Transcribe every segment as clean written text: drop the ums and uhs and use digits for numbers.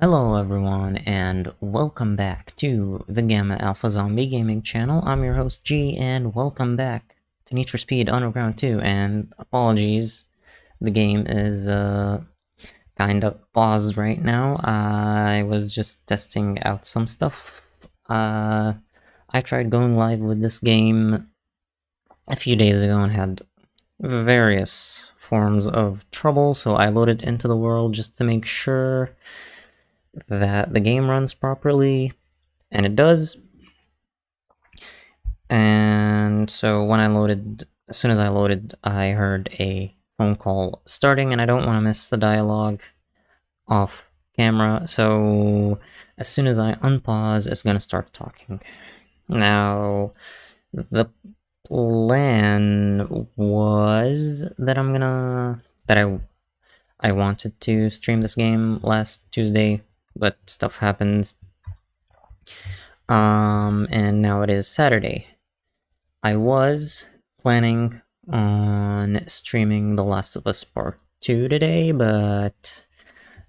Hello everyone, and welcome back to the Gamma Alpha Zombie Gaming channel. I'm your host G, and welcome back to Need for Speed Underground 2, and apologies, the game is kind of paused right now. I was just testing out some stuff. I tried going live with this game a few days ago and had various forms of trouble, so I loaded into the world just to make sure that the game runs properly, and it does. And so when as soon as I loaded, I heard a phone call starting, and I don't want to miss the dialogue off camera, so as soon as I unpause, it's gonna start talking. Now, the plan was that I wanted to stream this game last Tuesday, but stuff happened. And now it is Saturday. I was planning on streaming The Last of Us Part 2 today, but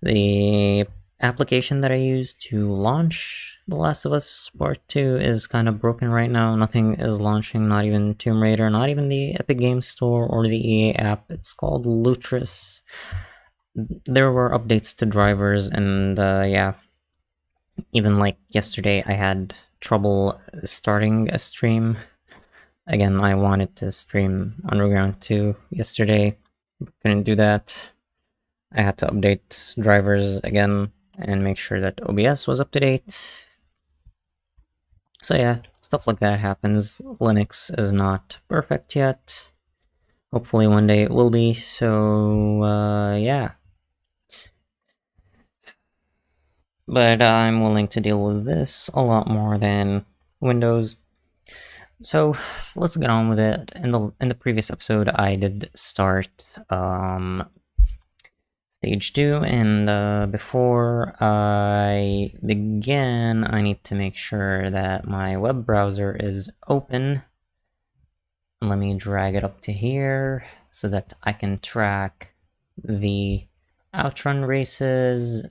the application that I used to launch The Last of Us Part 2 is kind of broken right now. Nothing is launching, not even Tomb Raider, not even the Epic Games Store or the EA app. It's called Lutris. There were updates to drivers, and yeah, even like yesterday I had trouble starting a stream. Again, I wanted to stream Underground 2 yesterday, but couldn't do that. I had to update drivers again and make sure that OBS was up to date. So yeah, stuff like that happens. Linux is not perfect yet. Hopefully one day it will be, so yeah. But I'm willing to deal with this a lot more than Windows. So let's get on with it. In the previous episode, I did start stage 2, and before I begin, I need to make sure that my web browser is open. Let me drag it up to here so that I can track the outrun races,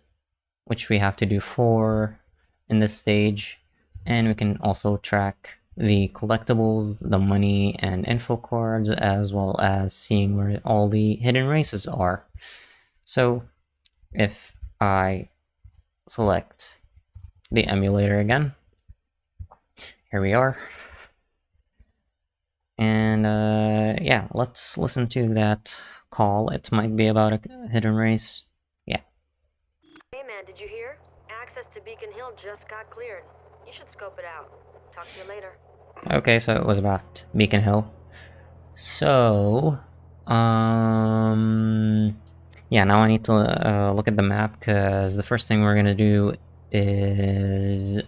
which we have to do 4 in this stage, and we can also track the collectibles, the money, and info cards, as well as seeing where all the hidden races are. So if I select the emulator again, here we are. And yeah, let's listen to that call. It might be about a hidden race. Yeah. Hey man, did you hear? Access to Beacon Hill just got cleared. You should scope it out. Talk to you later. Okay, so it was about Beacon Hill. So, yeah, now I need to look at the map, because the first thing we're gonna do is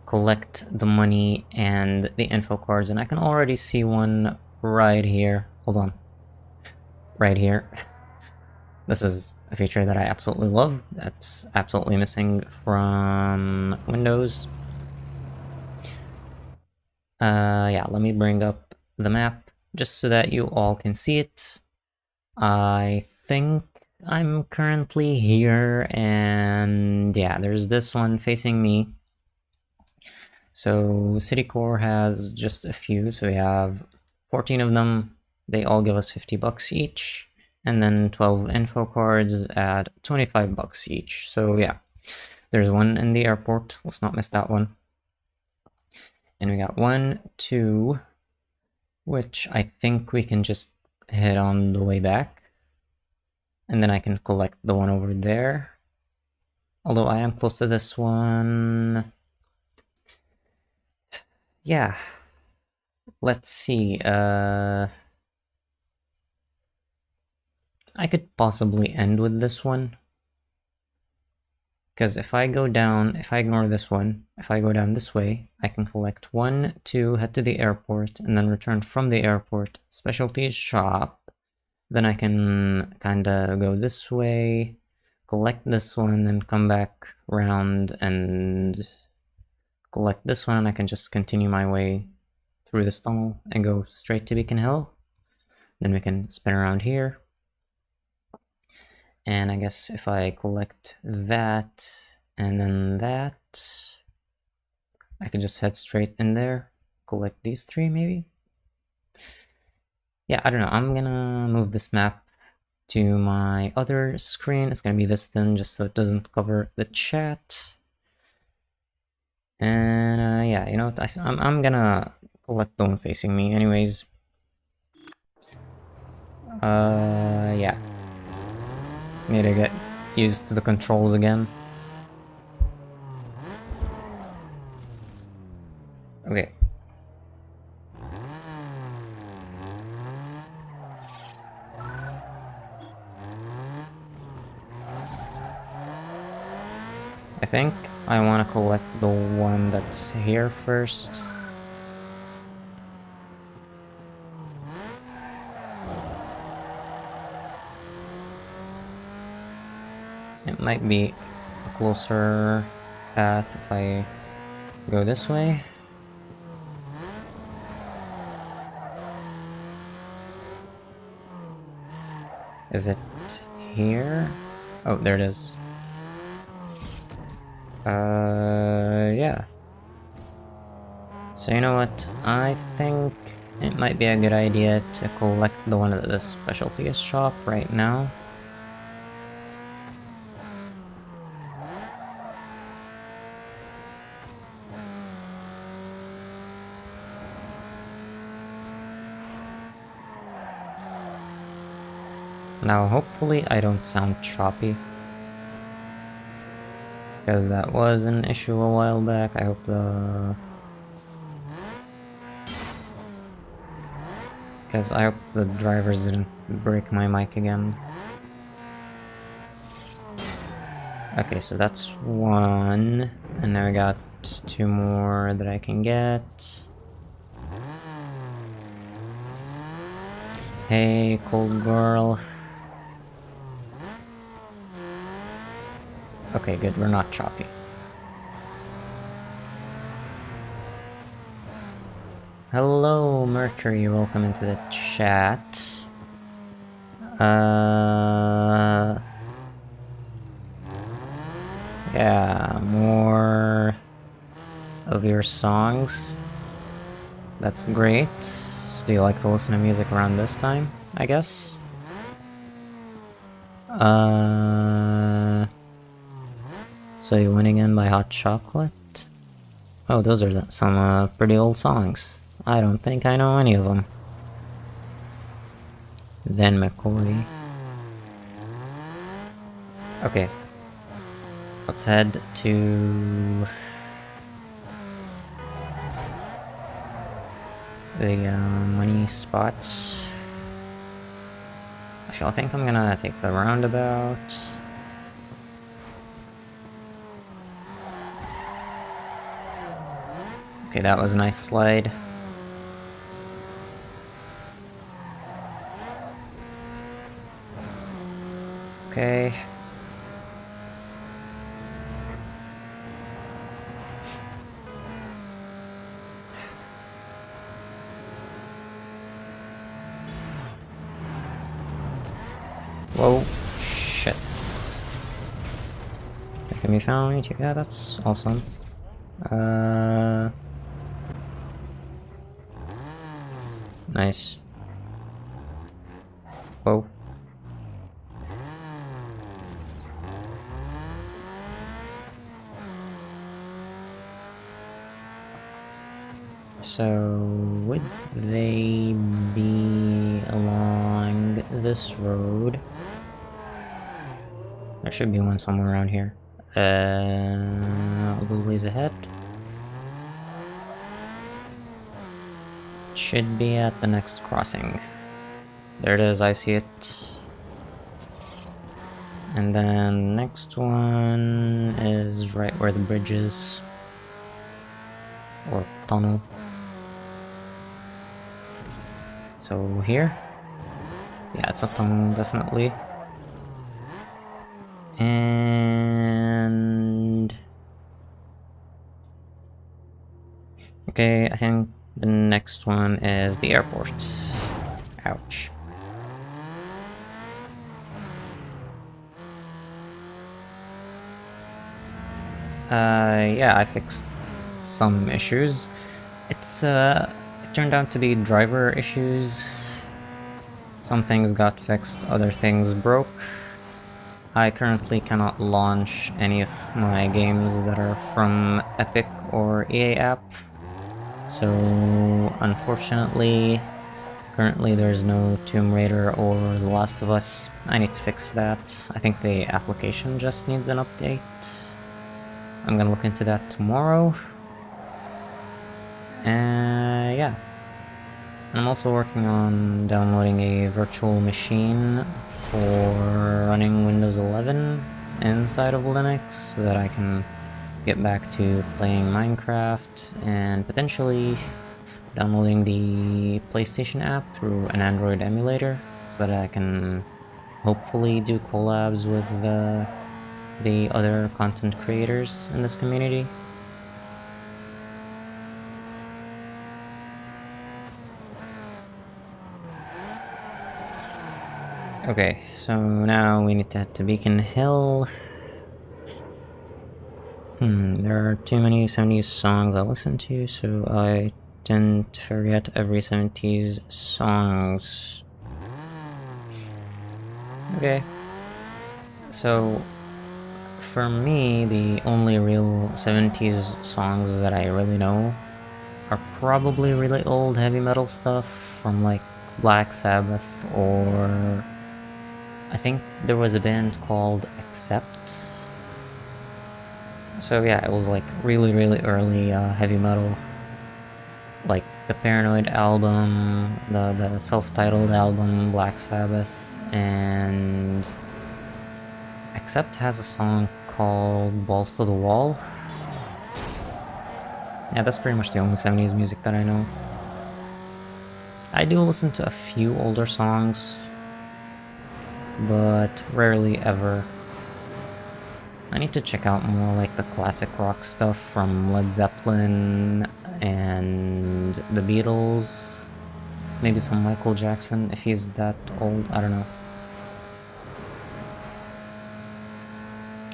collect the money and the info cards, and I can already see one right here. Hold on. Right here. This is a feature that I absolutely love. That's absolutely missing from Windows. Yeah, let me bring up the map just so that you all can see it. I think I'm currently here, and yeah, there's this one facing me. So City Core has just a few, so we have 14 of them. They all give us 50 bucks each, and then 12 info cards at 25 bucks each. So yeah, there's one in the airport. Let's not miss that one. And we got 1, 2, which I think we can just hit on the way back. And then I can collect the one over there. Although I am close to this one. Yeah. Let's see. I could possibly end with this one. Because if I ignore this one, if I go down this way, I can collect 1, 2, head to the airport, and then return from the airport, specialties shop. Then I can kinda go this way, collect this one, and come back around and collect this one, and I can just continue my way through this tunnel and go straight to Beacon Hill. Then we can spin around here. And I guess if I collect that and then that, I can just head straight in there, collect these three maybe? Yeah, I don't know. I'm gonna move this map to my other screen. It's gonna be this thin just so it doesn't cover the chat. And yeah, you know what? I'm gonna collect the one facing me anyways. Yeah. Need to get used to the controls again. Okay. I think I want to collect the one that's here first. It might be a closer path if I go this way. Is it here? Oh, there it is. Yeah. So you know what? I think it might be a good idea to collect the one at the specialty shop right now. Now, hopefully I don't sound choppy, because that was an issue a while back. I hope the drivers didn't break my mic again. Okay, so that's one, and now I got two more that I can get. Hey, cold girl. Okay, good, we're not choppy. Hello, Mercury, welcome into the chat. Yeah, more of your songs. That's great. Do you like to listen to music around this time, I guess? So You Win Again by Hot Chocolate? Oh, those are some pretty old songs. I don't think I know any of them. Then McCoy. Okay. Let's head to the money spots. Actually, I think I'm gonna take the roundabout. Okay, that was a nice slide. Okay. Whoa. Shit. That can be found. Yeah, that's awesome. Nice. Whoa. So, would they be along this road? There should be one somewhere around here. A little ways ahead. Should be at the next crossing. There it is, I see it. And then the next one is right where the bridge is. Or tunnel. So here? Yeah, it's a tunnel, definitely. And... okay, I think the next one is the airport. Ouch. Yeah, I fixed some issues. It turned out to be driver issues. Some things got fixed, other things broke. I currently cannot launch any of my games that are from Epic or EA app. So, unfortunately, currently there's no Tomb Raider or The Last of Us. I need to fix that. I think the application just needs an update. I'm gonna look into that tomorrow. Yeah. I'm also working on downloading a virtual machine for running Windows 11 inside of Linux so that I can get back to playing Minecraft and potentially downloading the PlayStation app through an Android emulator so that I can hopefully do collabs with the other content creators in this community. Okay, so now we need to head to Beacon Hill. There are too many 70s songs I listen to, so I tend to forget every 70s songs. Okay. So, for me, the only real 70s songs that I really know are probably really old heavy metal stuff from like Black Sabbath, or I think there was a band called Accept. So yeah, it was like really early heavy metal, like the Paranoid album, the self-titled album, Black Sabbath, and Accept has a song called Balls to the Wall. Yeah, that's pretty much the only 70s music that I know. I do listen to a few older songs, but rarely ever. I need to check out more like the classic rock stuff from Led Zeppelin and the Beatles. Maybe some Michael Jackson, if he's that old, I don't know.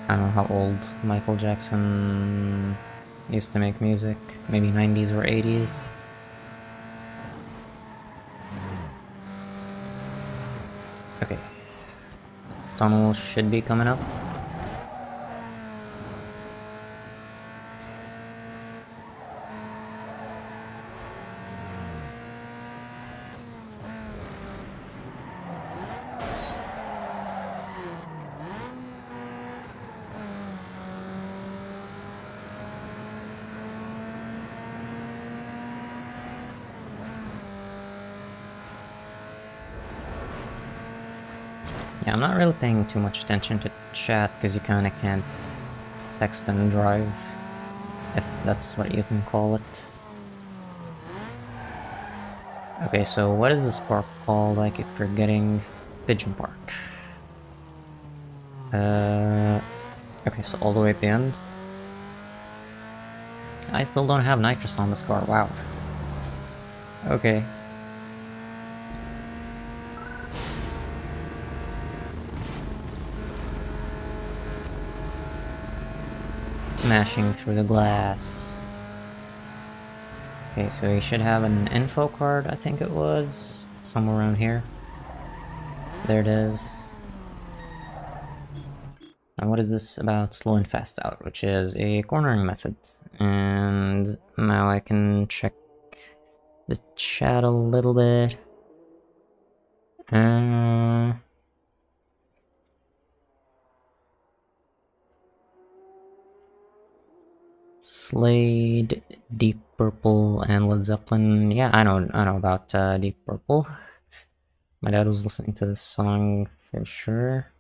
I don't know how old Michael Jackson used to make music. Maybe 90s or 80s. Okay. Tunnel should be coming up. Yeah, I'm not really paying too much attention to chat because you kinda can't text and drive, if that's what you can call it. Okay, so what is this park called? I keep forgetting. Pigeon Park. Okay, so all the way at the end. I still don't have nitrous on this car, wow. Okay. Smashing through the glass. Okay, so we should have an info card, I think it was. Somewhere around here. There it is. And what is this about slow and fast out, which is a cornering method. And now I can check the chat a little bit. Slade, Deep Purple, and Led Zeppelin. Yeah, I know about Deep Purple. My dad was listening to this song for sure.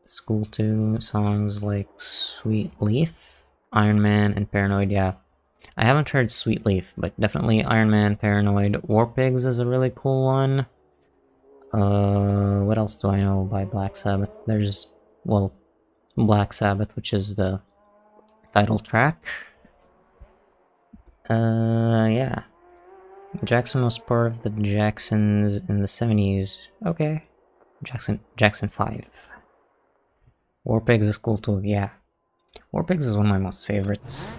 School tune songs like Sweet Leaf, Iron Man, and Paranoid. Yeah, I haven't heard Sweet Leaf, but definitely Iron Man, Paranoid. War Pigs is a really cool one. What else do I know by Black Sabbath? There's, well, Black Sabbath, which is the title track. Yeah. Jackson was part of the Jacksons in the 70s. Okay. Jackson 5. War Pigs is cool too, yeah. War Pigs is one of my most favorites.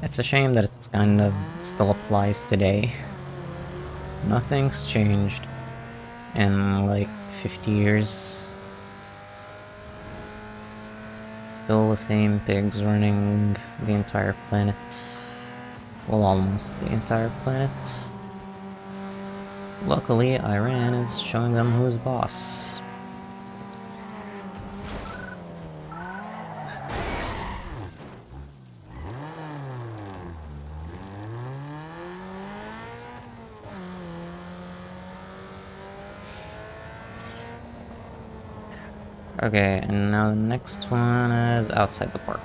It's a shame that it's kind of still applies today. Nothing's changed in like 50 years. Still the same pigs running the entire planet. Well, almost the entire planet. Luckily, Iran is showing them who's boss. Okay, and now the next one is outside the park.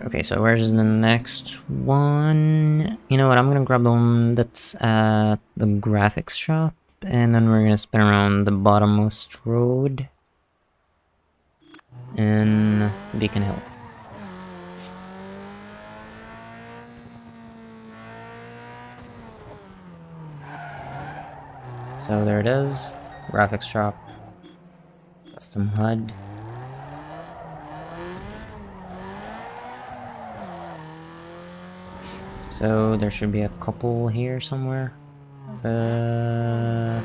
Okay, so where's the next one? You know what, I'm gonna grab the one that's at the graphics shop, and then we're gonna spin around the bottommost road in Beacon Hill. So there it is, graphics shop, custom HUD. So there should be a couple here somewhere. They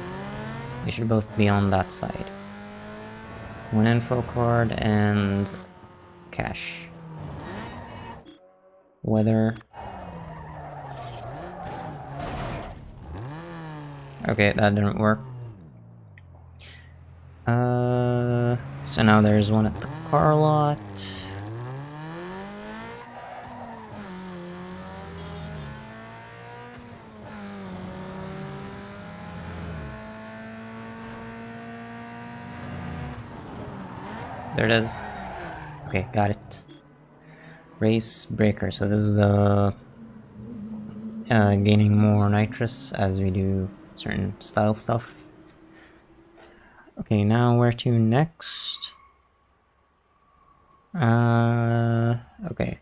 should both be on that side. One info card and cash. Weather. Okay, that didn't work. So now there's one at the car lot. There it is. Okay, got it. Race breaker. So this is the gaining more nitrous as we do certain style stuff. Okay, now where to next? Okay.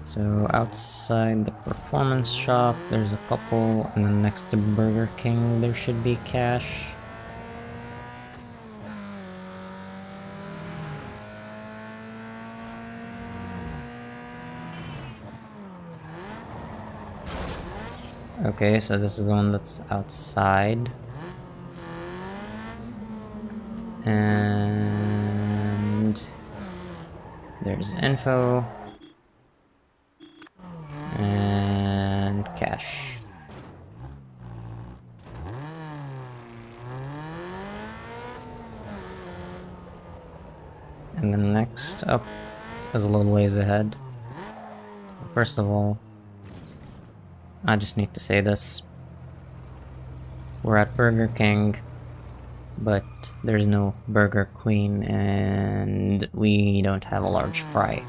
So outside the performance shop, there's a couple, and then next to Burger King, there should be cash. Okay, so this is the one that's outside. And there's info. And cash. And then next up is a little ways ahead. First of all, I just need to say this. We're at Burger King, but there's no Burger Queen, and we don't have a large fry.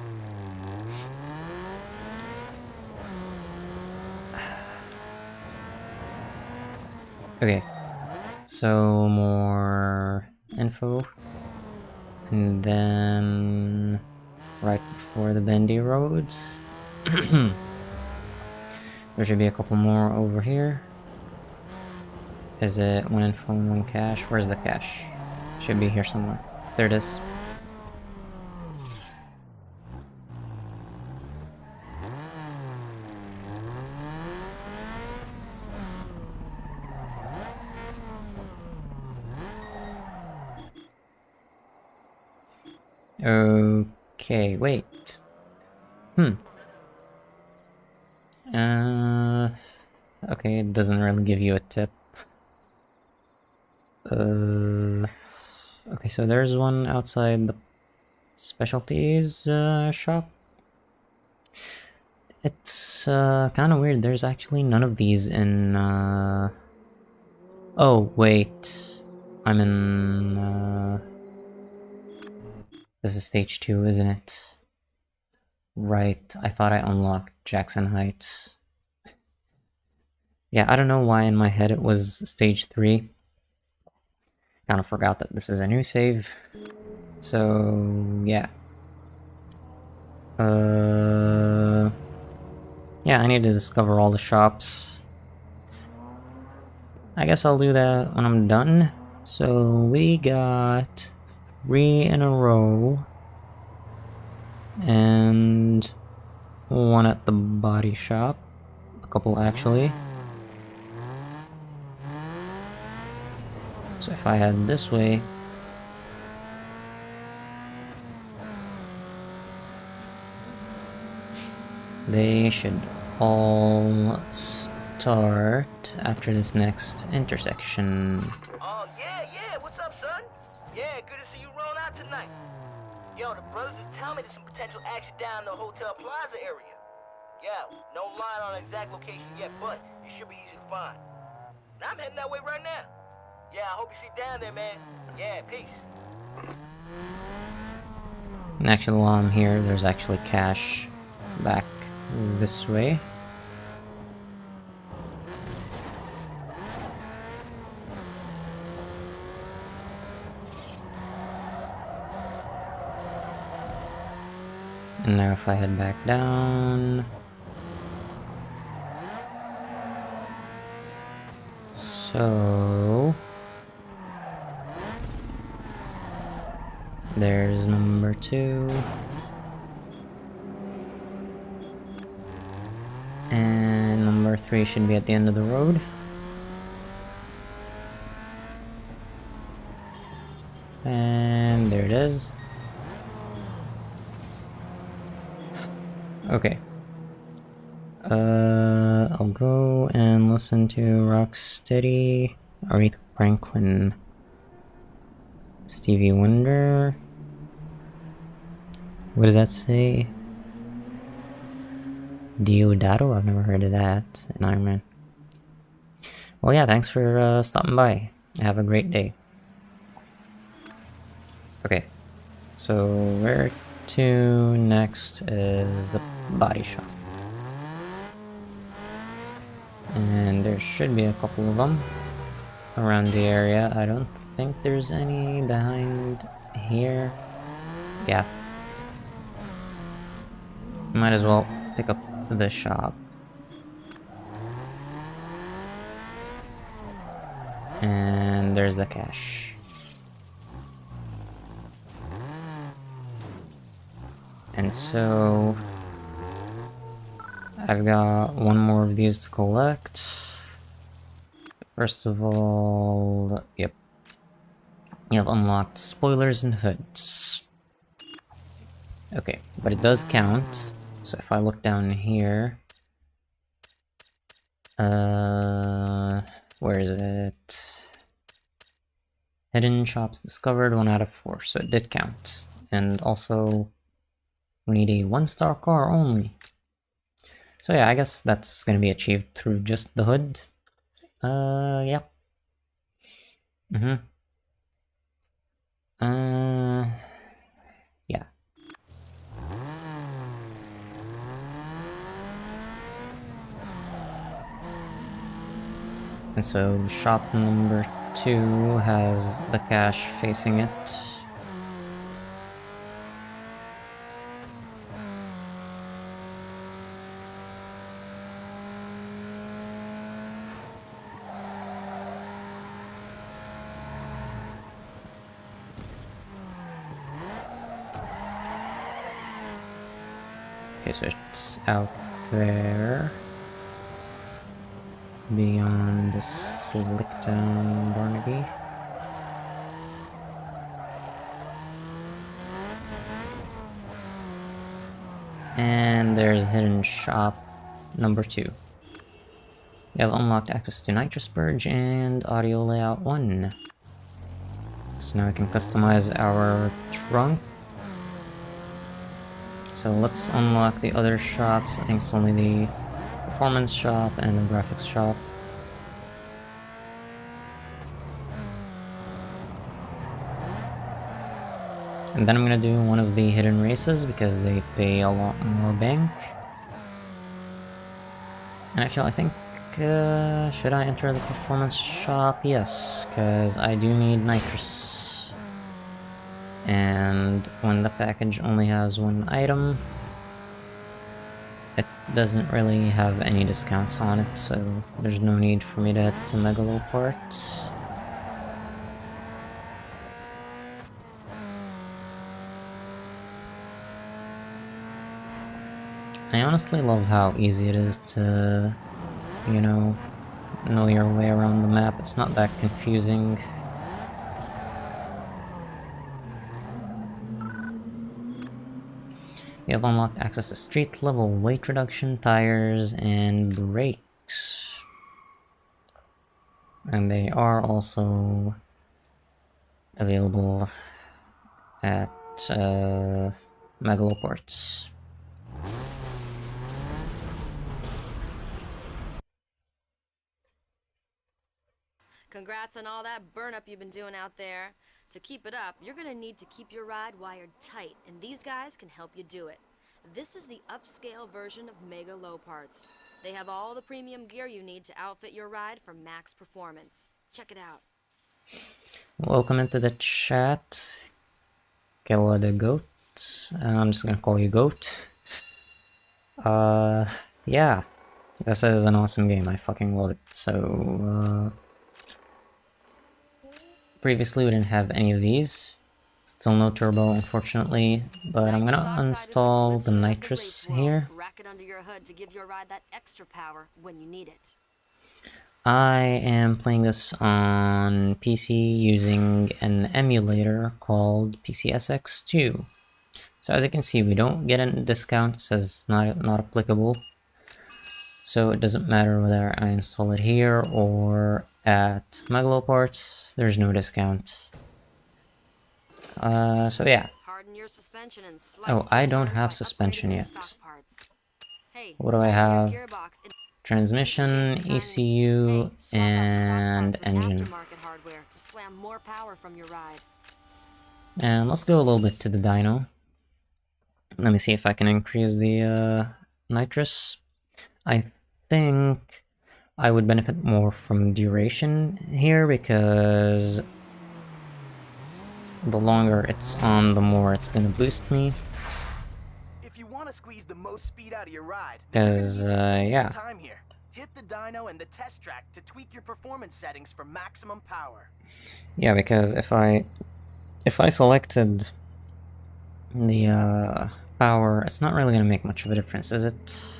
Okay, so more info, and then right before the bendy roads. There should be a couple more over here. Is it one info and one cash? Where's the cash? Should be here somewhere. There it is. Okay, wait. Okay, it doesn't really give you a tip. Okay, so there's one outside the specialties shop. It's kind of weird. There's actually none of these in. Oh wait, I'm in. This is stage 2, isn't it? Right, I thought I unlocked Jackson Heights. Yeah, I don't know why in my head it was stage 3. Kind of forgot that this is a new save. So, yeah. Yeah, I need to discover all the shops. I guess I'll do that when I'm done. So, we got 3 in a row. And 1 at the body shop. A couple, actually. So if I head this way, they should all start after this next intersection. Oh, yeah, what's up, son? Yeah, good to see you rolling out tonight. Yo, the brothers is telling me there's some potential action down in the Hotel Plaza area. Yeah, no line on an exact location yet, but it should be easy to find. Now I'm heading that way right now. Yeah, I hope you see down there, man. Yeah, peace. And actually, while I'm here, there's actually cash back this way. And now if I head back down... So... There's number 2. And number 3 should be at the end of the road. And there it is. Okay. I'll go and listen to Rocksteady, Aretha Franklin, Stevie Wonder. What does that say? Diodato? I've never heard of that in Iron Man. Well, yeah, thanks for stopping by. Have a great day. Okay, so where to next is the body shop. And there should be a couple of them around the area. I don't think there's any behind here. Yeah. Might as well pick up the shop. And there's the cash. And so I've got 1 more of these to collect. First of all, yep. You have unlocked spoilers and hoods. Okay, but it does count. So if I look down here, where is it? Hidden shops discovered, 1 out of 4, so it did count. And also, we need a 1-star car only. So yeah, I guess that's gonna be achieved through just the hood. Yeah. Yeah. And so shop number 2 has the cash facing it. Okay, so it's out there. Beyond the Slicktown Barnaby. And there's hidden shop number 2. You have unlocked access to Nitrous Purge and Audio Layout 1. So now we can customize our trunk. So let's unlock the other shops. I think it's only the performance shop and the graphics shop. And then I'm gonna do one of the hidden races because they pay a lot more bank. And actually, I think, should I enter the performance shop? Yes, because I do need nitrous. And when the package only has one item, it doesn't really have any discounts on it, so there's no need for me to head to Megaloport. I honestly love how easy it is to, you know your way around the map. It's not that confusing. You have unlocked access to street level weight reduction, tires, and brakes. And they are also available at Megaloports. Congrats on all that burn-up you've been doing out there. To keep it up, you're gonna need to keep your ride wired tight, and these guys can help you do it. This is the upscale version of Mega Low Parts. They have all the premium gear you need to outfit your ride for max performance. Check it out. Welcome into the chat, Killa the Goat. I'm just gonna call you Goat. Yeah, this is an awesome game. I fucking love it. So, previously we didn't have any of these. Still no turbo, unfortunately, but I'm gonna uninstall the nitrous here. Rack it under your hood to give your ride that extra power when you need it. I am playing this on PC using an emulator called PCSX2. So as you can see, we don't get a discount. It says not applicable. So it doesn't matter whether I install it here or at Megaloports, there's no discount. So yeah. Harden your suspension and Oh, I don't have suspension yet. What do I have? Transmission, ECU, and engine. And let's go a little bit to the dyno. Let me see if I can increase the nitrous. I think I would benefit more from duration here because the longer it's on, the more it's gonna boost me. If you want to squeeze the most speed out of your ride, because yeah. Time here. Hit the dyno and the test track to tweak your performance settings for maximum power. Yeah, because if I selected the power, it's not really gonna make much of a difference, is it?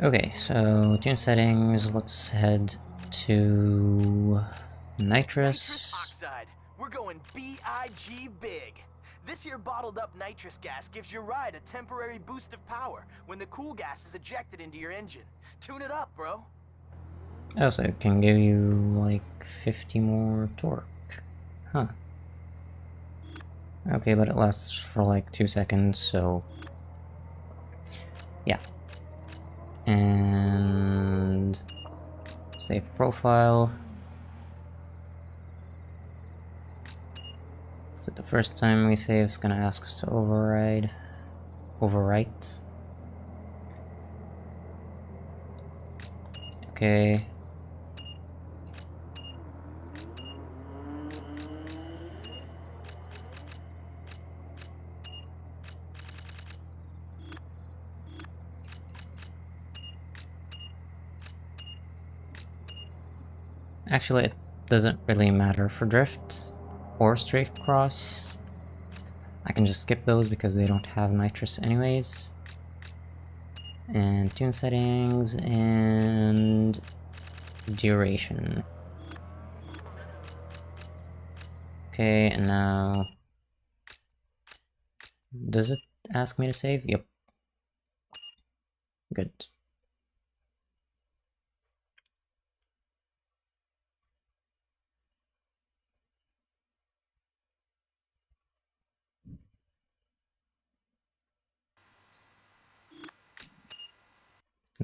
Okay, so tune settings, let's head to nitrous. Oxide. We're going B-I-G big. This here bottled up nitrous gas gives your ride a temporary boost of power when the cool gas is ejected into your engine. Tune it up, bro. Oh, so it can give you like 50 more torque. Huh. Okay, but it lasts for like 2 seconds, so yeah. And save profile. So the first time we save, it's gonna ask us to overwrite. Okay. Actually, it doesn't really matter for drift or straight cross. I can just skip those because they don't have nitrous anyways. And tune settings and duration. Okay, and now does it ask me to save? Yep. Good.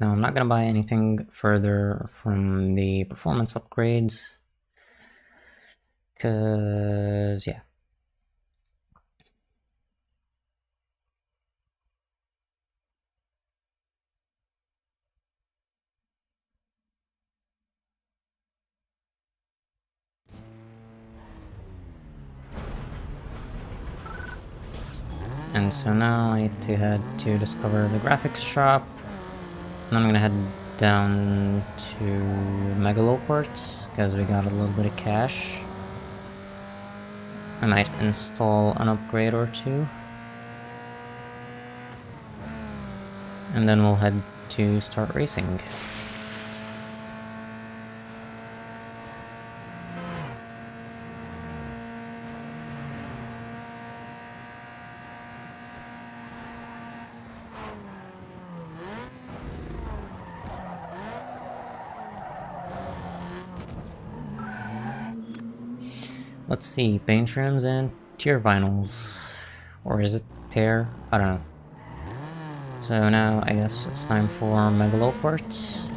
Now I'm not gonna buy anything further from the performance upgrades, cause yeah. And so now I need to head to discover the graphics shop. And I'm gonna head down to Megaloports, because we got a little bit of cash. I might install an upgrade or two. And then we'll head to start racing. Let's see, paint trims and tier vinyls. Or is it tear? I don't know. So now I guess it's time for Megaloports.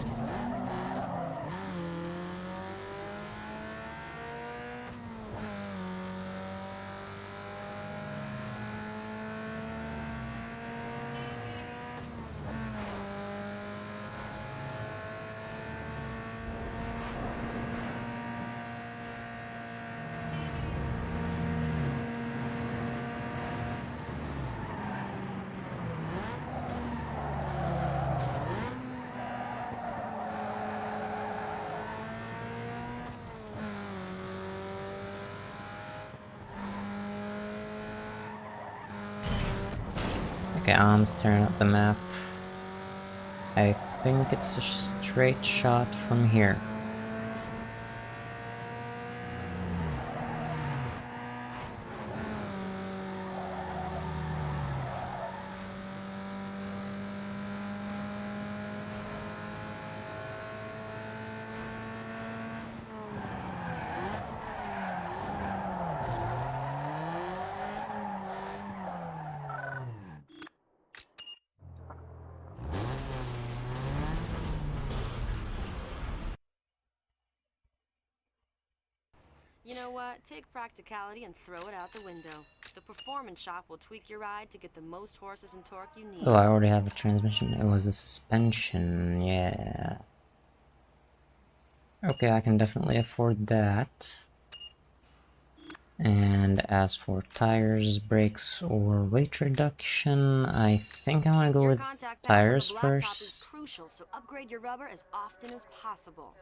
Okay, I'm staring at the map. I think it's a straight shot from here. You know what? Take practicality and throw it out the window. The performance shop will tweak your ride to get the most horses and torque you need. Oh, I already have a transmission. It was the suspension, yeah. Okay, I can definitely afford that. And as for tires, brakes, or weight reduction, I think I want to go Your with contact tires patch on the blacktop is first. crucial, so upgrade your rubber as often as possible.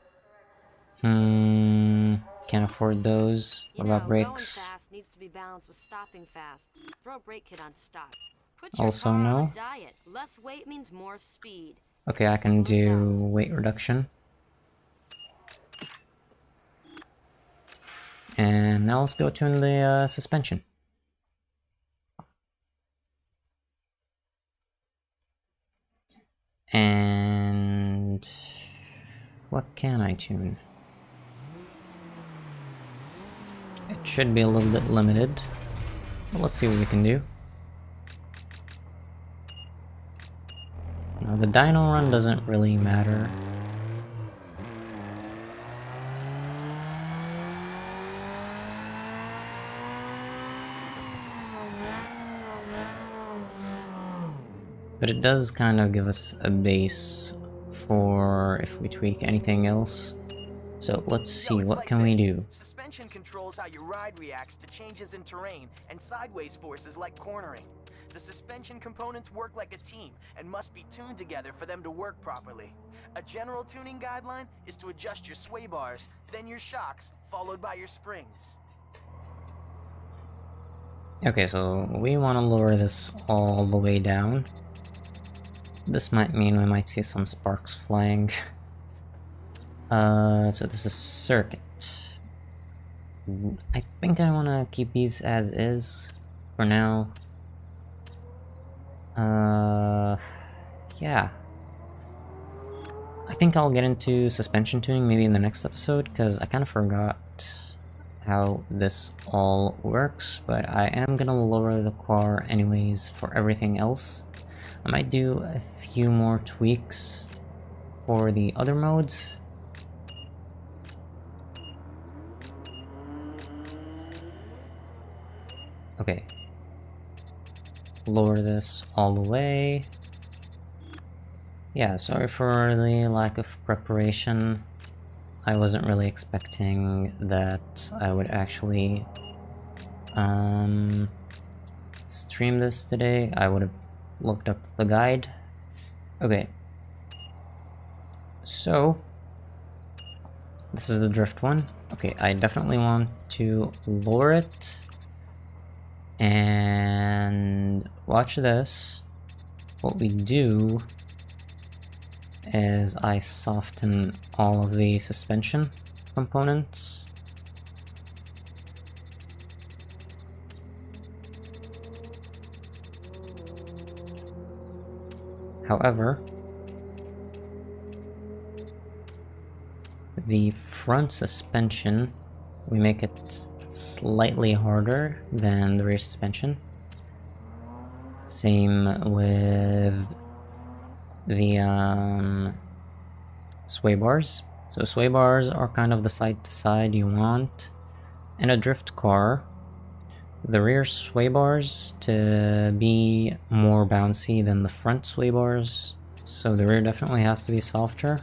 Can't afford those. You What about know, going brakes? fast needs to be balanced with stopping fast. Throw a brake kit on stop. Put your Also car on no. a diet. Less weight means more speed. Okay, I can Simple as do that. weight reduction. And now let's go tune the suspension. And what can I tune? It should be a little bit limited, but let's see what we can do. Now the dyno run doesn't really matter. But it does kind of give us a base for if we tweak anything else. So let's see, what can we do? Suspension controls how your ride reacts to changes in terrain and sideways forces like cornering. The suspension components work like a team and must be tuned together for them to work properly. A general tuning guideline is to adjust your sway bars, then your shocks, followed by your springs. Okay, so we want to lower this all the way down. This might mean we might see some sparks flying. So this is circuit. I think I want to keep these as is for now. Yeah. I think I'll get into suspension tuning maybe in the next episode, because I kind of forgot how this all works, but I am gonna lower the car anyways for everything else. I might do a few more tweaks for the other modes. Okay. Lower this all the way. Yeah, sorry for the lack of preparation. I wasn't really expecting that I would actually stream this today. I would have looked up the guide. Okay. So, this is the drift one. Okay, I definitely want to lower it. And watch this. What we do is I soften all of the suspension components. However, the front suspension, we make it slightly harder than the rear suspension. Same with the sway bars. So sway bars are kind of the side to side you want in a drift car. The rear sway bars to be more bouncy than the front sway bars, so the rear definitely has to be softer.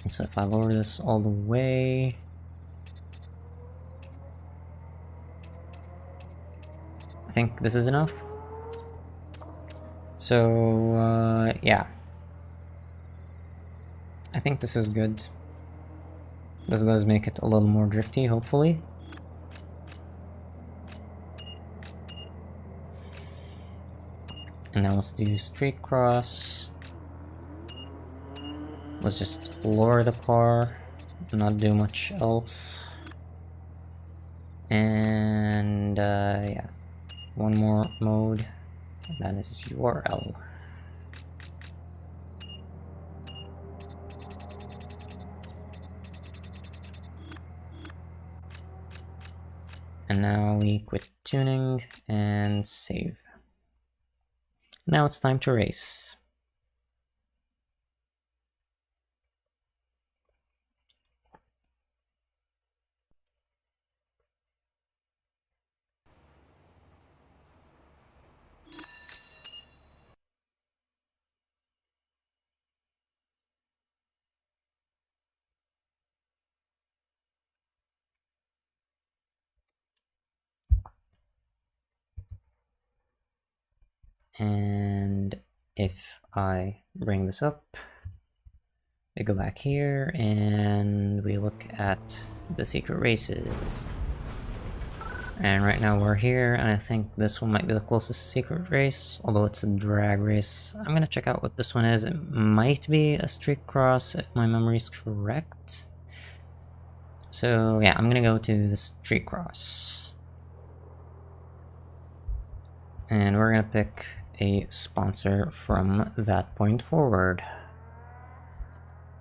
And so if I lower this all the way, I think this is enough. So yeah, I think this is good. This does make it a little more drifty, hopefully. And now let's do street cross. Let's just lower the car, not do much else. And yeah, one more mode, and that is URL. And now we quit tuning and save. Now it's time to race. And if I bring this up, we go back here and we look at the secret races. And right now we're here, and I think this one might be the closest secret race, although it's a drag race. I'm gonna check out what this one is. It might be a street cross if my memory is correct. So yeah, I'm gonna go to the street cross. And we're gonna pick a sponsor from that point forward.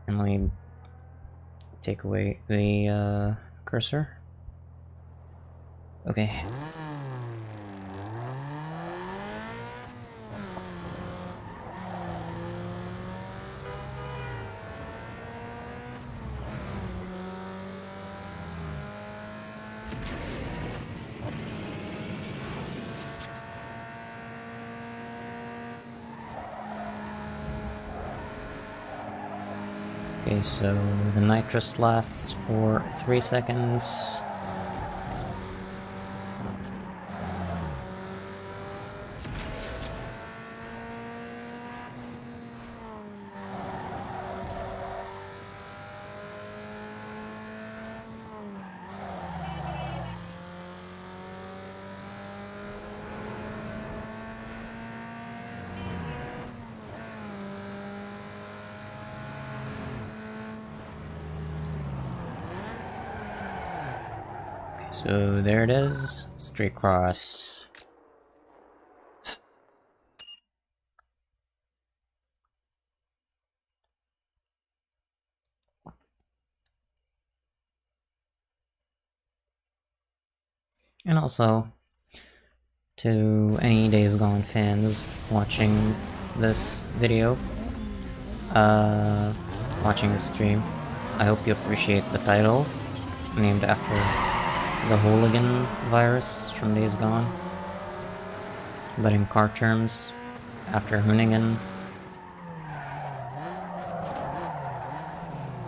And let me take away the cursor. Okay. Okay, so the nitrous lasts for 3 seconds. So there it is, street cross. And also, to any Days Gone fans watching this video, watching this stream. I hope you appreciate the title, named after the Hooligan virus from Days Gone, but in car terms, after Hoonigan.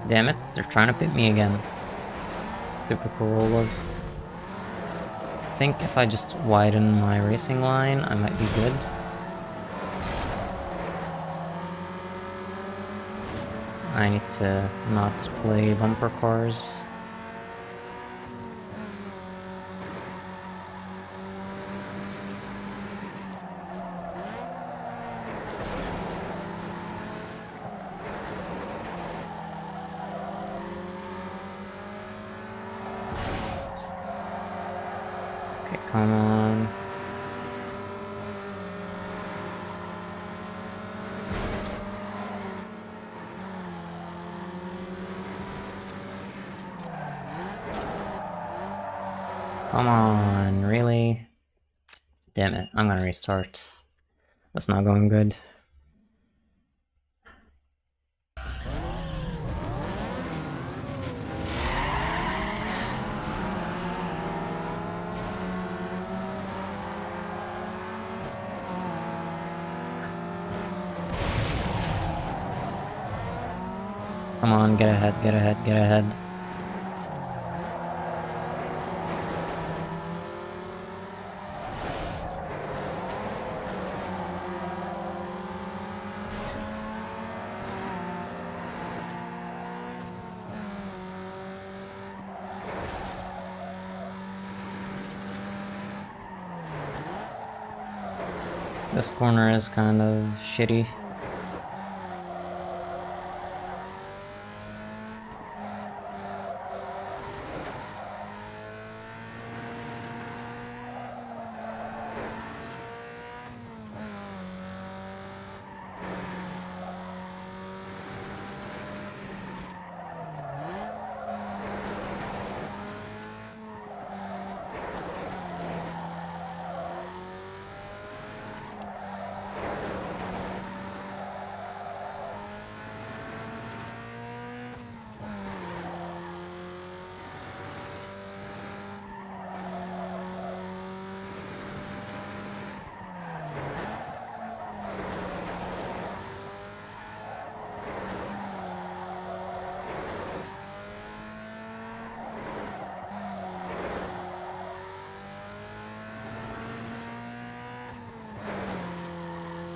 Damn it, they're trying to pit me again. Stupid Corollas. I think if I just widen my racing line, I might be good. I need to not play bumper cars. Okay, come on. Come on, really? Damn it, I'm gonna restart. That's not going good. Come on, get ahead, get ahead, get ahead. This corner is kind of shitty.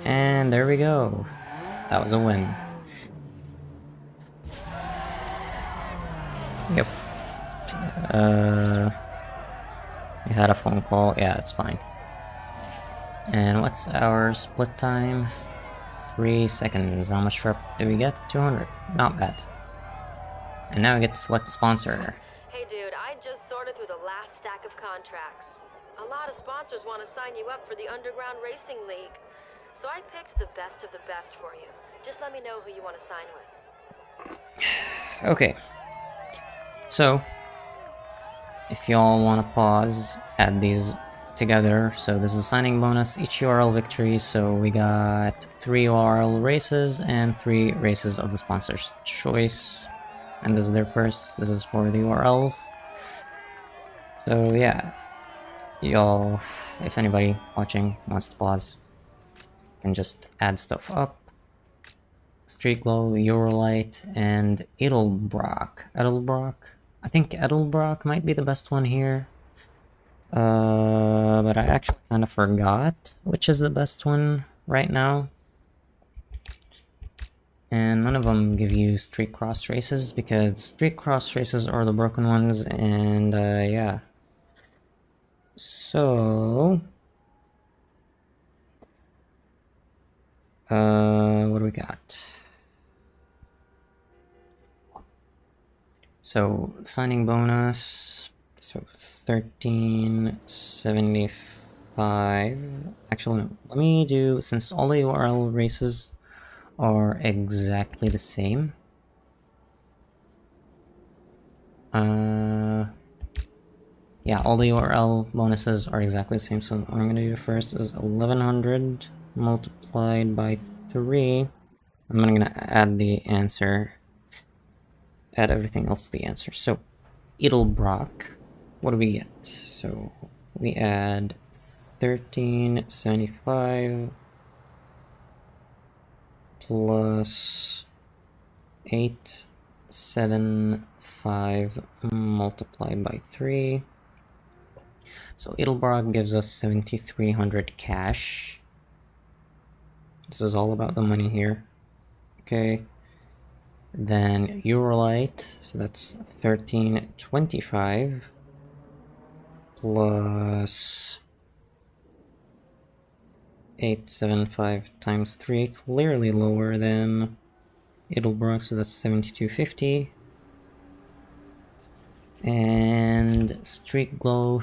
And there we go. That was a win. Yep. We had a phone call. Yeah, it's fine. And what's our split time? 3 seconds. How much rep do we get? 200. Not bad. And now we get to select a sponsor. Hey dude, I just sorted through the last stack of contracts. A lot of sponsors want to sign you up for the Underground Racing League. So I picked the best of the best for you. Just let me know who you want to sign with. Okay. So, if y'all want to pause, add these together. So this is a signing bonus, each URL victory. So we got 3 URL races and 3 races of the sponsor's choice. And this is their purse. This is for the URLs. So yeah, y'all, if anybody watching wants to pause, can just add stuff up. Streakglow, Eurolite, and Edelbrock. Edelbrock? I think Edelbrock might be the best one here. But I actually kind of forgot which is the best one right now. And none of them give you streak cross races because the streak cross races are the broken ones, and yeah. So what do we got? So signing bonus, so 1375. Actually, no. Let me do, since all the URL races are exactly the same. Yeah, all the URL bonuses are exactly the same. So what I'm gonna do first is 1100 multiplied by 3. I'm not gonna add the answer, add everything else to the answer. So, Edelbrock, what do we get? So, we add 1375 plus 875 multiplied by 3. So Edelbrock gives us 7,300 cash. This is all about the money here. Okay. Then Eurolite, so that's 1325 plus 875 times 3, clearly lower than Edelbrock, so that's 7,250. And Street Glow,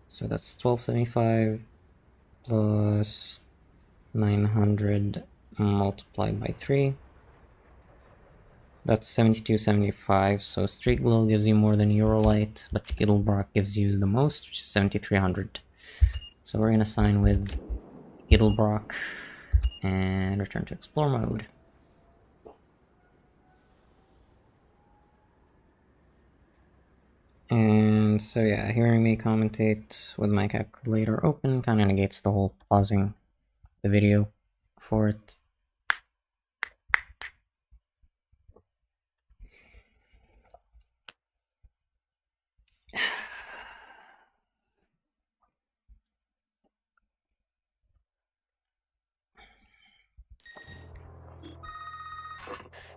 so that's 1275 plus 900 multiplied by 3. That's 7275, so Street Glow gives you more than Eurolite, but Edelbrock gives you the most, which is 7300. So we're going to sign with Edelbrock and return to Explore mode. And so yeah, hearing me commentate with my calculator open kind of negates the whole pausing the video for it.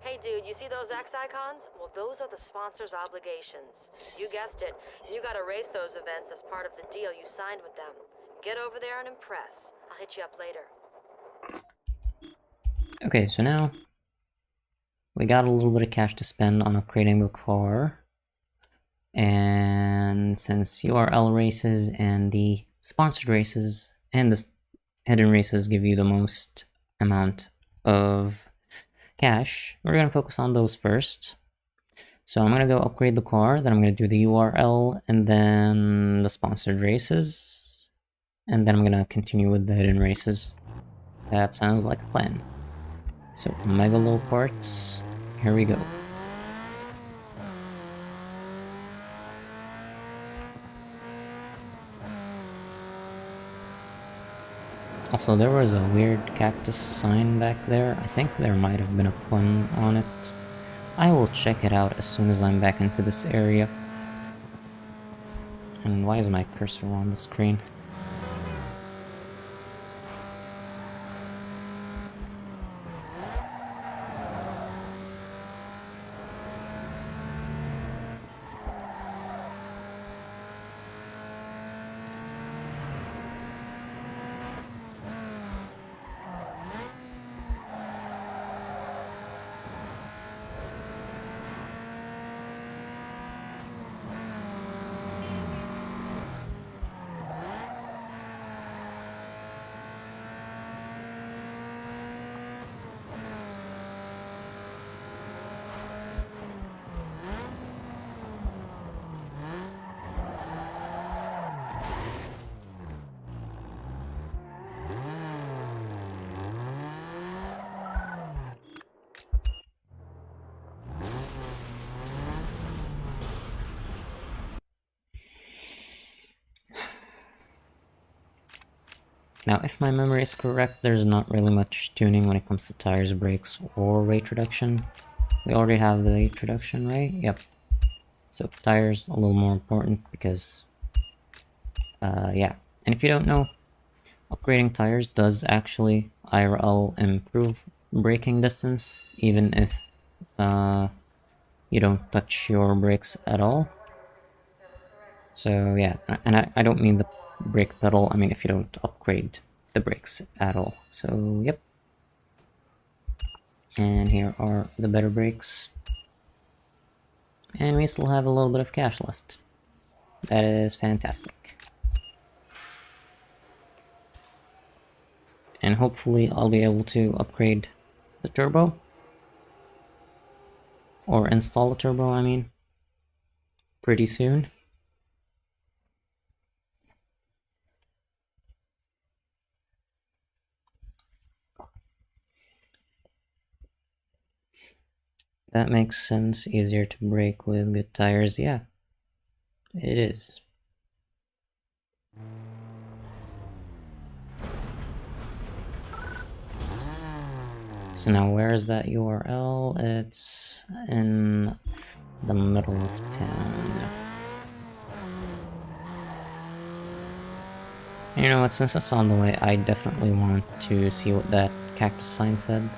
Hey dude, you see those X icons? Well, those are the sponsor's obligations. You guessed it, you gotta race those events as part of the deal you signed with them. Get over there and impress. I'll hit you up later. Okay, so now we got a little bit of cash to spend on upgrading the car. And since URL races and the sponsored races and the hidden races give you the most amount of cash, we're going to focus on those first. So I'm going to go upgrade the car, then I'm going to do the URL, and then the sponsored races, and then I'm going to continue with the hidden races. That sounds like a plan. So Megalo parts, here we go. Also, there was a weird cactus sign back there. I think there might have been a pun on it. I will check it out as soon as I'm back into this area. And why is my cursor on the screen? Now, if my memory is correct, there's not really much tuning when it comes to tires, brakes, or weight reduction. We already have the weight reduction, right? Yep. So tires, a little more important because, yeah. And if you don't know, upgrading tires does actually IRL improve braking distance, even if you don't touch your brakes at all. So yeah, and I don't mean the brake pedal, I mean if you don't upgrade the brakes at all. So yep. And here are the better brakes. And we still have a little bit of cash left. That is fantastic. And hopefully I'll be able to upgrade the turbo. Or install a turbo, I mean. Pretty soon. That makes sense. Easier to brake with good tires. Yeah, it is. So now where is that URL? It's in the middle of town. You know what, since it's on the way, I definitely want to see what that cactus sign said.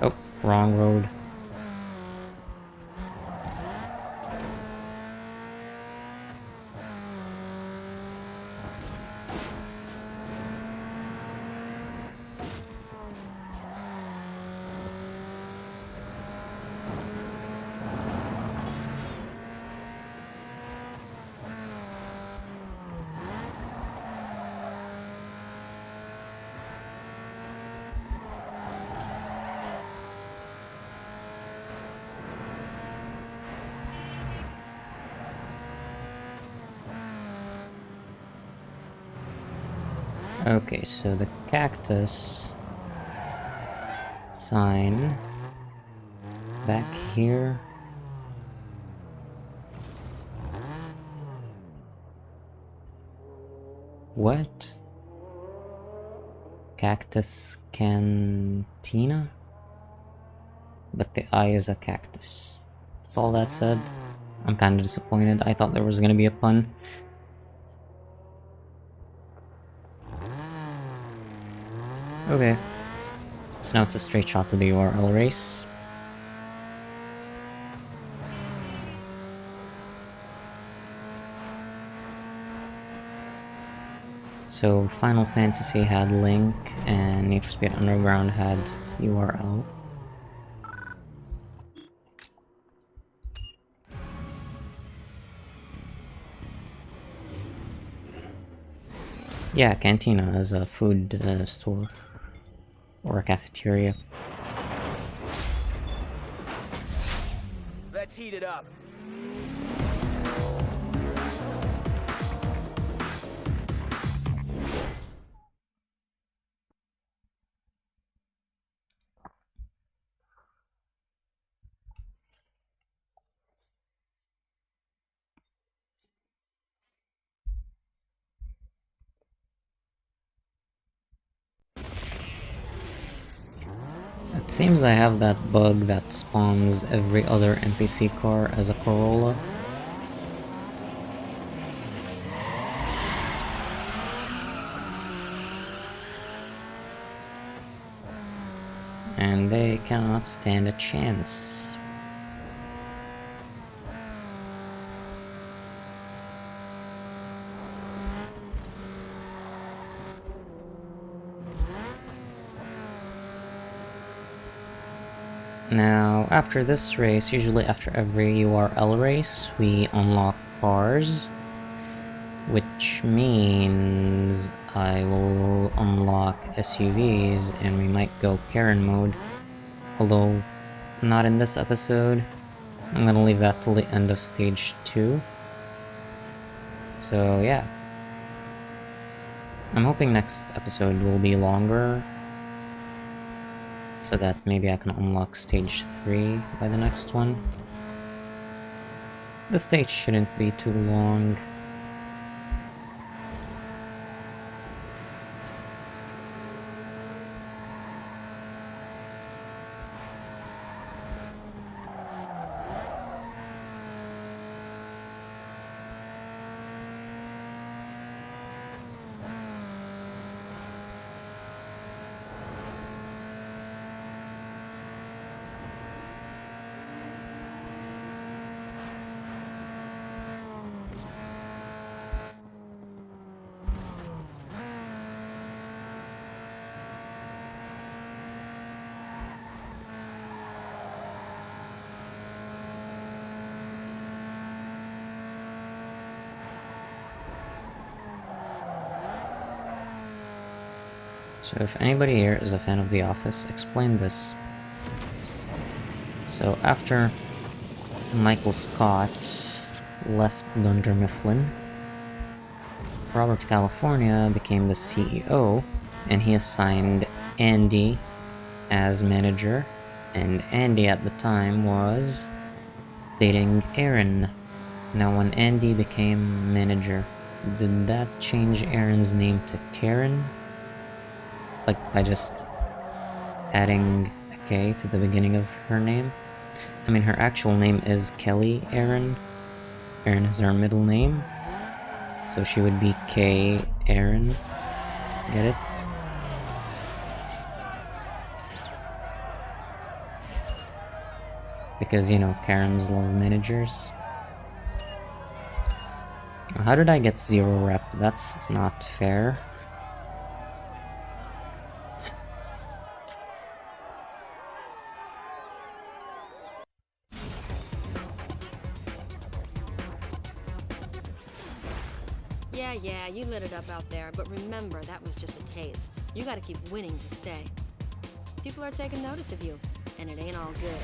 Oh, wrong road. Okay, so the cactus sign back here. What? Cactus Cantina? But the eye is a cactus. That's all that said. I'm kinda disappointed. I thought there was gonna be a pun. Okay. So now it's a straight shot to the URL race. So Final Fantasy had Link and Need for Speed Underground had URL. Yeah, Cantina is a food store or a cafeteria. Let's heat it up. It seems I have that bug that spawns every other NPC car as a Corolla. And they cannot stand a chance. Now, after this race, usually after every URL race, we unlock cars, which means I will unlock SUVs and we might go Karen mode, although not in this episode. I'm gonna leave that till the end of stage 2. So yeah. I'm hoping next episode will be longer, so that maybe I can unlock stage 3 by the next one. The stage shouldn't be too long. So if anybody here is a fan of The Office, explain this. So after Michael Scott left Dunder Mifflin, Robert California became the CEO, and he assigned Andy as manager, and Andy at the time was dating Aaron. Now when Andy became manager, did that change Aaron's name to Karen? Like by just adding a K to the beginning of her name? I mean, her actual name is Kelly Aaron. Aaron is her middle name, so she would be K Aaron. Get it? Because, you know, Karens love managers. How did I get 0 rep? That's not fair. Yeah, you lit it up out there, but remember, that was just a taste. You gotta keep winning to stay. People are taking notice of you, and it ain't all good.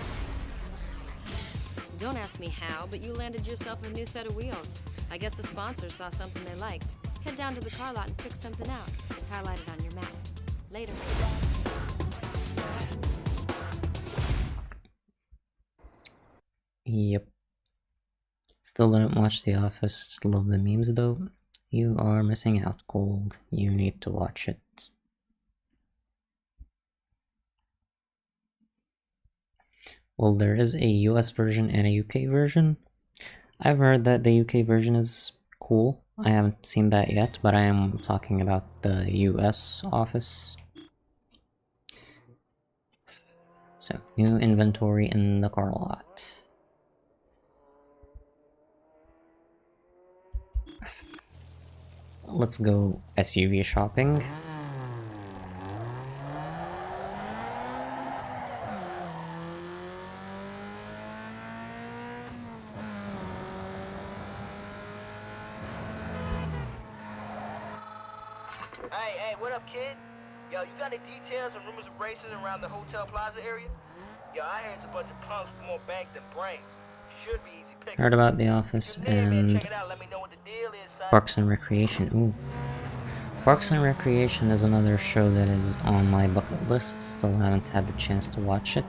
Don't ask me how, but you landed yourself a new set of wheels. I guess the sponsors saw something they liked. Head down to the car lot and pick something out. It's highlighted on your map. Later. Yep. Still didn't watch The Office. Love the memes though. You are missing out, Cold. You need to watch it. Well, there is a US version and a UK version. I've heard that the UK version is cool. I haven't seen that yet, but I am talking about the US Office. So, new inventory in the car lot. Let's go SUV shopping. Hey, what up, kid? Yo, you got any details and rumors of racing around the Hotel Plaza area? Yo, I heard it's a bunch of punks with more bank than brains. Should be easy picking. Heard about The Office and check it out. Let me know what the deal is, son. Parks and Recreation. Ooh. Parks and Recreation is another show that is on my bucket list. Still haven't had the chance to watch it.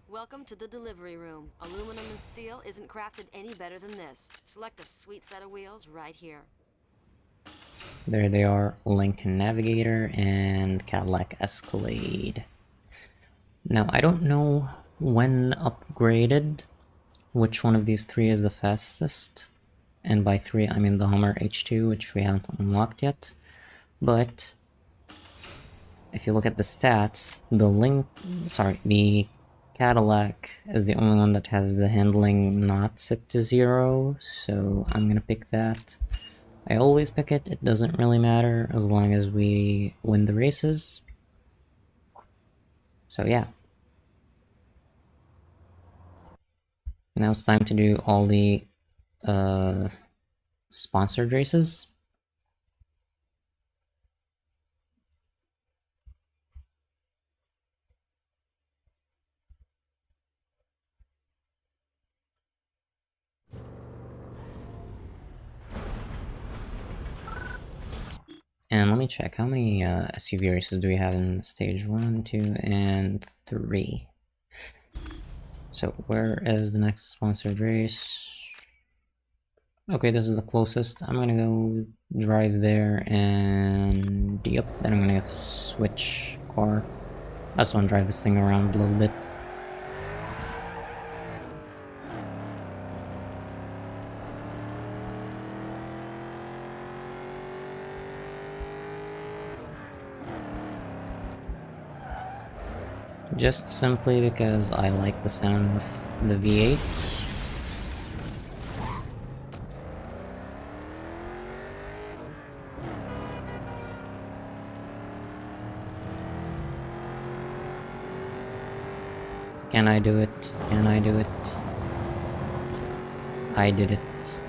Welcome to the delivery room. Aluminum and steel isn't crafted any better than this. Select a sweet set of wheels right here. There they are, Lincoln Navigator and Cadillac Escalade. Now, I don't know when upgraded, which one of these three is the fastest. And by 3, I mean the Hummer H2, which we haven't unlocked yet. But if you look at the stats, the Cadillac is the only one that has the handling not set to 0, so I'm gonna pick that. I always pick it, it doesn't really matter as long as we win the races. So yeah. Now it's time to do all the sponsored races. And let me check, how many SUV races do we have in stage 1, 2, and 3? So where is the next sponsored race? Okay, this is the closest. I'm gonna go drive there and yep, then I'm gonna switch car. I just wanna drive this thing around a little bit. Just simply because I like the sound of the V8. Can I do it? Can I do it? I did it.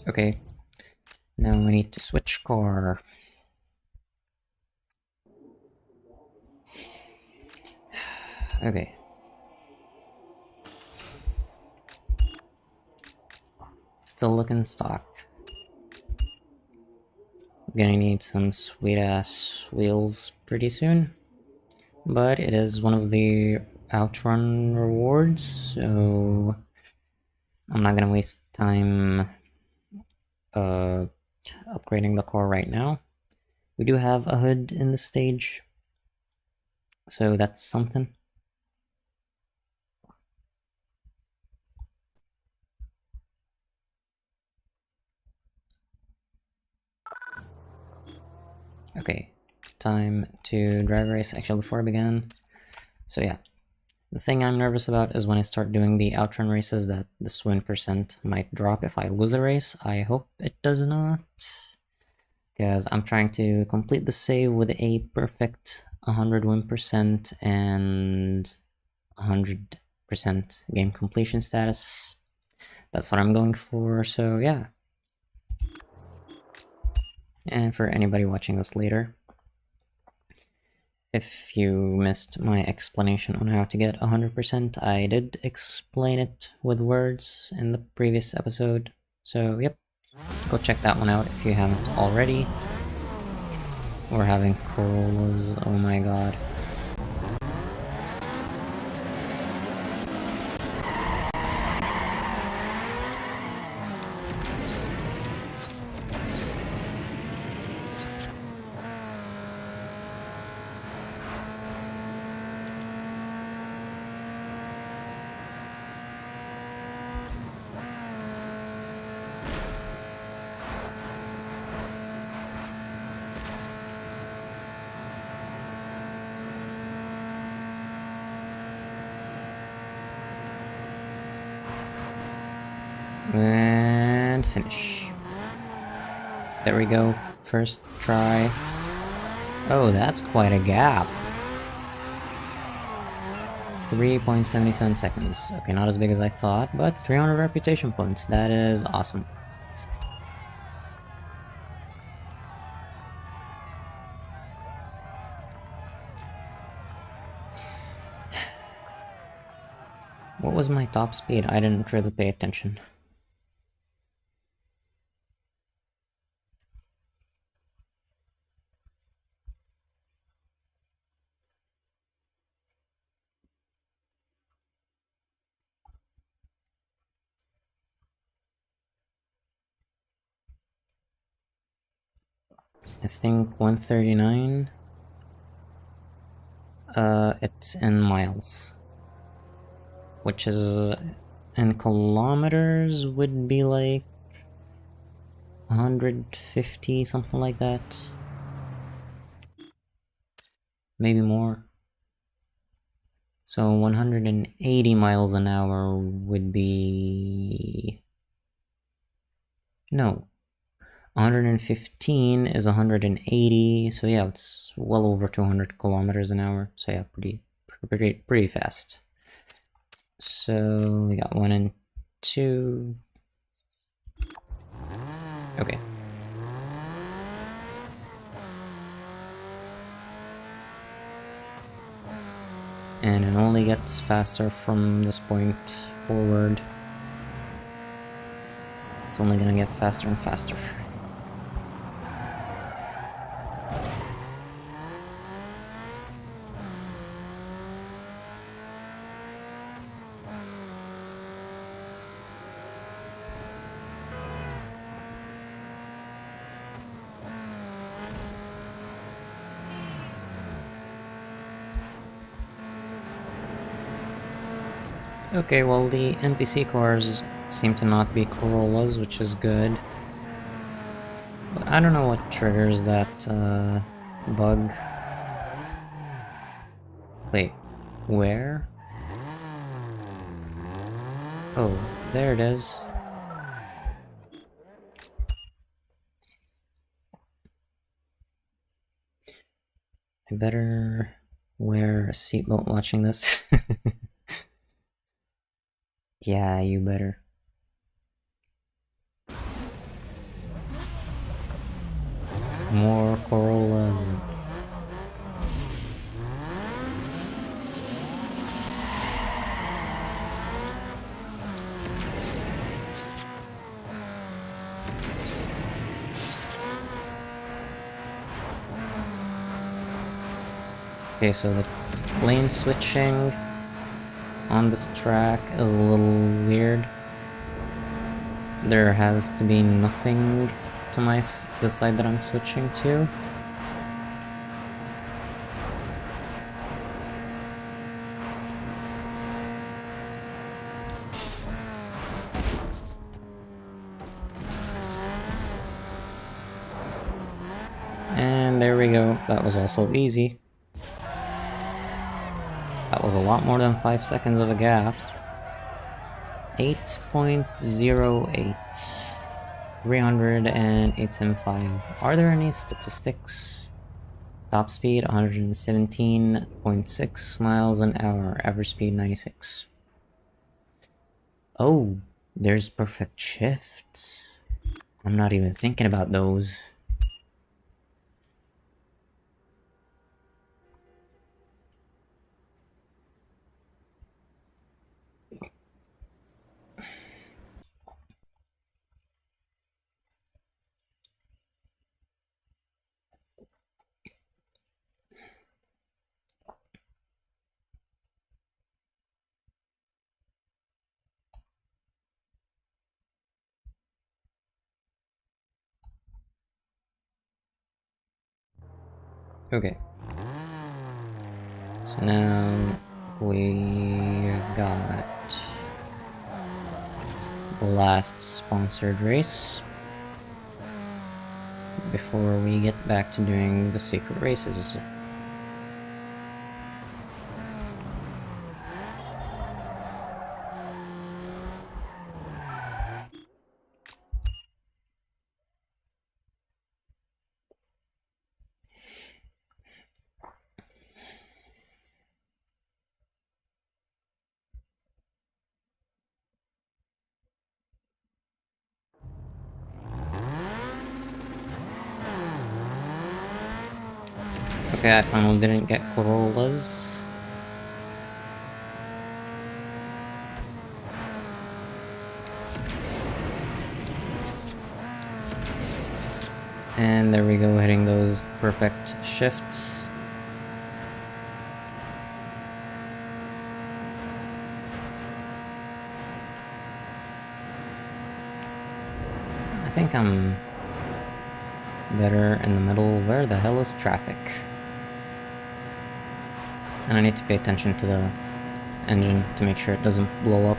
Okay. Now we need to switch car. Okay. Still looking stock. Gonna need some sweet ass wheels pretty soon. But it is one of the outrun rewards, so I'm not gonna waste time upgrading the car right now. We do have a hood in this stage, so that's something. Okay, time to drive race. Actually, before I begin, so yeah, the thing I'm nervous about is when I start doing the outrun races that the win percent might drop if I lose a race. I hope it does not, because I'm trying to complete the save with a perfect 100 win percent and 100% game completion status. That's what I'm going for, so yeah. And for anybody watching this later, if you missed my explanation on how to get 100%, I did explain it with words in the previous episode. So yep, go check that one out if you haven't already. We're having Corollas, oh my god. And finish. There we go, first try. Oh, that's quite a gap. 3.77 seconds. Okay, not as big as I thought, but 300 reputation points. That is awesome. What was my top speed? I didn't really pay attention. I think 139. It's in miles. Which is in kilometers would be like 150, something like that. Maybe more. So 180 miles an hour would be... No. 115 is 180, so yeah, it's well over 200 kilometers an hour. So yeah, pretty fast. So we got 1 and 2. Okay. And it only gets faster from this point forward. It's only gonna get faster and faster. Okay, well, the NPC cars seem to not be Corollas, which is good. But I don't know what triggers that bug. Wait, where? Oh, there it is. I better wear a seatbelt watching this. Yeah, you better. More Corollas. Okay, so the lane switching on this track is a little weird. There has to be nothing to the side that I'm switching to. And there we go. That was also easy. That was a lot more than 5 seconds of a gap. 8.08. 308.75. Are there any statistics? Top speed 117.6 miles an hour. Average speed 96. Oh, there's perfect shifts. I'm not even thinking about those. Okay. So now we've got the last sponsored race before we get back to doing the secret races. Okay, I finally didn't get Corollas. And there we go, hitting those perfect shifts. I think I'm better in the middle. Where the hell is traffic? And I need to pay attention to the engine to make sure it doesn't blow up.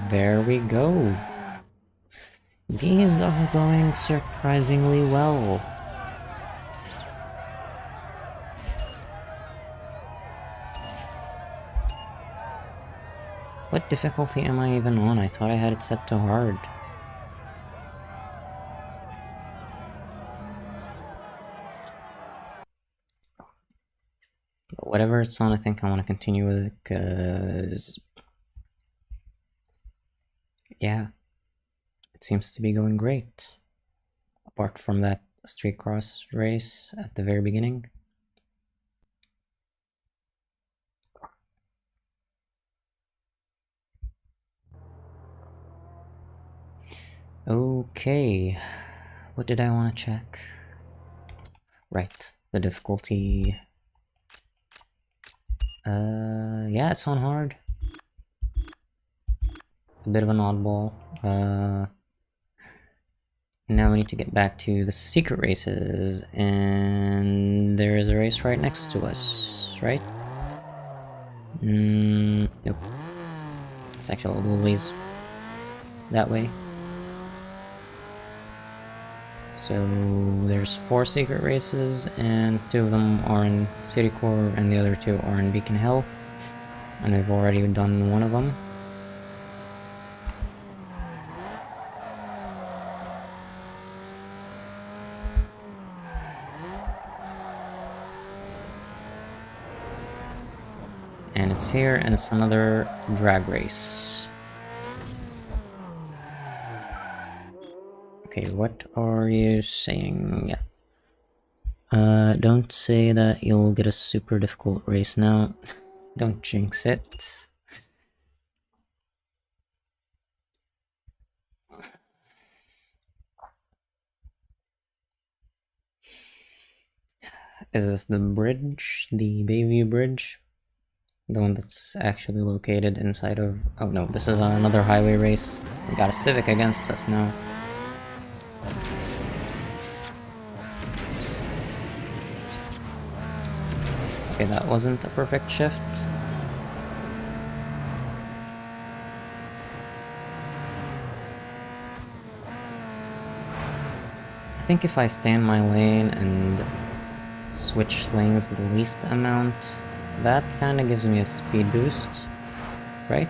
There we go. These are going surprisingly well. What difficulty am I even on? I thought I had it set to hard. But whatever it's on, I think I want to continue with it, because... yeah, it seems to be going great. Apart from that straight cross race at the very beginning. Okay, what did I want to check? Right, the difficulty. Yeah, it's on hard. A bit of an oddball. Now we need to get back to the secret races, and there is a race right next to us, right? Nope. It's actually a little ways that way. So there's 4 secret races, and 2 of them are in City Core, and the other 2 are in Beacon Hill. And I've already done one of them. And it's here, and it's another drag race. Okay, what are you saying? Don't say that you'll get a super difficult race now. Don't jinx it. Is this the bridge? The Bayview Bridge? The one that's actually located inside of... Oh no, this is another highway race. We got a Civic against us now. Okay, that wasn't a perfect shift. I think if I stay in my lane and switch lanes the least amount, that kinda gives me a speed boost, right?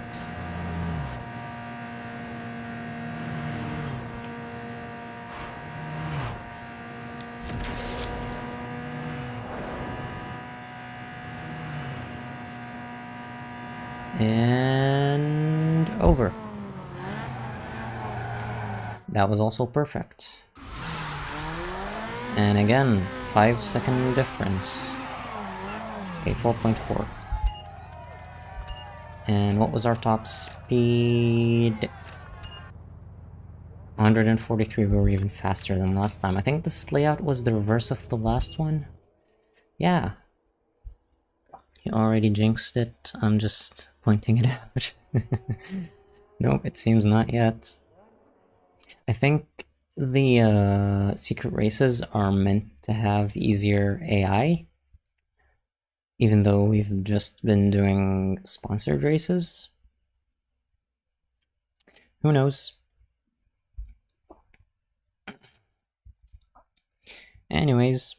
And over. That was also perfect. And again, 5-second difference. Okay, 4.4. And what was our top speed? 143, we were even faster than last time. I think this layout was the reverse of the last one. Yeah. You already jinxed it, I'm just pointing it out. Nope, it seems not yet. I think the secret races are meant to have easier AI, even though we've just been doing sponsored races. Who knows? Anyways.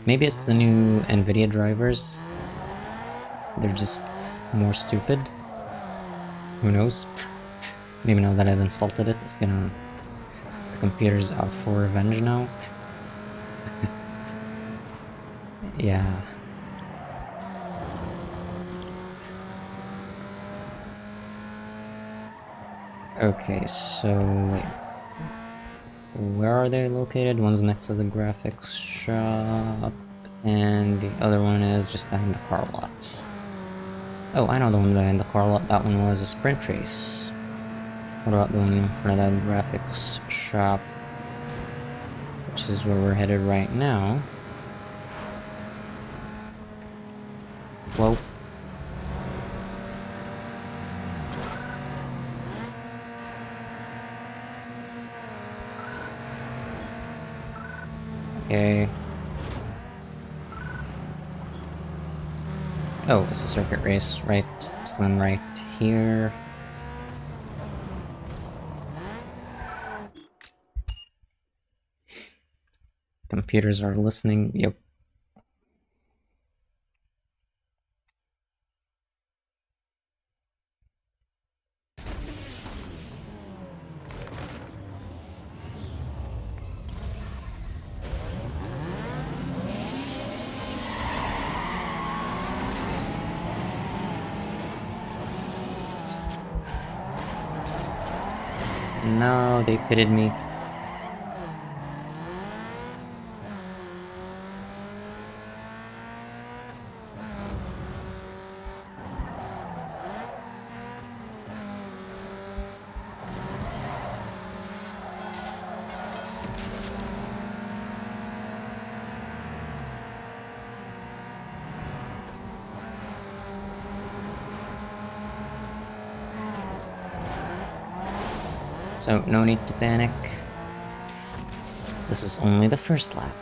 Maybe it's the new NVIDIA drivers. They're just more stupid. Who knows? Maybe now that I've insulted it, it's gonna... The computer's out for revenge now. Yeah. Okay, so... wait. Where are they located? One's next to the graphics shop, and the other one is just behind the car lot. Oh, I know the one behind the car lot. That one was a sprint race. What about the one in front of that graphics shop? Which is where we're headed right now. Whoa. Okay. Oh, it's a circuit race, right? This one right here. Computers are listening. Yep. No, they pitted me. So, no need to panic. This is only the first lap.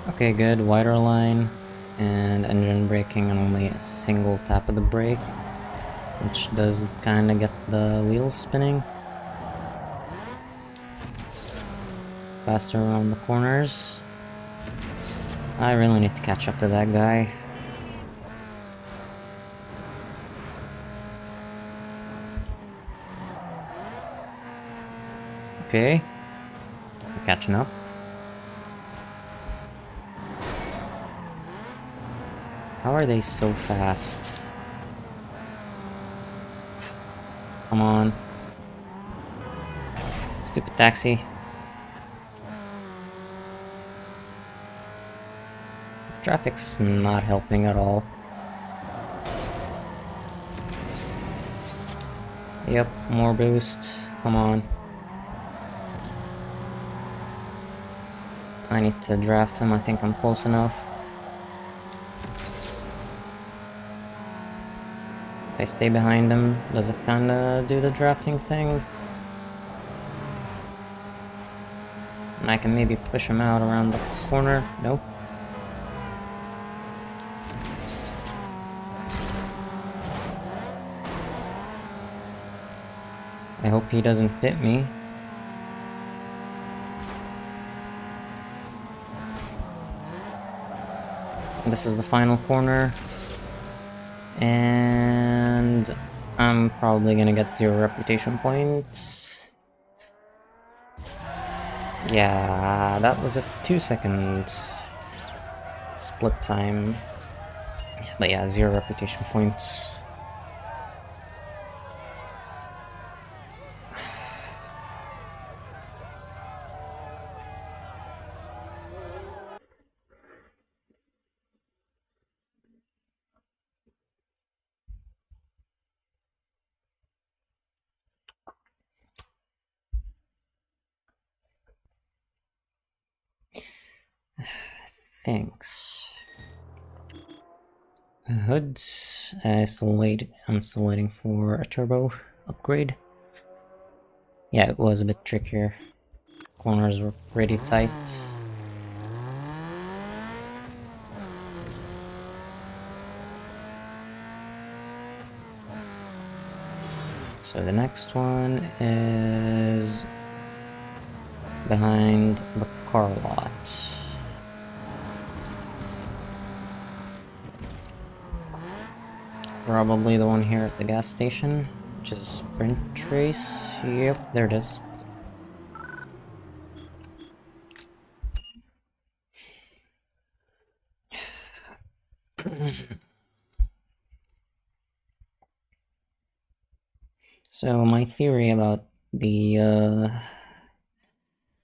Okay, good. Wider line and engine braking and only a single tap of the brake, which does kind of get the wheels spinning. Faster around the corners. I really need to catch up to that guy. Okay. I'm catching up. How are they so fast? Come on. Stupid taxi. The traffic's not helping at all. Yep, more boost. Come on. I need to draft him. I think I'm close enough. If I stay behind him, does it kinda do the drafting thing? And I can maybe push him out around the corner. Nope. I hope he doesn't hit me. This is the final corner. And I'm probably gonna get 0 reputation points. Yeah, that was a 2-second split time. But yeah, 0 reputation points. Thanks. Hoods. I'm still waiting for a turbo upgrade. Yeah, it was a bit trickier. Corners were pretty tight. So the next one is behind the car lot. Probably the one here at the gas station, which is a sprint race. Yep, there it is. So my theory about the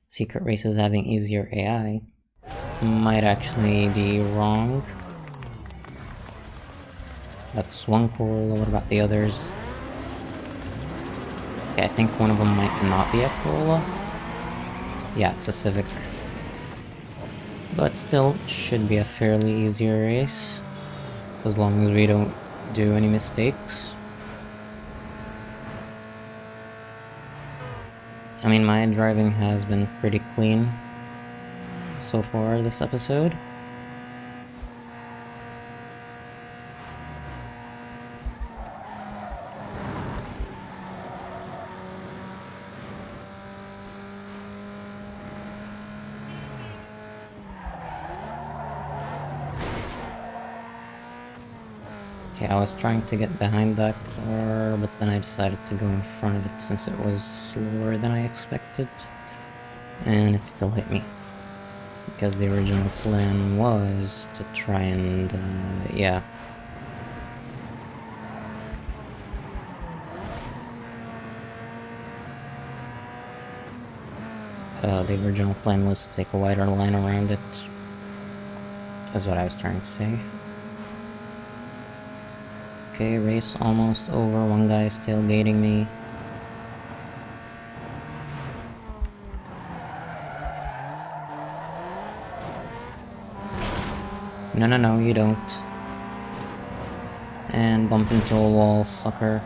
secret races having easier AI might actually be wrong. That's one Corolla. What about the others? Okay, I think one of them might not be a Corolla. Yeah, it's a Civic. But still, should be a fairly easier race. As long as we don't do any mistakes. I mean, my driving has been pretty clean so far this episode. Okay, I was trying to get behind that car, but then I decided to go in front of it since it was slower than I expected. And it still hit me. Because the original plan was to try and, yeah. The original plan was to take a wider line around it. That's what I was trying to say. Okay, race almost over. One guy is tailgating me. No, you don't. And bump into a wall, sucker.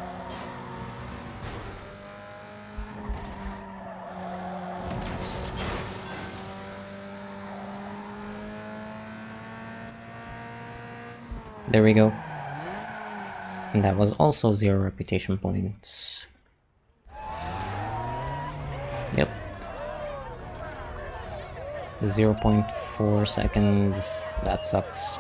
There we go. And that was also 0 reputation points. Yep. 0.4 seconds. That sucks.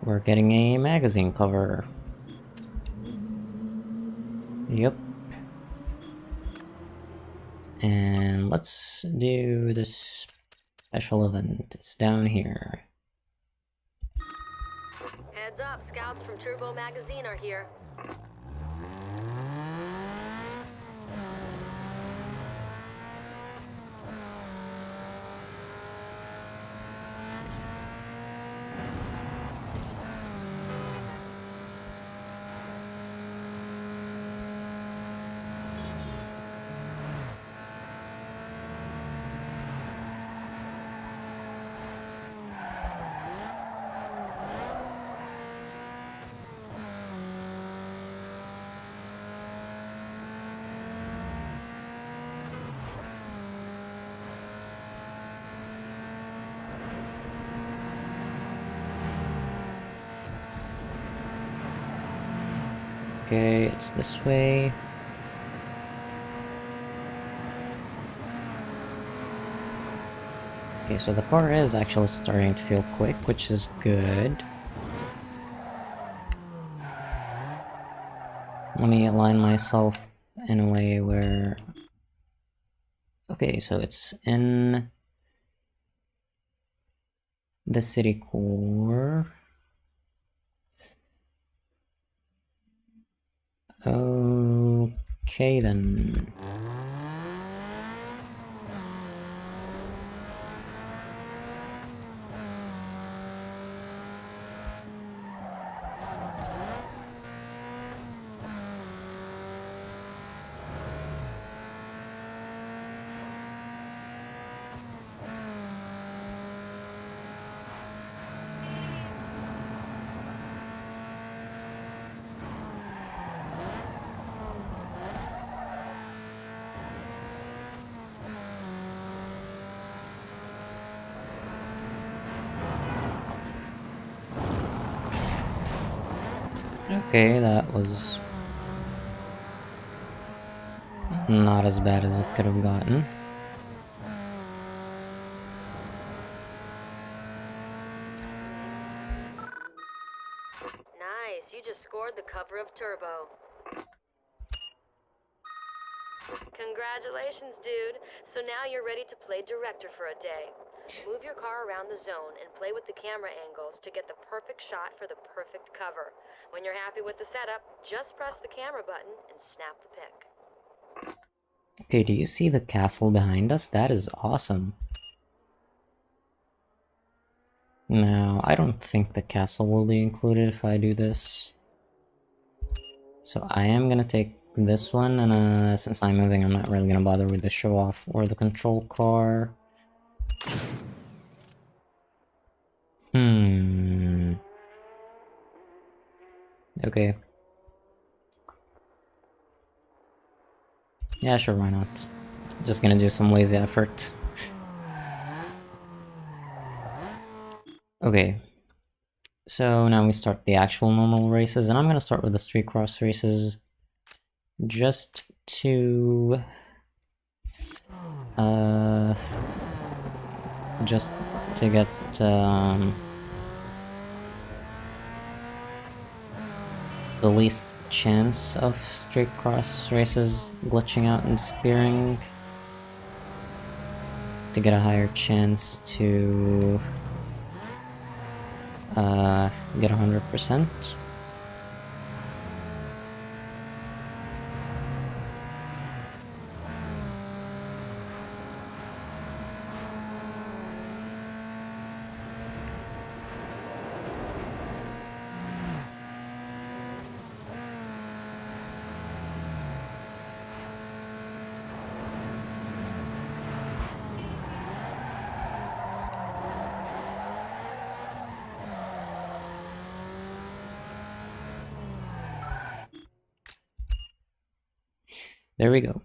We're getting a magazine cover. Yep. And let's do this special event. It's down here. Heads up, scouts from Turbo Magazine are here. Okay, it's this way. Okay, so the car is actually starting to feel quick, which is good. Let me align myself in a way where... Okay, so it's in the city core. Okay then. Okay, that was not as bad as it could have gotten. Nice, you just scored the cover of Turbo. Congratulations, dude. So now you're ready to play director for a day. Move your car around the zone and play with the camera angles to get the perfect shot for the perfect cover. When you're happy with the setup, just press the camera button and snap the pic. Okay, do you see the castle behind us? That is awesome. Now, I don't think the castle will be included if I do this. So I am gonna take this one, and since I'm moving, I'm not really gonna bother with the show off or the control car. Okay. Yeah, sure, why not? Just gonna do some lazy effort. Okay. So now we start the actual normal races, and I'm gonna start with the street cross races. Just to... just to get, the least chance of straight cross races glitching out and disappearing, to get a higher chance to get 100%. There we go.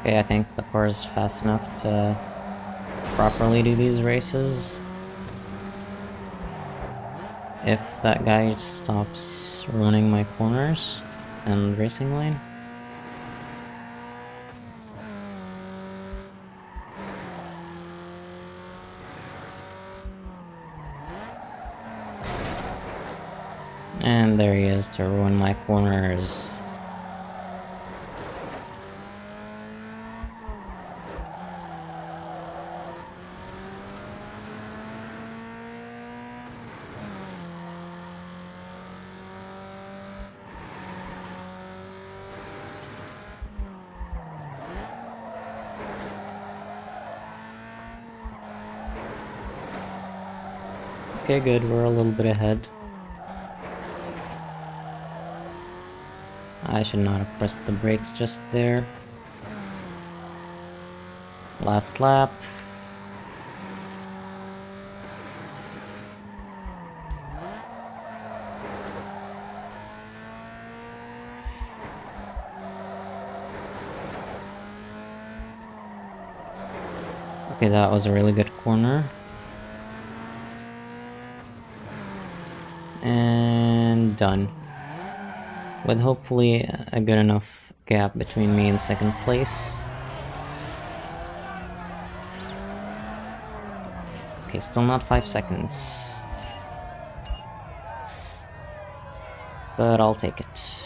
Okay, I think the car is fast enough to properly do these races. If that guy stops ruining my corners and racing lane. And there he is to ruin my corners. Okay, good, we're a little bit ahead. I should not have pressed the brakes just there. Last lap. Okay, that was a really good corner. And done. With hopefully a good enough gap between me and second place. Okay, still not 5 seconds. But I'll take it.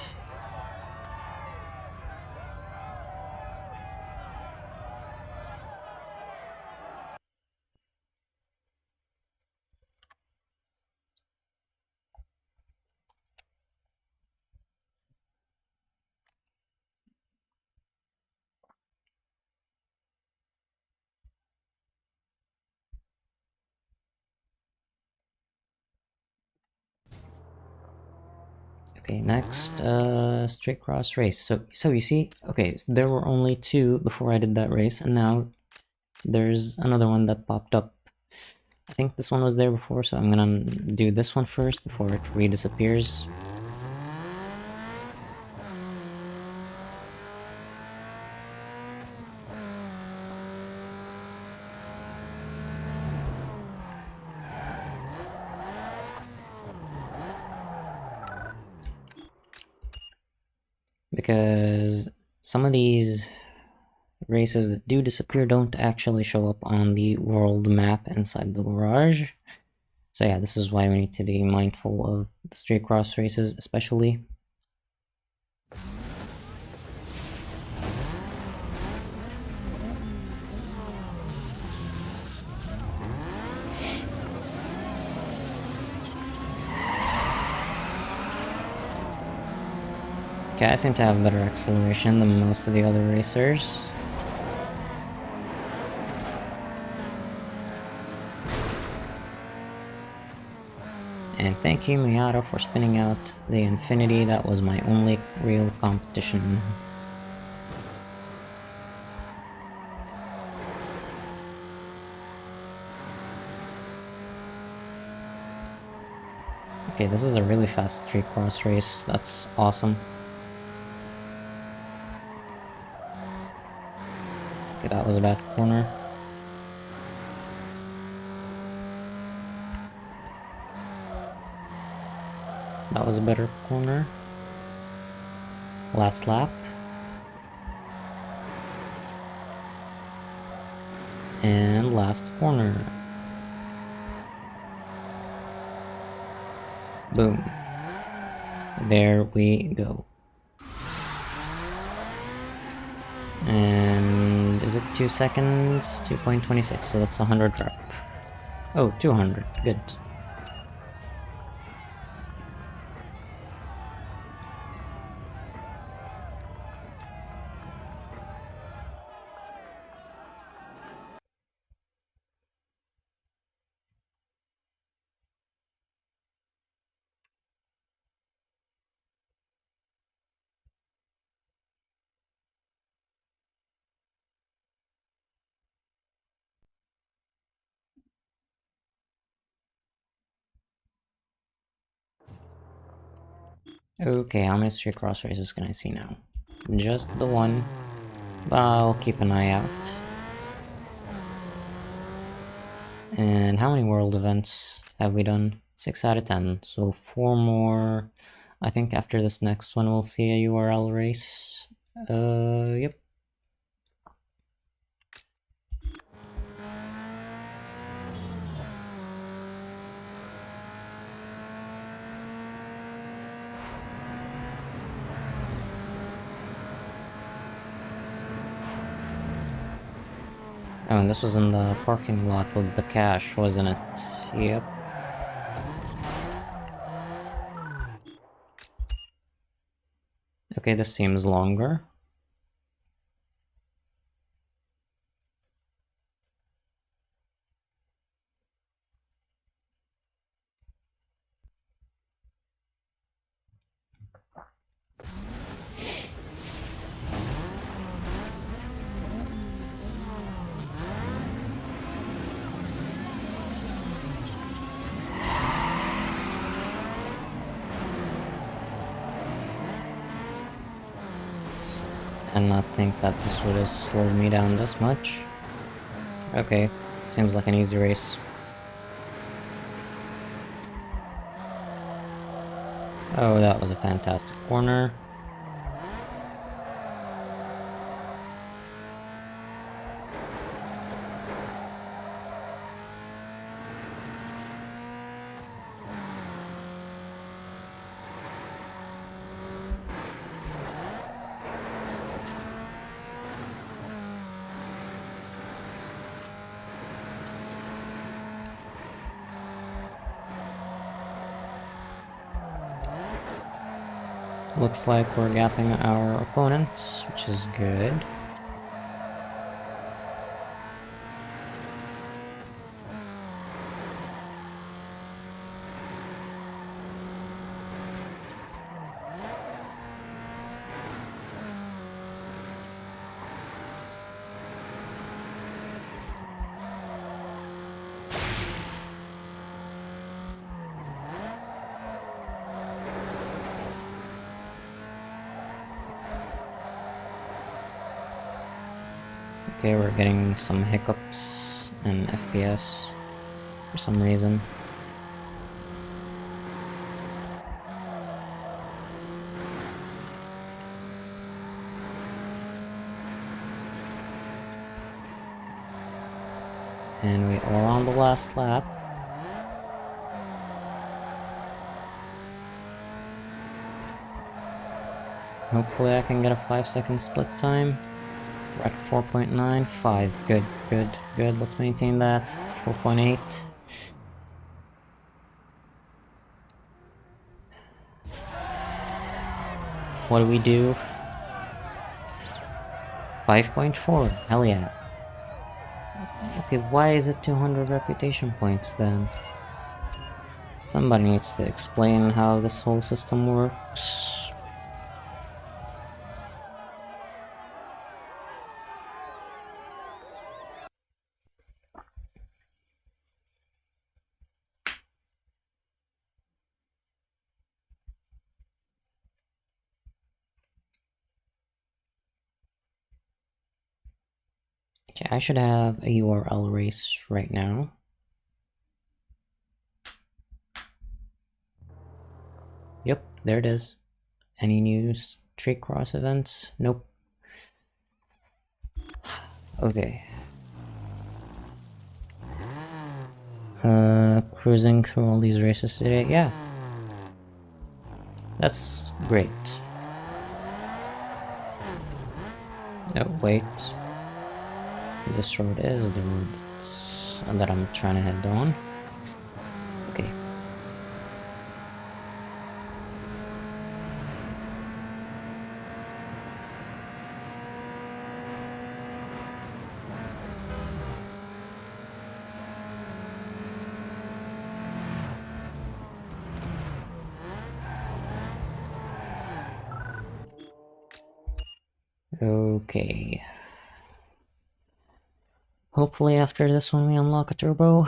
Okay, next, straight cross race. So you see, okay, so there were only 2 before I did that race, and now there's another one that popped up. I think this one was there before, so I'm gonna do this one first before it redisappears. Because some of these races that do disappear don't actually show up on the world map inside the garage. So yeah, this is why we need to be mindful of the straight cross races, especially. Okay, I seem to have better acceleration than most of the other racers. And thank you, Miata, for spinning out the Infinity. That was my only real competition. Okay, this is a really fast straight cross race. That's awesome. Okay, that was a bad corner. That was a better corner. Last lap. And last corner. Boom. There we go. And is it 2 seconds? 2.26, so that's 100 rep. Oh, 200, good. Okay, how many street cross races can I see now? Just the one, but I'll keep an eye out. And how many world events have we done? 6 out of 10, so 4 more. I think after this next one we'll see a URL race. Yep. Oh, and this was in the parking lot with the cash, wasn't it? Yep. Okay, this seems longer. And not think that this would have slowed me down this much. Okay, seems like an easy race. Oh, that was a fantastic corner. Looks like we're gapping our opponents, which is good. Okay, we're getting some hiccups and FPS for some reason. And we are on the last lap. Hopefully I can get a 5-second split time. We're at 4.95. Good, good, good. Let's maintain that. 4.8. What do we do? 5.4. Hell yeah. Okay, why is it 200 reputation points then? Somebody needs to explain how this whole system works. Okay, I should have a URL race right now. Yep, there it is. Any new street cross events? Nope. Okay. Cruising through all these races today? Yeah. That's great. Oh, wait. This road is the road that I'm trying to head on. Okay. Okay. Hopefully after this one we unlock a turbo,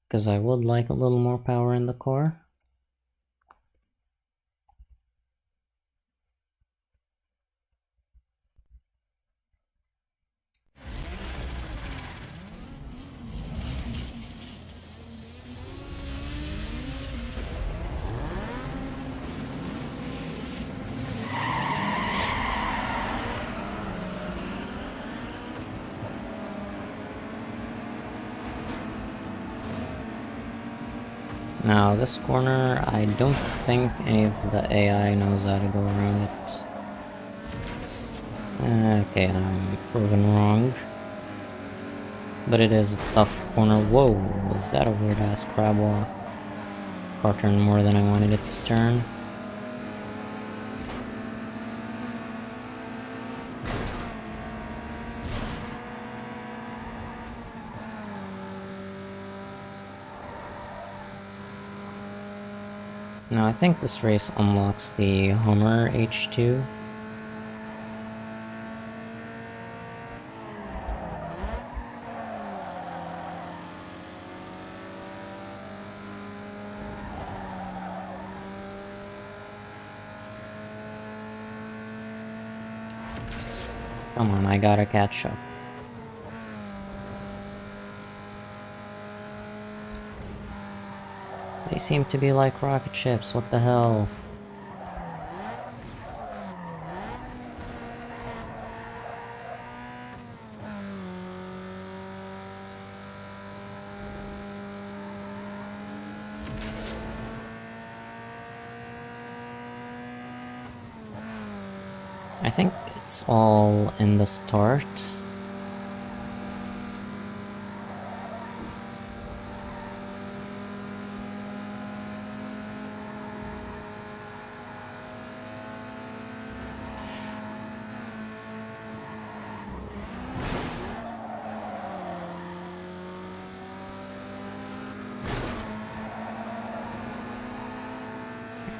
because I would like a little more power in the car. Now this corner, I don't think any of the AI knows how to go around it. Okay, I'm proven wrong. But it is a tough corner. Whoa, was that a weird ass crab walk? Car turned more than I wanted it to turn. Now I think this race unlocks the Hummer H2. Come on, I gotta catch up. They seem to be like rocket ships, what the hell? I think it's all in the start.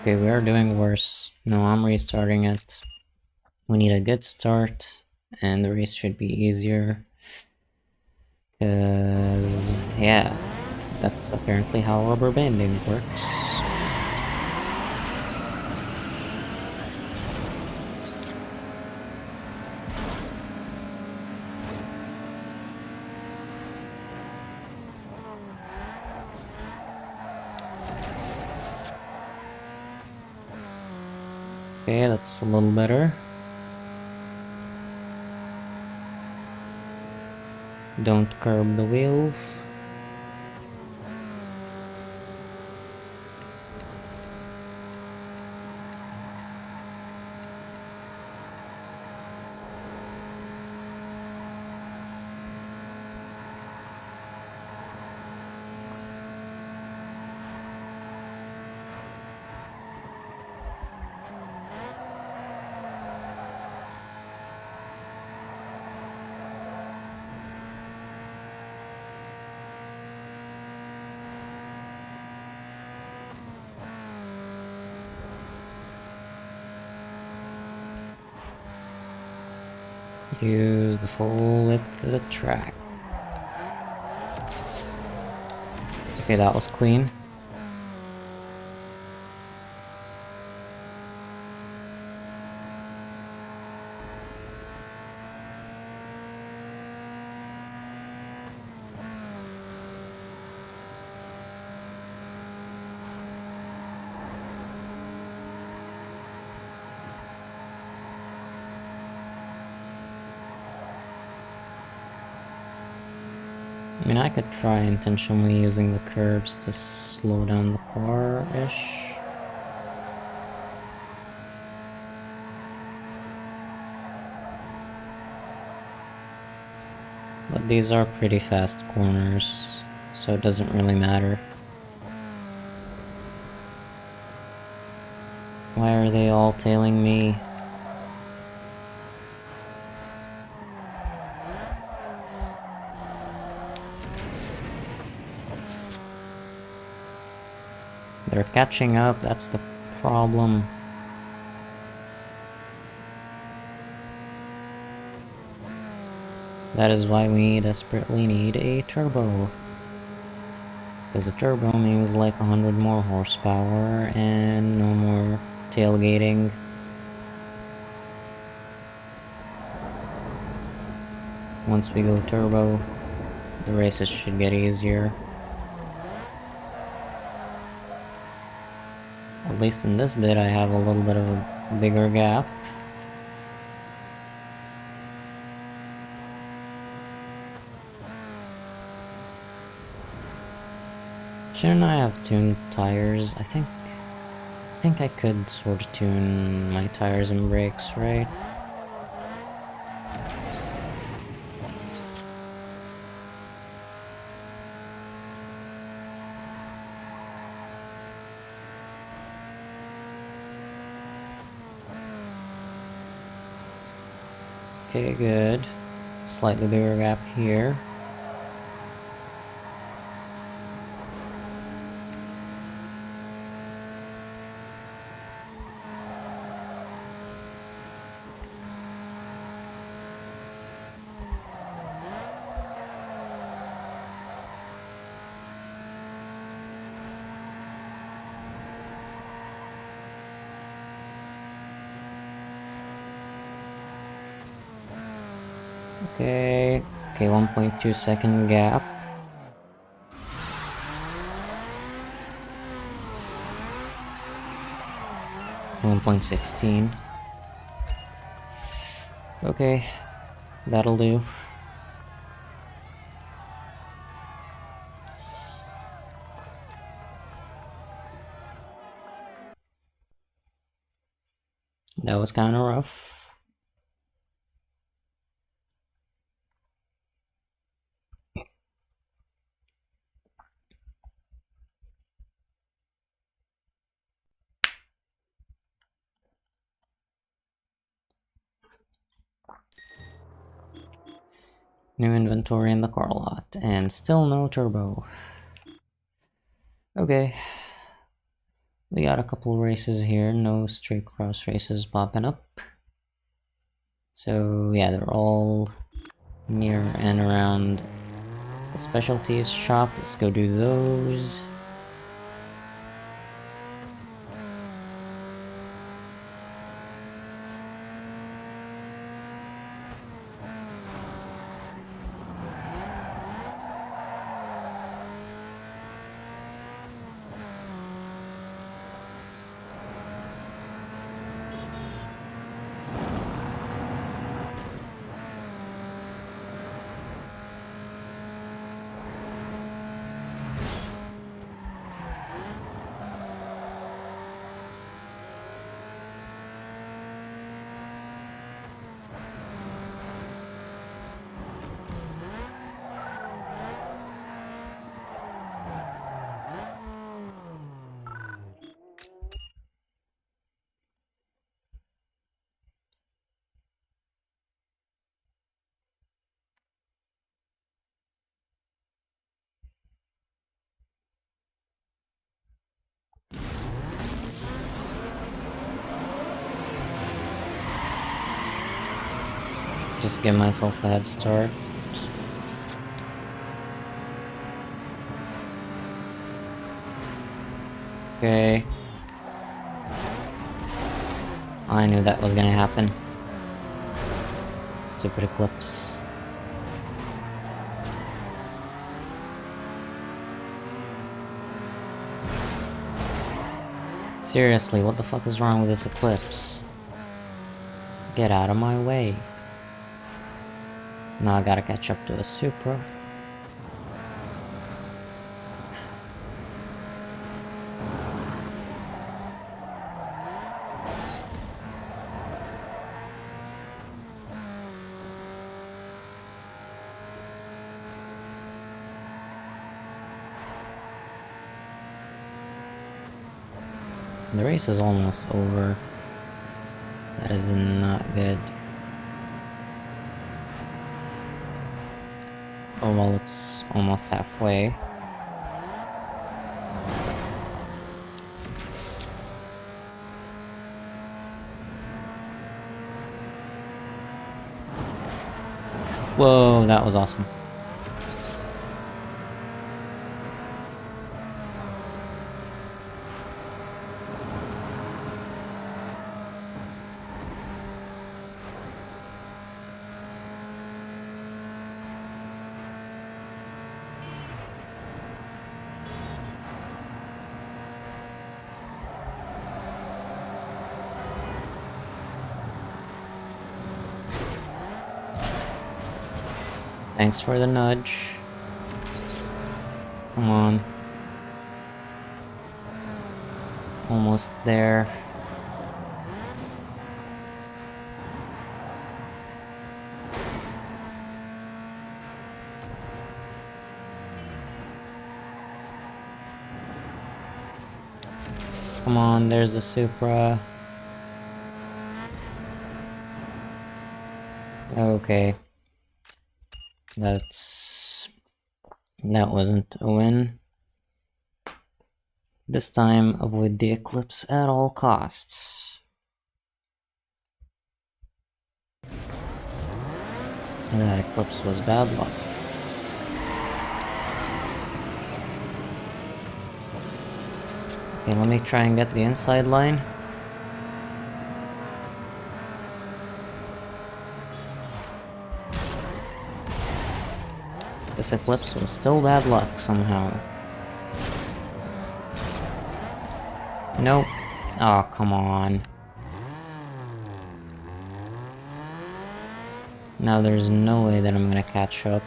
Okay, we are doing worse. No, I'm restarting it. We need a good start, and the race should be easier. Cause, yeah, that's apparently how rubber banding works. Okay, that's a little better. Don't curb the wheels. Use the full width of the track. Okay, that was clean. I mean, I could try intentionally using the curbs to slow down the car-ish. But these are pretty fast corners, so it doesn't really matter. Why are they all tailing me? They're catching up, that's the problem. That is why we desperately need a turbo. Because a turbo means like 100 more horsepower and no more tailgating. Once we go turbo, the races should get easier. At least in this bit I have a little bit of a bigger gap. Shouldn't I have tuned tires? I think I could sort of tune my tires and brakes, right? Okay, good. Slightly bigger gap here. Okay, 1.2 second gap. .16. Okay, that'll do. That was kind of rough. New inventory in the car lot, and still no turbo. Okay. We got a couple races here, no straight cross races popping up. So yeah, they're all near and around the specialties shop. Let's go do those. Just give myself a head start. Okay. I knew that was gonna happen. Stupid eclipse. Seriously, what the fuck is wrong with this eclipse? Get out of my way. Now I gotta catch up to a Supra. The race is almost over. That is not good. Oh well, it's almost halfway. Whoa, that was awesome. Thanks for the nudge. Come on. Almost there. Come on, there's the Supra. Okay. That wasn't a win. This time, avoid the eclipse at all costs. And that eclipse was bad luck. Okay, let me try and get the inside line. This eclipse was still bad luck somehow. Nope. Oh, come on. Now there's no way that I'm gonna catch up.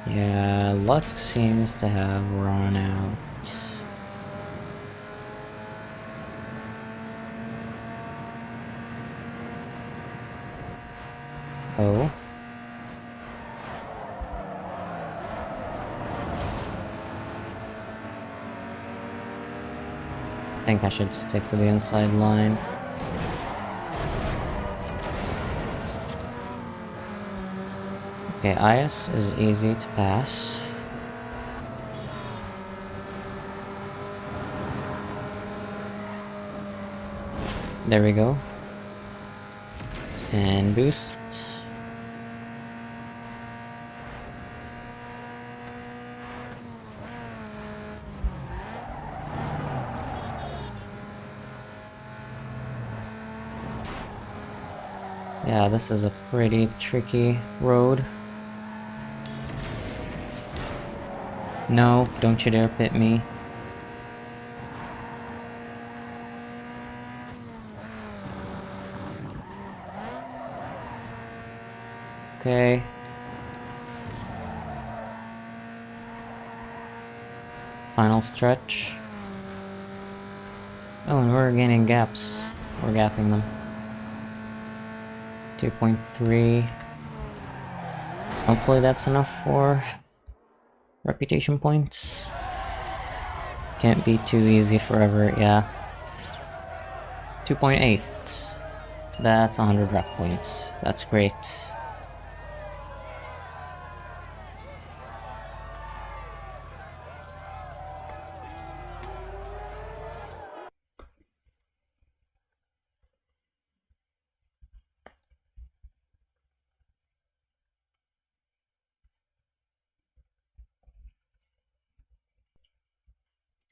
Yeah, luck seems to have run out. Oh. I think I should stick to the inside line. Okay, IS is easy to pass. There we go. And boost. Yeah, this is a pretty tricky road. No, don't you dare pit me. Okay. Final stretch. Oh, and we're gaining gaps. We're gapping them. 2.3. Hopefully that's enough for reputation points. Can't be too easy forever, yeah. 2.8. That's 100 rep points. That's great.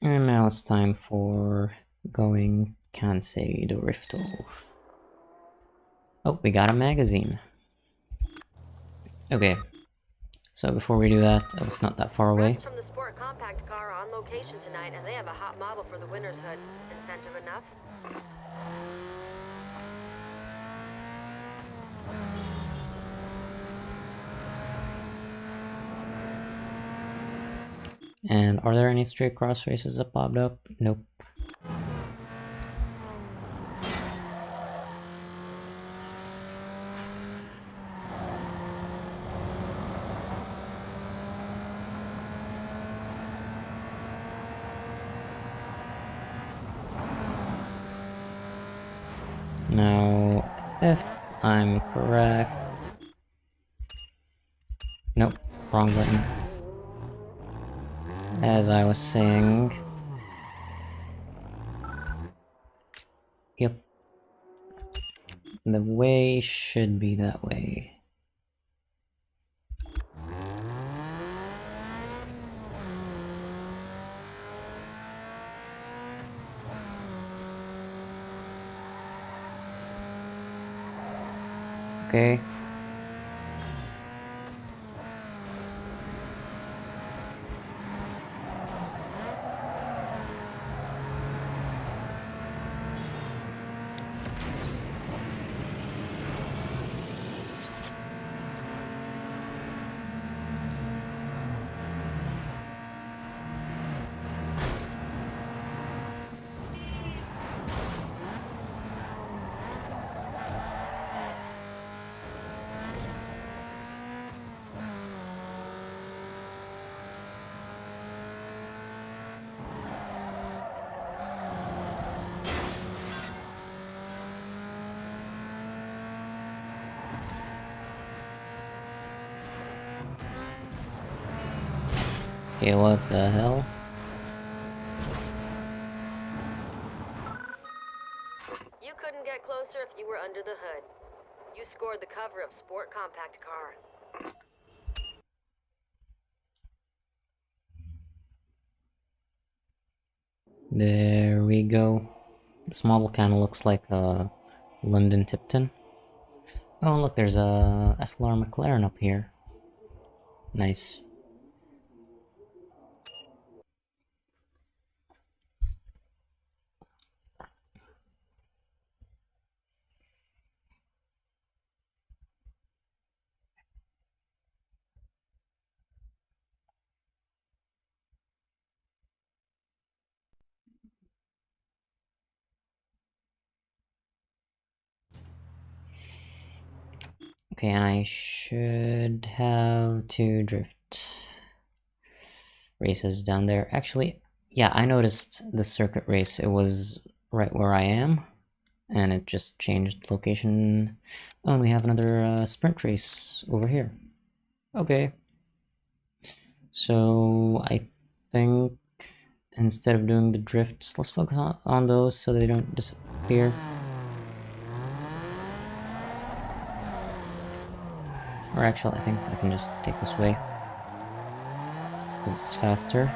And now it's time for going Kansei do Rifto. Oh, we got a magazine. Okay, so before we do that, it's not that far away. Reps from the Sport Compact car are on location tonight, and they have a hot model for the winner's hood. Incentive enough? And are there any straight cross races that popped up? Nope. Now, if I'm correct... Nope, wrong button. As I was saying... Yep. The way should be that way. Okay. Okay, what the hell? You couldn't get closer if you were under the hood. You scored the cover of Sport Compact Car. There we go. This model kind of looks like a London Tipton. Oh, look, there's a SLR McLaren up here. Nice. Okay, and I should have two drift races down there. Actually, yeah, I noticed the circuit race. It was right where I am, and it just changed location. Oh, and we have another sprint race over here. Okay. So I think instead of doing the drifts, let's focus on those so they don't disappear. Or actually, I think I can just take this way, because it's faster.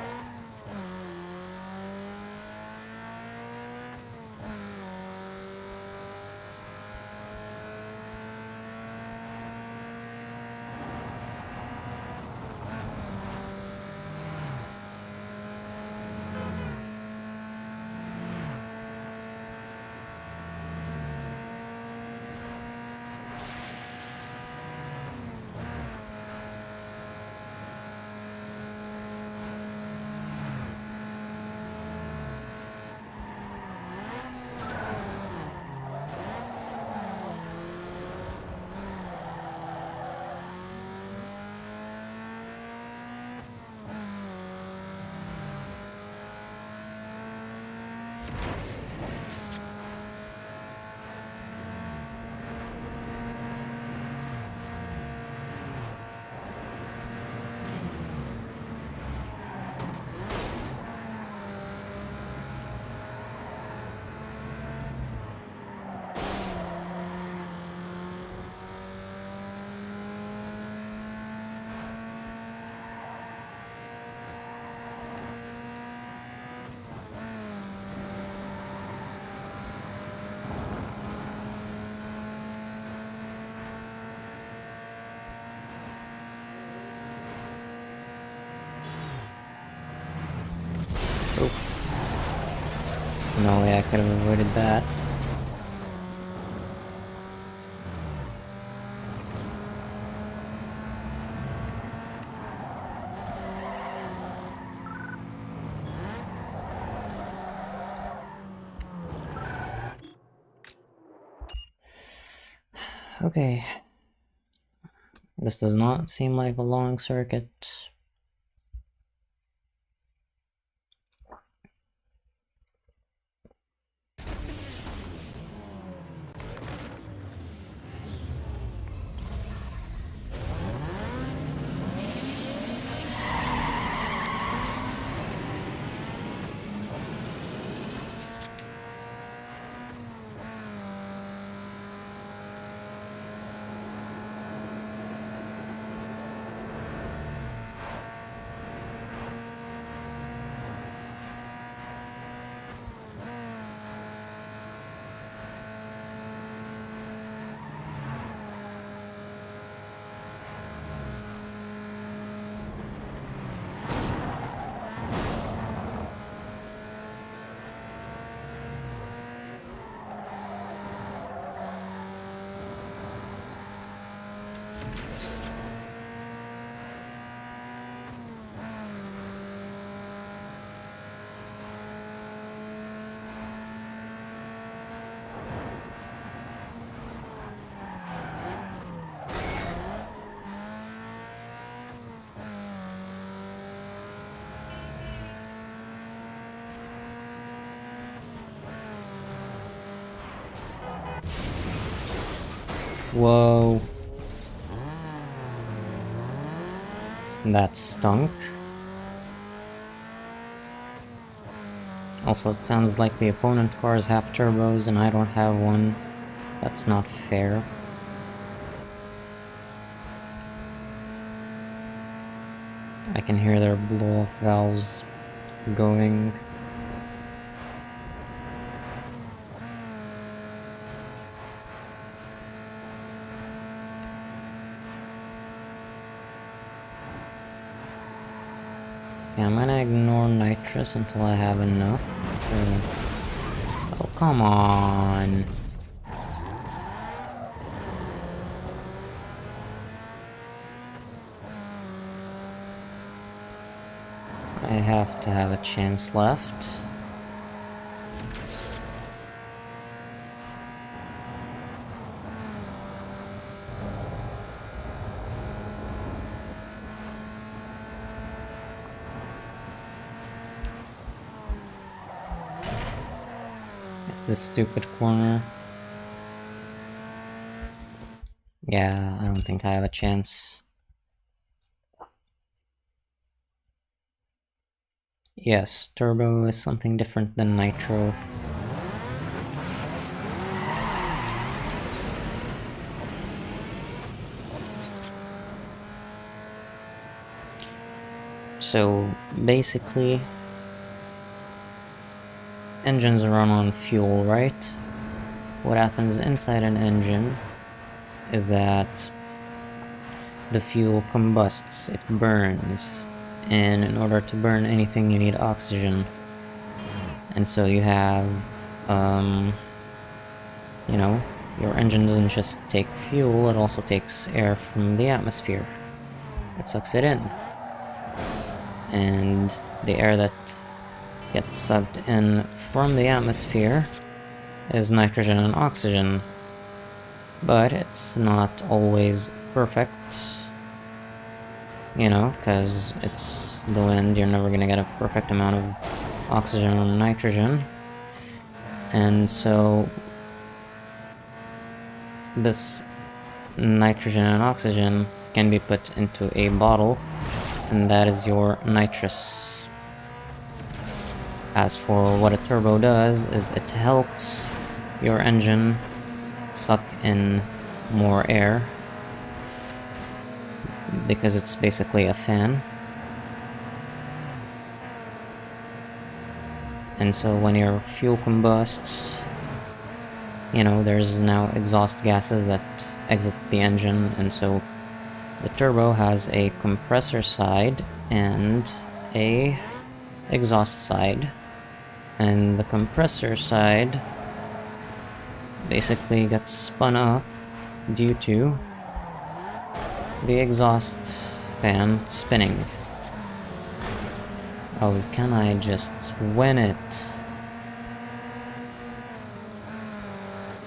Oh, no way I could have avoided that. Okay. This does not seem like a long circuit. Whoa. That stunk. Also, it sounds like the opponent cars have turbos and I don't have one. That's not fair. I can hear their blow-off valves going. Okay, I'm gonna ignore nitrous until I have enough. Oh, come on! I have to have a chance left. It's this stupid corner. Yeah, I don't think I have a chance. Yes, turbo is something different than nitro. So basically, engines run on fuel, right? What happens inside an engine is that the fuel combusts, it burns. And in order to burn anything, you need oxygen. And so you have, you know, your engine doesn't just take fuel, it also takes air from the atmosphere. It sucks it in. And the air that gets sucked in from the atmosphere is nitrogen and oxygen. But it's not always perfect. You know, because it's the wind, you're never gonna get a perfect amount of oxygen and nitrogen. And so this nitrogen and oxygen can be put into a bottle, and that is your nitrous. As for what a turbo does, is it helps your engine suck in more air, because it's basically a fan. And so when your fuel combusts, you know, there's now exhaust gases that exit the engine, and so the turbo has a compressor side and a exhaust side. And the compressor side basically gets spun up due to the exhaust fan spinning. Oh, can I just win it?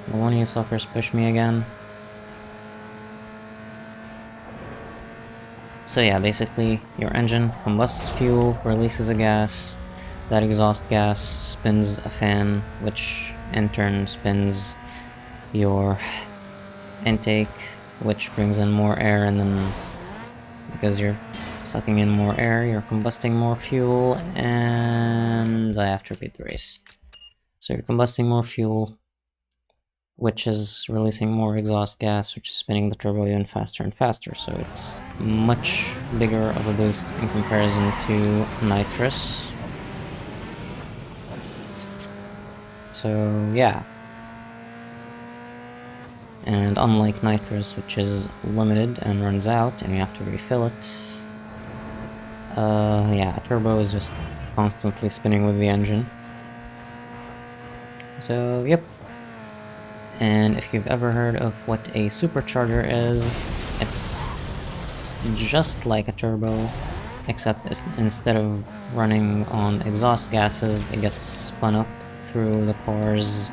Will one of you suckers push me again? So yeah, basically, your engine combusts fuel, releases a gas. That exhaust gas spins a fan, which in turn spins your intake, which brings in more air, and then because you're sucking in more air, you're combusting more fuel, and I have to repeat the race. So you're combusting more fuel, which is releasing more exhaust gas, which is spinning the turbo even faster and faster, so it's much bigger of a boost in comparison to nitrous. So yeah. And unlike nitrous, which is limited and runs out and you have to refill it, yeah, turbo is just constantly spinning with the engine. So yep. And if you've ever heard of what a supercharger is, it's just like a turbo, except instead of running on exhaust gases, it gets spun up through the car's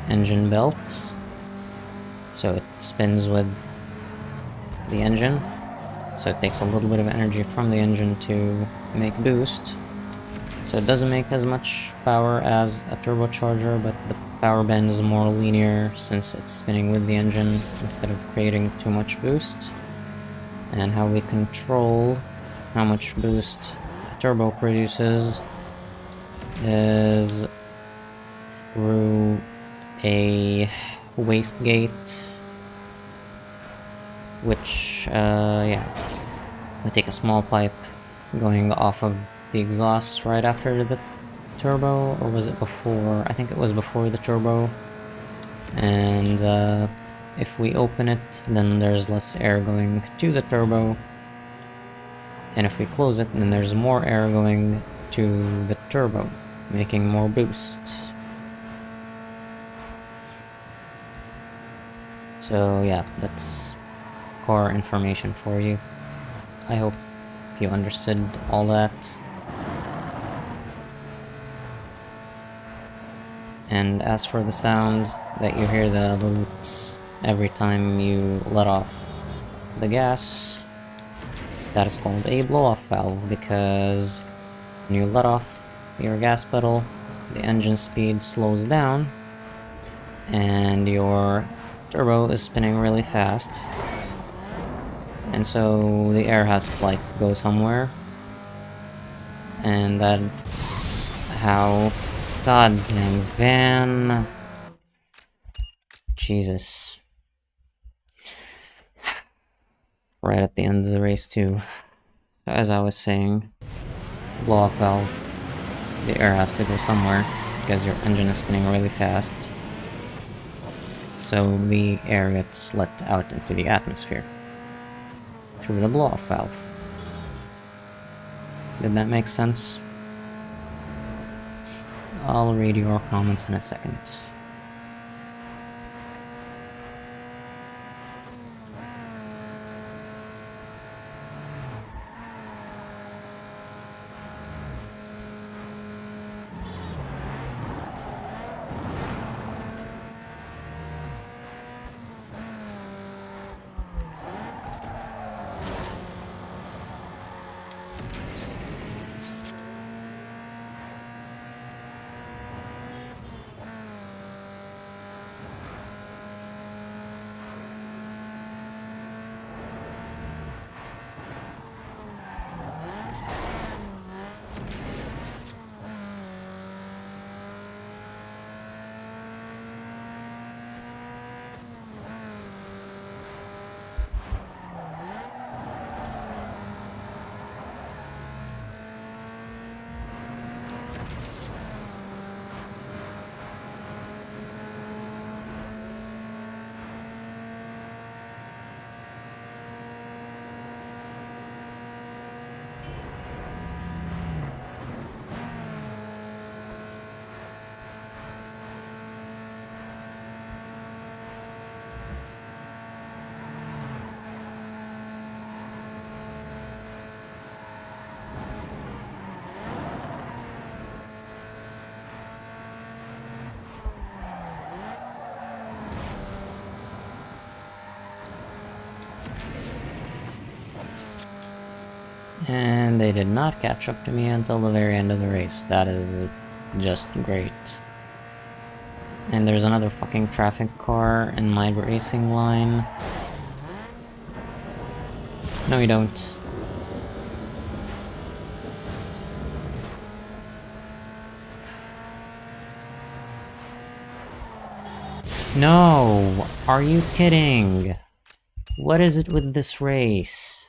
engine belt. So it spins with the engine, so it takes a little bit of energy from the engine to make boost. So it doesn't make as much power as a turbocharger, but the power band is more linear since it's spinning with the engine instead of creating too much boost. And how we control how much boost the turbo produces is through a wastegate, which, yeah, we take a small pipe going off of the exhaust right after the turbo, or was it before? I think it was before the turbo. And if we open it, then there's less air going to the turbo, and if we close it, then there's more air going to the turbo, making more boost. So yeah, that's car information for you. I hope you understood all that. And as for the sound that you hear, the little tss every time you let off the gas, that is called a blow-off valve, because when you let off your gas pedal, the engine speed slows down and your turbo is spinning really fast, and so the air has to like go somewhere, and that's how... Goddamn van. Jesus. Right at the end of the race too. As I was saying, blow-off valve. The air has to go somewhere because your engine is spinning really fast. So the air gets let out into the atmosphere through the blow-off valve. Did that make sense? I'll read your comments in a second. And they did not catch up to me until the very end of the race. That is just great. And there's another fucking traffic car in my racing line. No, you don't. No! Are you kidding? What is it with this race?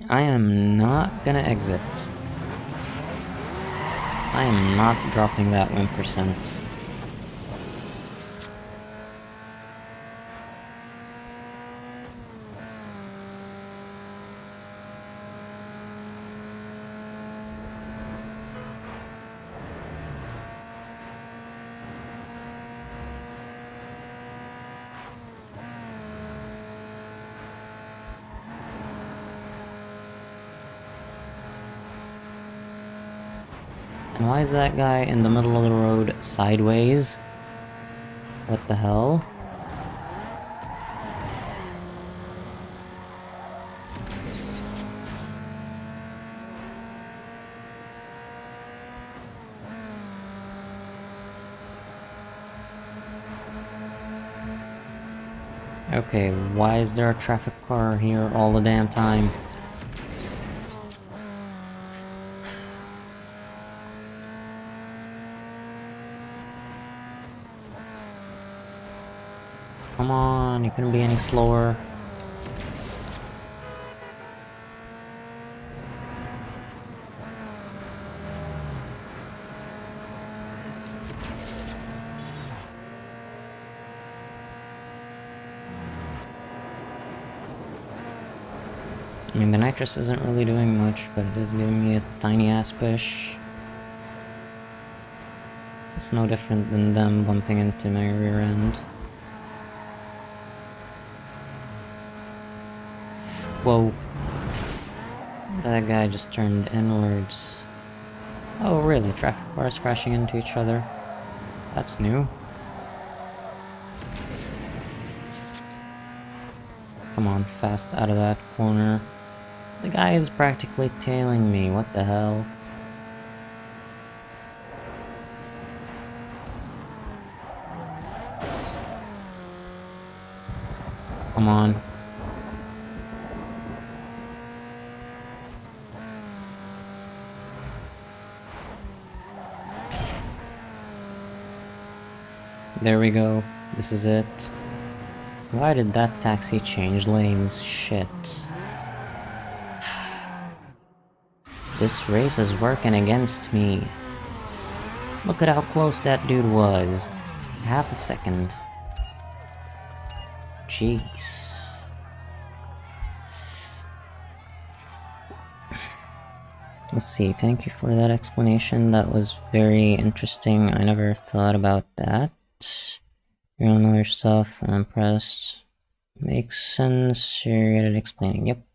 I am not gonna exit. I am not dropping that 1%. And why is that guy in the middle of the road sideways? What the hell? Okay, why is there a traffic car here all the damn time? Come on, you couldn't be any slower. I mean, the nitrous isn't really doing much, but it is giving me a tiny ass push. It's no different than them bumping into my rear end. Whoa. That guy just turned inwards. Oh really, traffic cars crashing into each other? That's new. Come on, fast out of that corner. The guy is practically tailing me, what the hell? Come on. There we go. This is it. Why did that taxi change lanes? Shit. This race is working against me. Look at how close that dude was. Half a second. Jeez. Let's see, thank you for that explanation. That was very interesting. I never thought about that. You don't know your stuff. I'm impressed. Makes sense. You're good at explaining. Yep.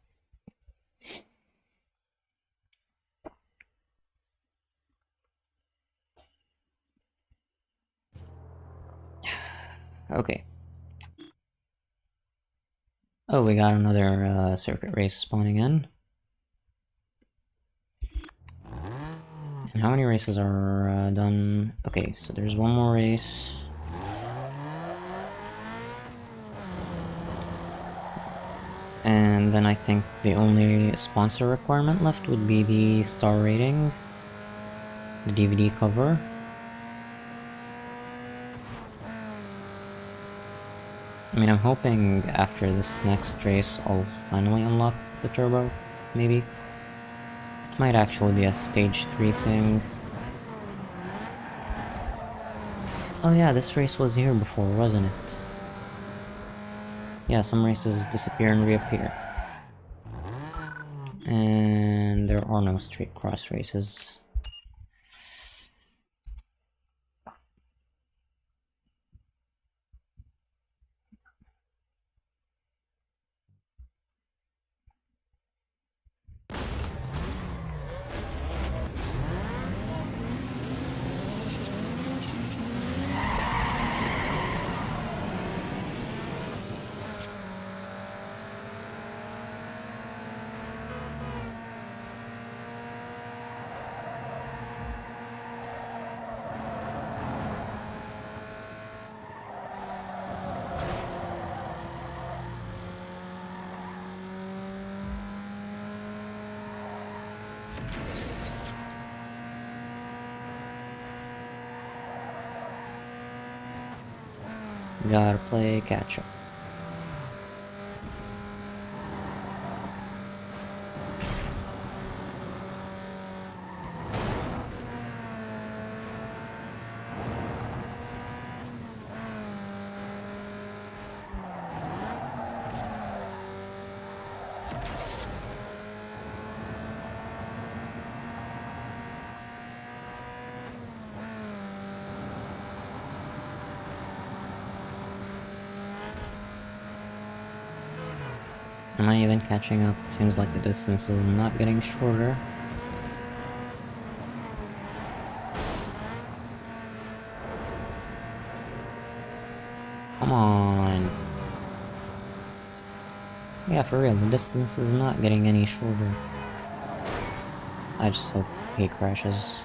Okay. Oh, we got another circuit race spawning in. And how many races are done? Okay, so there's one more race. And then I think the only sponsor requirement left would be the star rating, the DVD cover. I mean, I'm hoping after this next race I'll finally unlock the turbo, maybe. It might actually be a stage 3 thing. Oh yeah, this race was here before, wasn't it? Yeah, some races disappear and reappear. And there are no straight cross races. Gotta play catch up. Am I even catching up? It seems like the distance is not getting shorter. Come on. Yeah, for real, the distance is not getting any shorter. I just hope he crashes.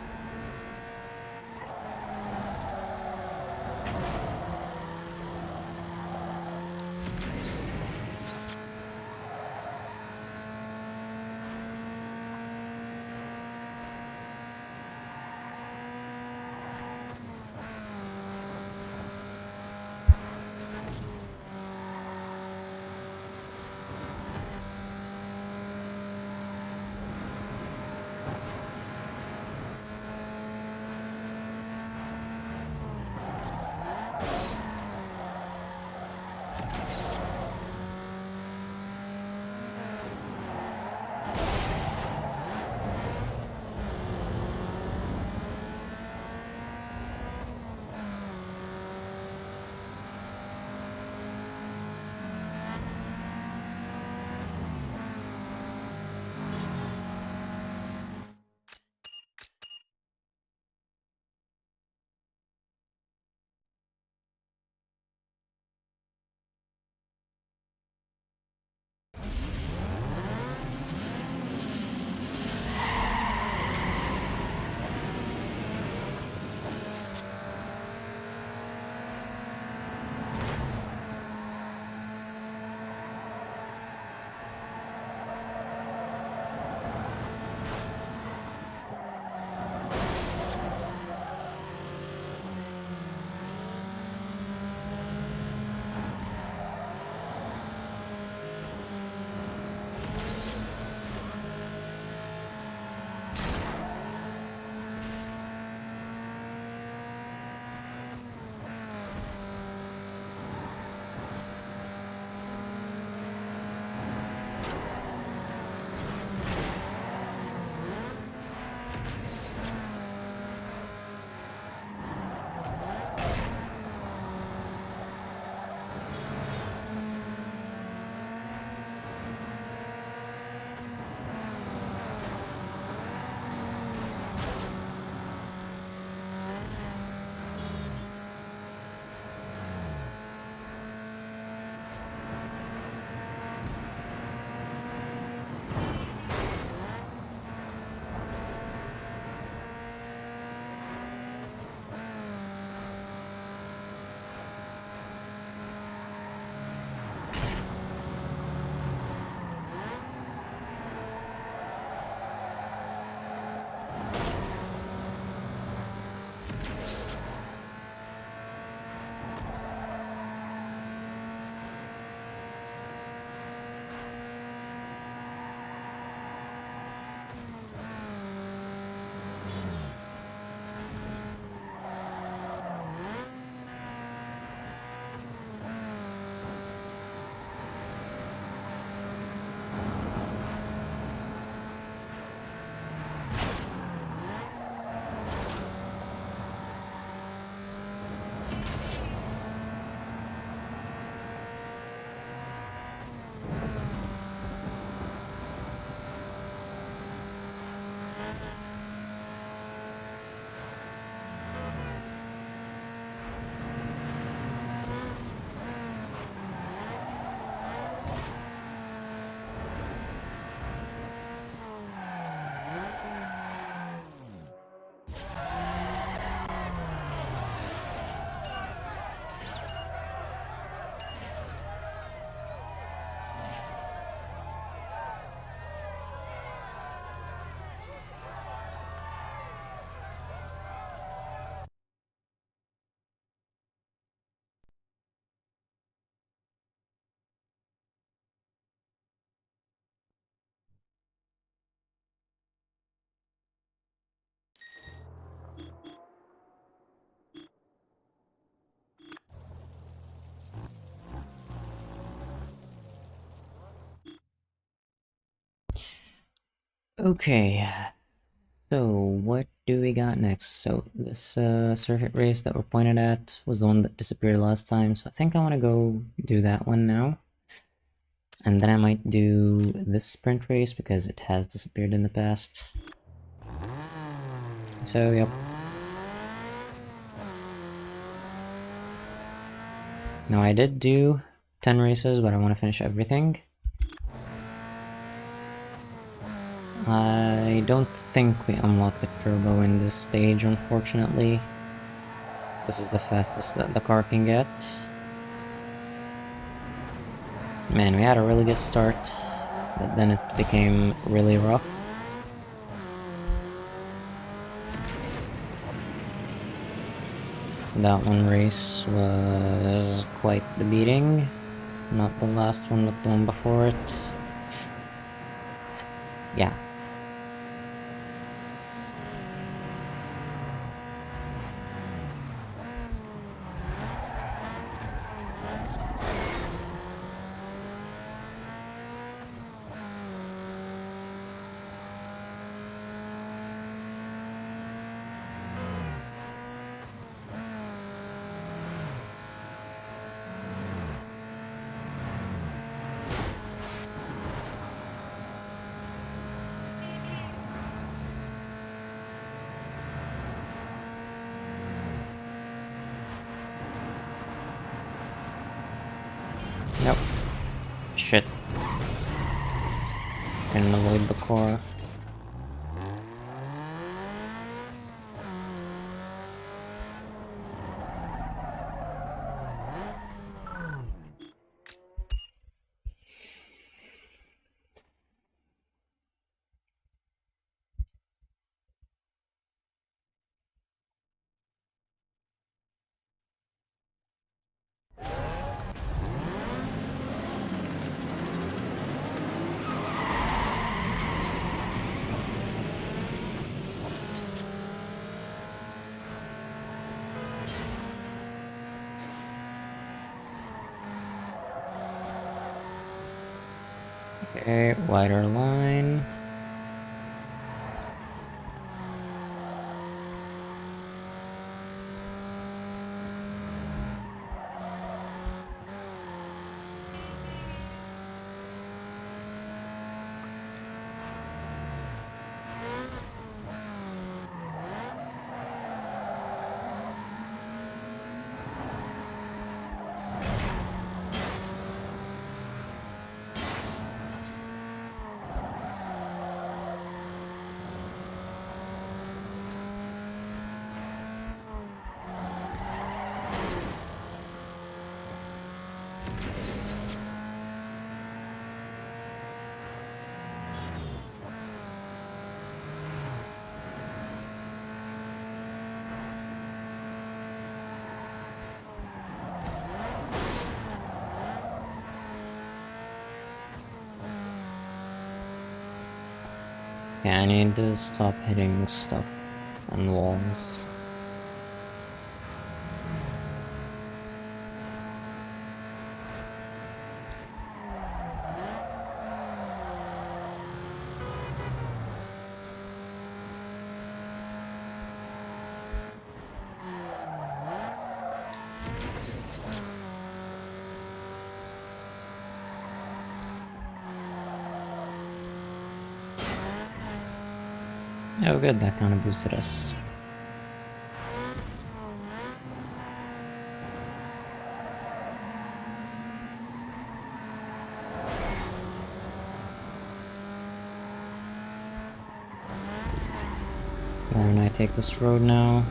Okay, so what do we got next? So this circuit race that we're pointed at was the one that disappeared last time, so I think I want to go do that one now. And then I might do this sprint race because it has disappeared in the past. So, yep. Now I did do 10 races, but I want to finish everything. I don't think we unlock the turbo in this stage, unfortunately. This is the fastest that the car can get. Man, we had a really good start, but then it became really rough. That one race was quite the beating. Not the last one, but the one before it. Yeah. Nope. Shit. Couldn't avoid the core. Okay, wider line. Yeah, I need to stop hitting stuff on walls. Oh good, that kind of boosted us. Why don't I take this road now?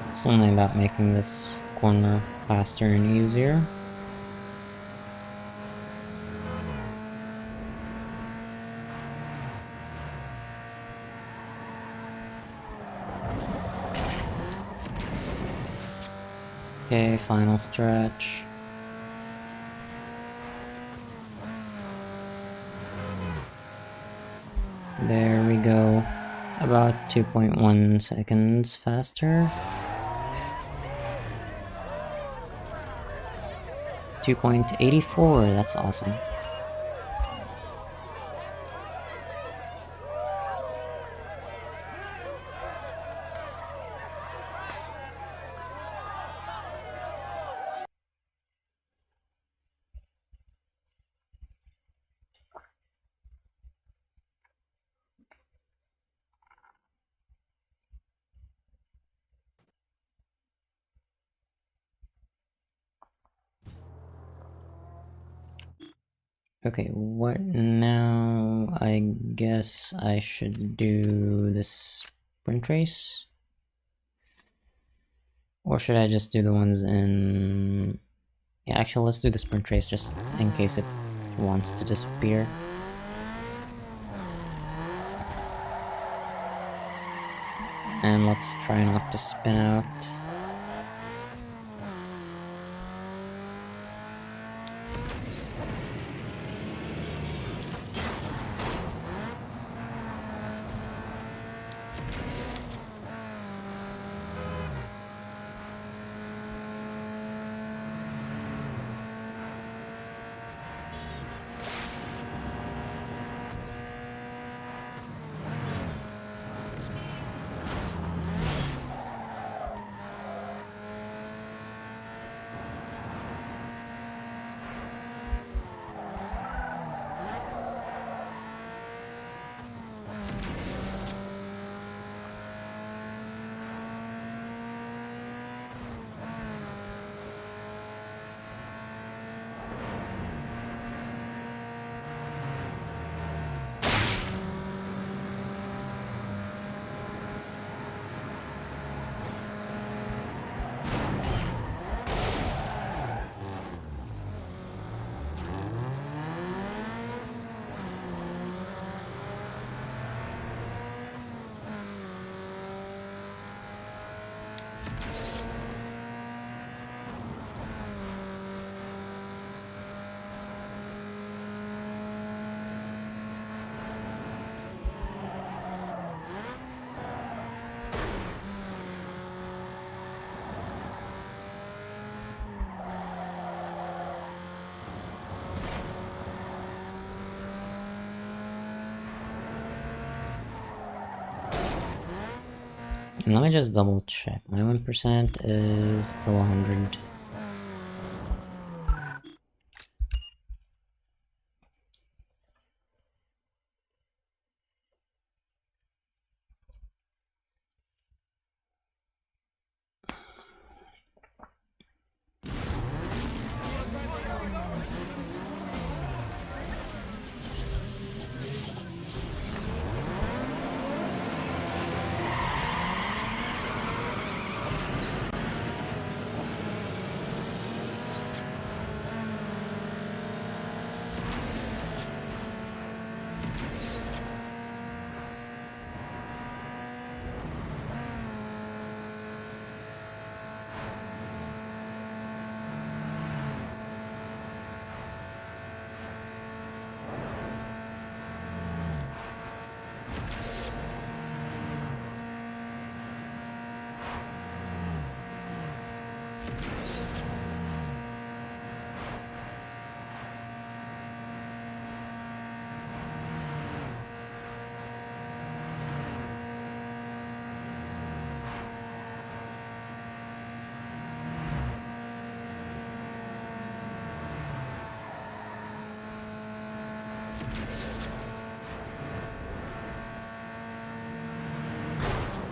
It's only about making this corner faster and easier. Okay, final stretch. There we go. About 2.1 seconds faster. 52.84, that's awesome. Okay, what now? I guess I should do this sprint race? Or should I just do the ones in... Yeah, actually, let's do the sprint race just in case it wants to disappear. And let's try not to spin out. And let me just double check. My win percent is still 100.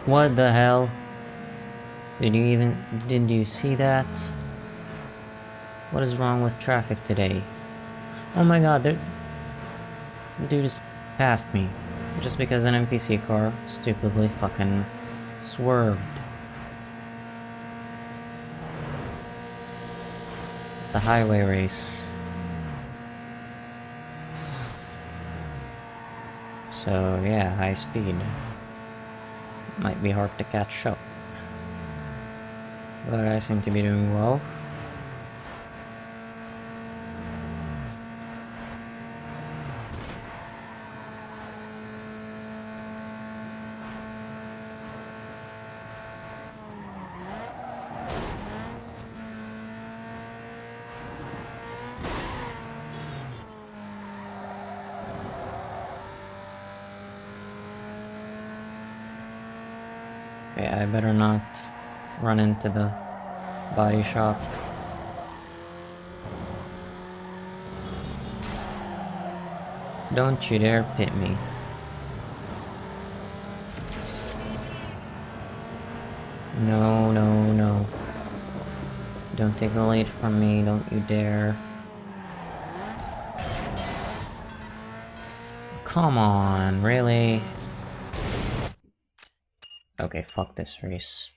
What the hell? Did you see that? What is wrong with traffic today? Oh my god, the dude just passed me. Just because an NPC car stupidly fucking swerved. It's a highway race. So yeah, high speed. Might be hard to catch up. But I seem to be doing well. Okay, I better not run into the body shop. Don't you dare pit me. No, no, no. Don't take the lead from me, don't you dare. Come on, really? Okay, fuck this race.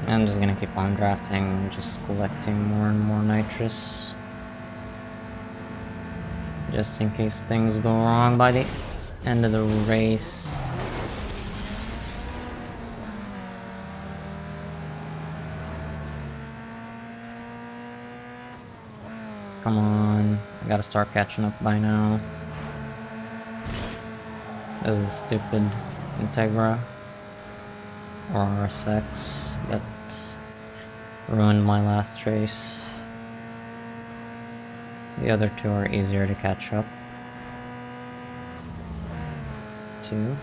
I'm just gonna keep on drafting, just collecting more and more nitrous. Just in case things go wrong by the end of the race. Come on, I gotta start catching up by now. This is stupid Integra or RSX that ruined my last race. The other two are easier to catch up to.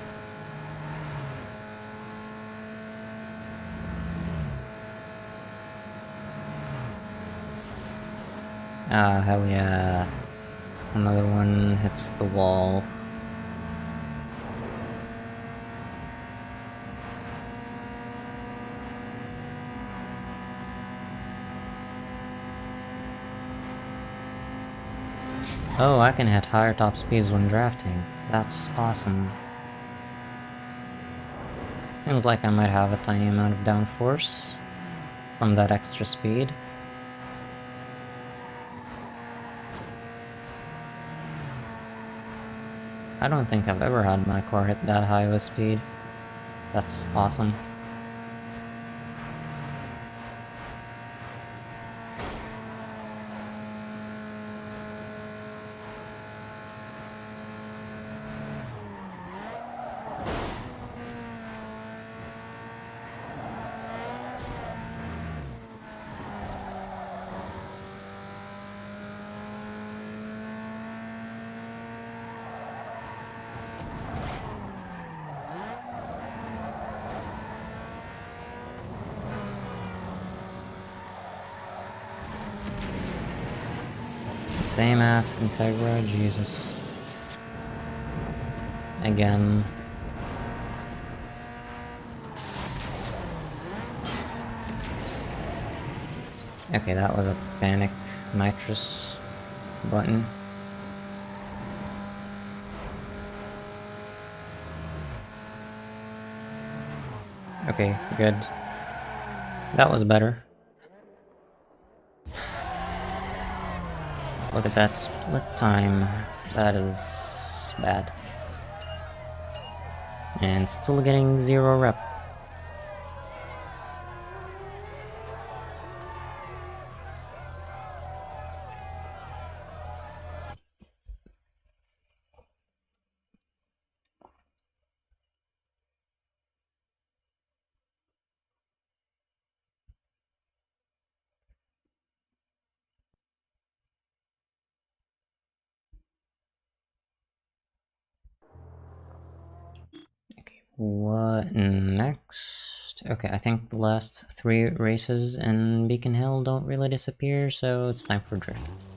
Ah, hell yeah. Another one hits the wall. Oh, I can hit higher top speeds when drafting. That's awesome. Seems like I might have a tiny amount of downforce from that extra speed. I don't think I've ever had my car hit that high of a speed. That's awesome. Same ass Integra, Jesus. Again. Okay, that was a panic nitrous button. Okay, good. That was better. Look at that split time. That is bad. And still getting 0 rep. What next? Okay, I think the last 3 races in Beacon Hill don't really disappear, so it's time for drift.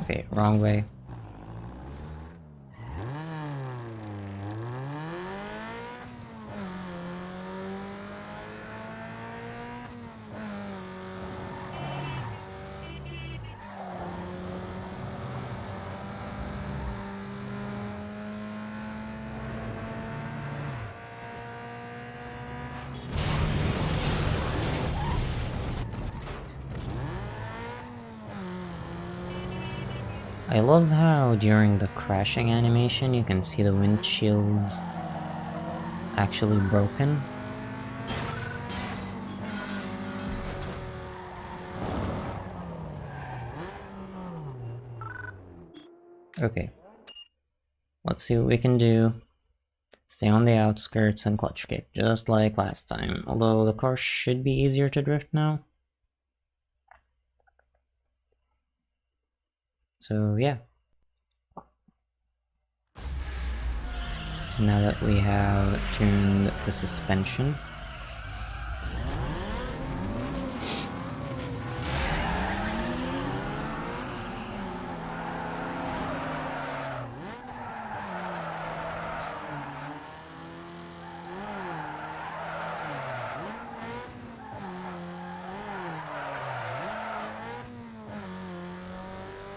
Okay, wrong way. I love how during the crashing animation you can see the windshield actually broken. Okay. Let's see what we can do. Stay on the outskirts and clutch kick, just like last time. Although the car should be easier to drift now. So yeah. Now that we have tuned the suspension.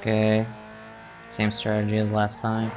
Okay, same strategy as last time.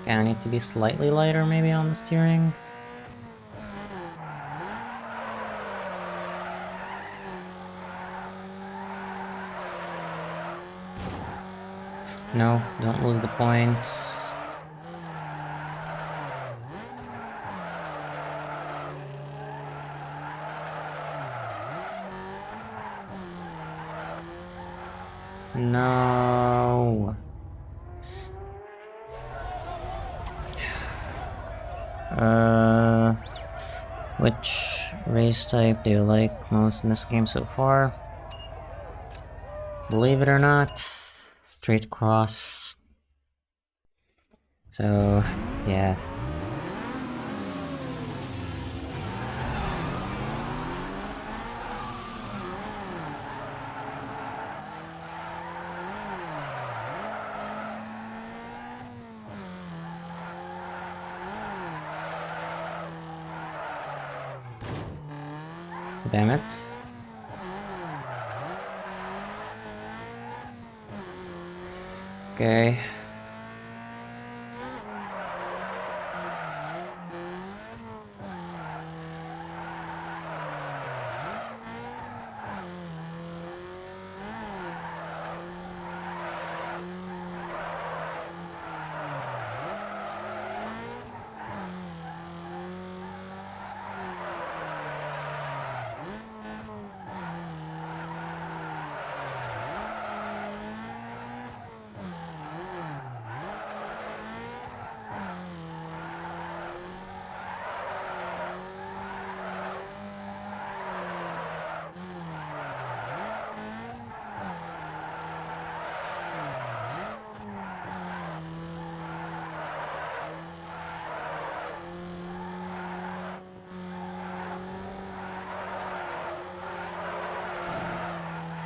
Okay, I need to be slightly lighter maybe on the steering. No, don't lose the points. No. Which race type do you like most in this game so far? Believe it or not, straight cross. So, yeah. Damn it. Okay.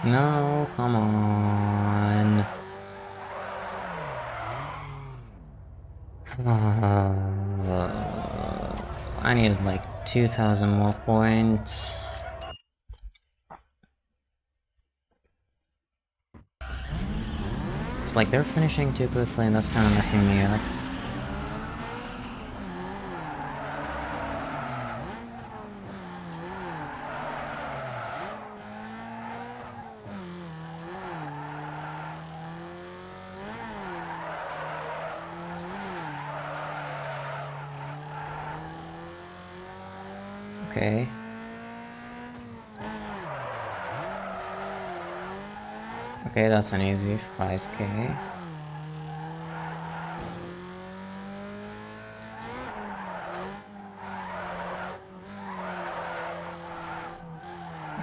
No, come on. I needed like 2,000 more points. It's like they're finishing too quickly and that's kind of messing me up. Okay. Okay, that's an easy 5k.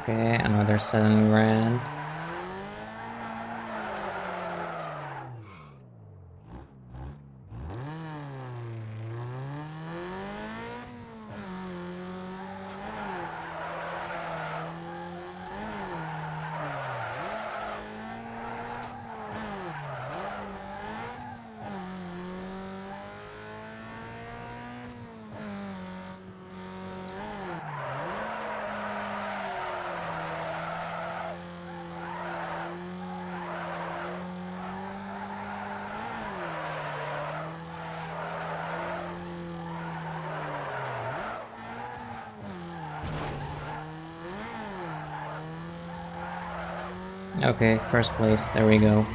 Okay, another 7 grand. Okay, first place, there we go.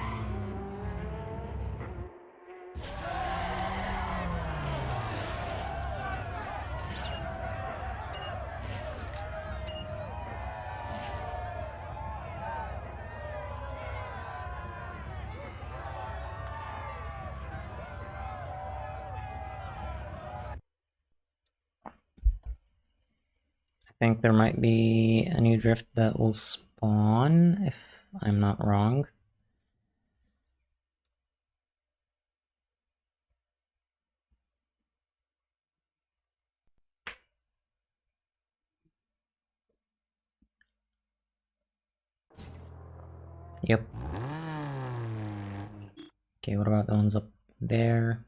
I think there might be a new drift that will spawn, if I'm not wrong. Yep. Okay, what about the ones up there?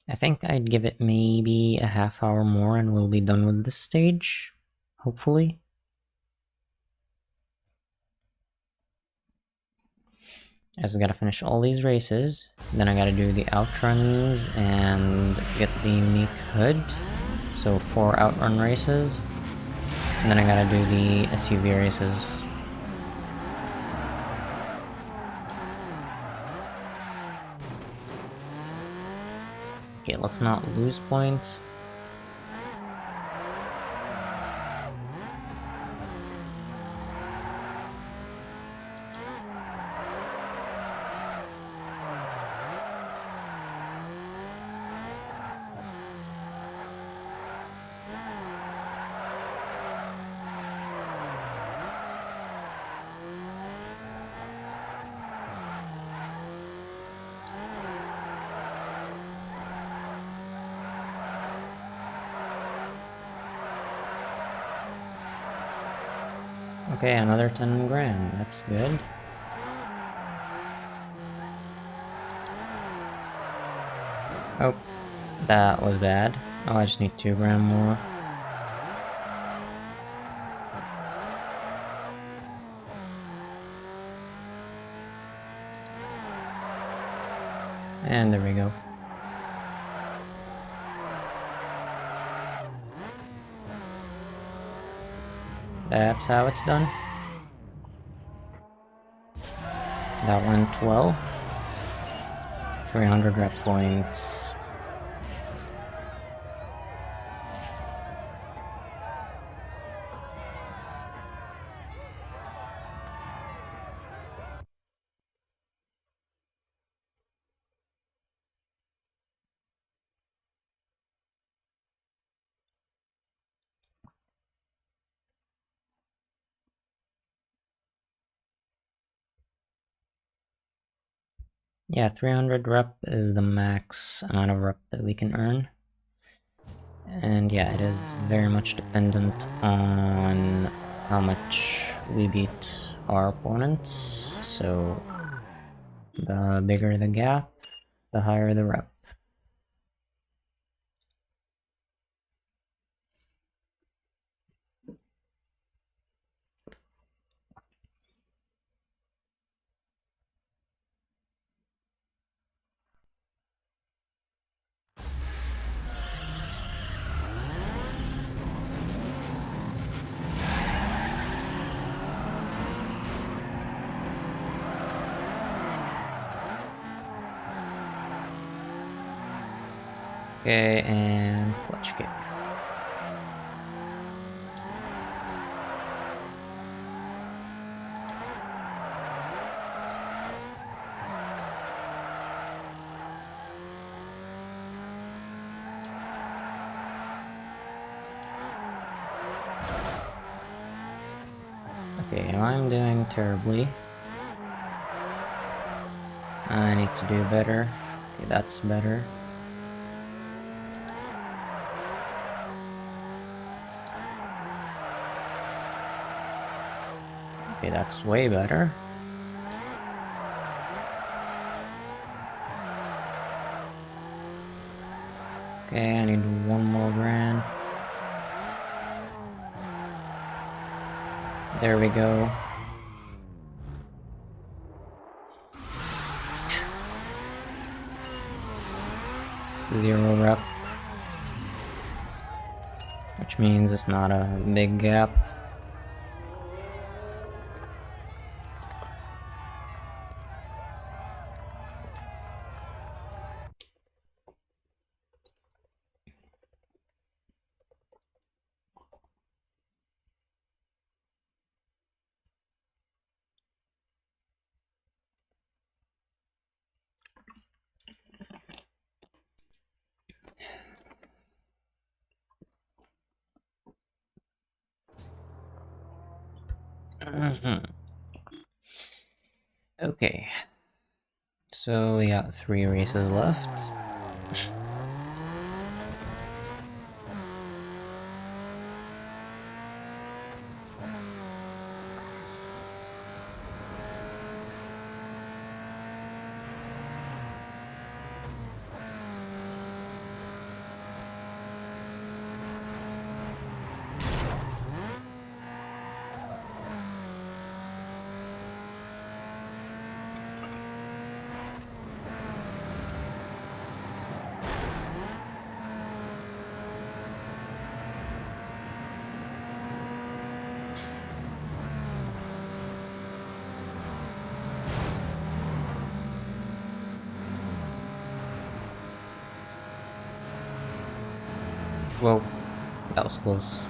I think I'd give it maybe a half hour more and we'll be done with this stage. Hopefully. I just gotta finish all these races. Then I gotta do the outruns and get the unique hood. So 4 outrun races. And then I gotta do the SUV races. Okay, let's not lose points. Okay, another 10 grand, that's good. Oh, that was bad. Oh, I just need 2 grand more. And there we go. That's how it's done. That went well. 300 rep points. Yeah, 300 rep is the max amount of rep that we can earn. And yeah, it is very much dependent on how much we beat our opponents. So the bigger the gap, the higher the rep. Okay, and clutch kick. Okay, I'm doing terribly. I need to do better. Okay, that's better. Okay, that's way better. Okay, I need 1 more grand. There we go. 0 rep, which means it's not a big gap. Okay, so we got 3 races left. Whoa, that was close.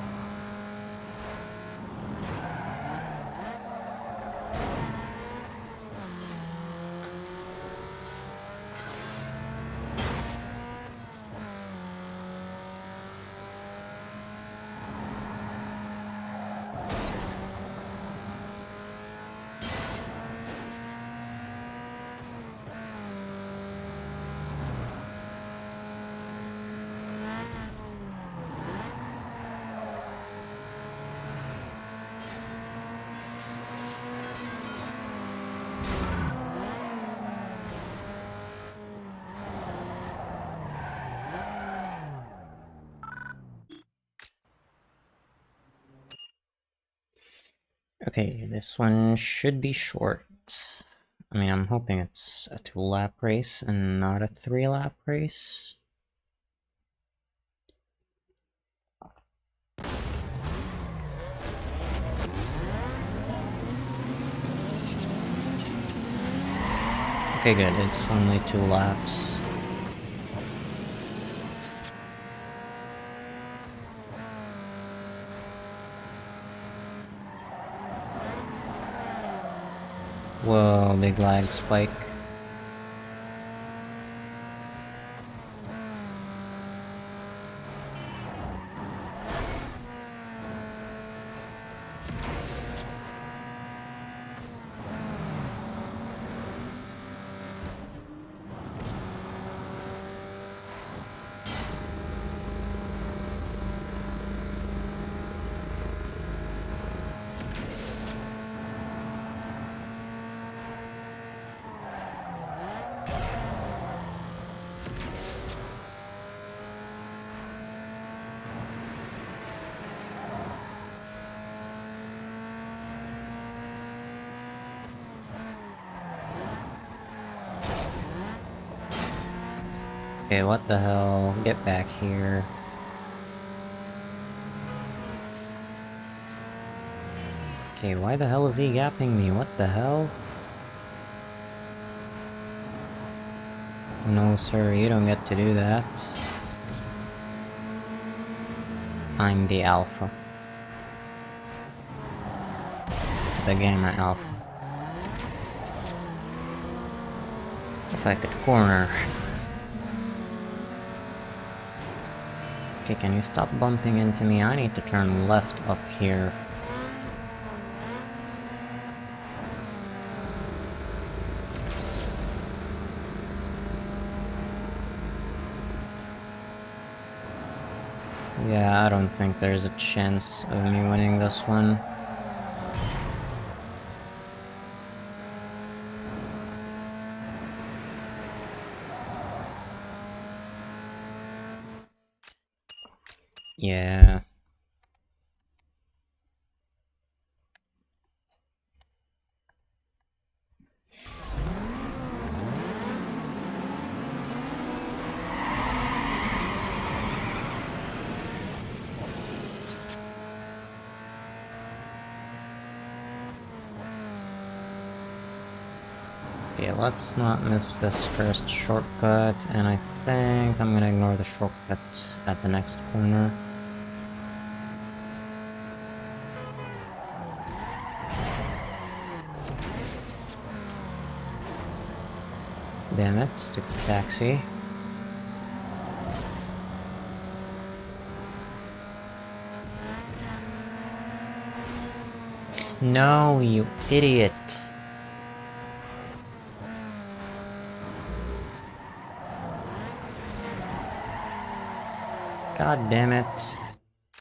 Okay, this one should be short. I mean, I'm hoping it's a 2-lap race and not a 3-lap race. Okay, good, it's only 2 laps. Whoa, big lag spike. Okay, what the hell? Get back here. Okay, why the hell is he gapping me? What the hell? No sir, you don't get to do that. I'm the alpha. The gamma alpha. If I could corner. Okay, can you stop bumping into me? I need to turn left up here. Yeah, I don't think there's a chance of me winning this one. Yeah. Okay, let's not miss this first shortcut, and I think I'm gonna ignore the shortcut at the next corner. Damn it, stupid taxi. No, you idiot. God damn it.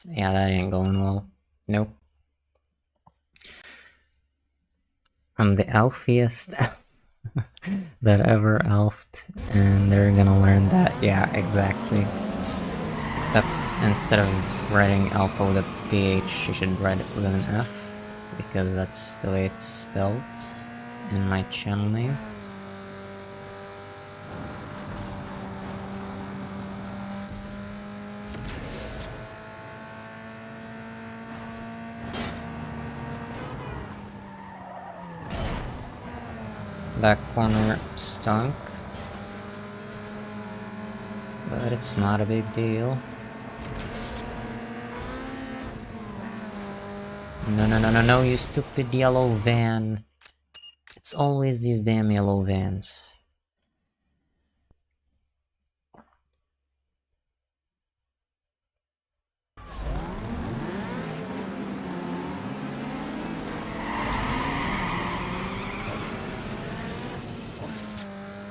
Yeah, that ain't going well. Nope. I'm the alphiest that ever alphed, and they're gonna learn that. Yeah, exactly. Except instead of writing alpha with a PH, you should write it with an F, because that's the way it's spelled in my channel name. That corner stunk, but it's not a big deal. No, no, no, no, no, you stupid yellow van. It's always these damn yellow vans.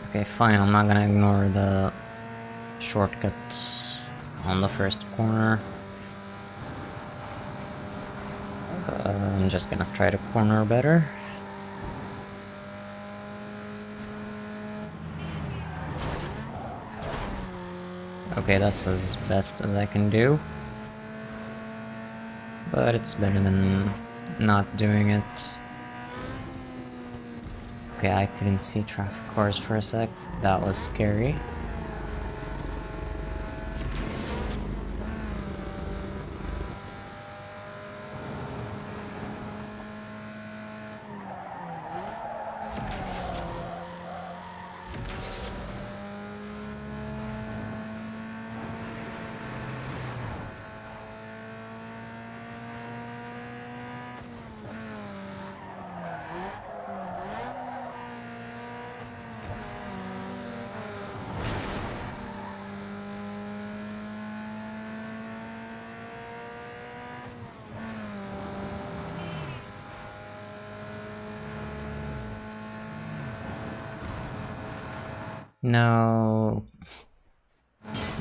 Okay, fine, I'm not gonna ignore the shortcuts on the first corner. I'm just gonna try to corner better. Okay, that's as best as I can do. But it's better than not doing it. Okay, I couldn't see traffic cars for a sec. That was scary. No,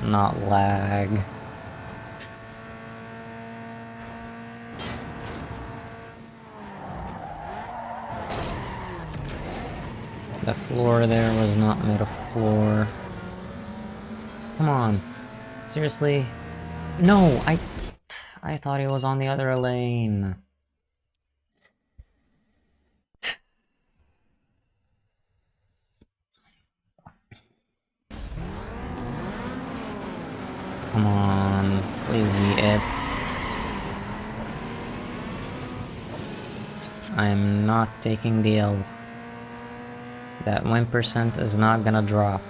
not lag. The floor there was not made of floor. Come on. Seriously? No, I thought it was on the other lane. Come on, please be it. I am not taking the L. That 1% is not gonna drop.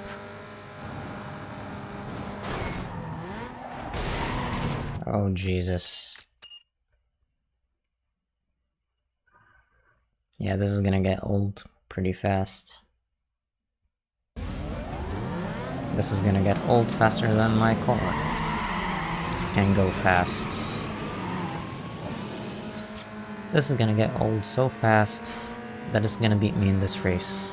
Oh, Jesus. Yeah, this is gonna get old pretty fast. This is gonna get old faster than my car can go fast. This is gonna get old so fast that it's gonna beat me in this race.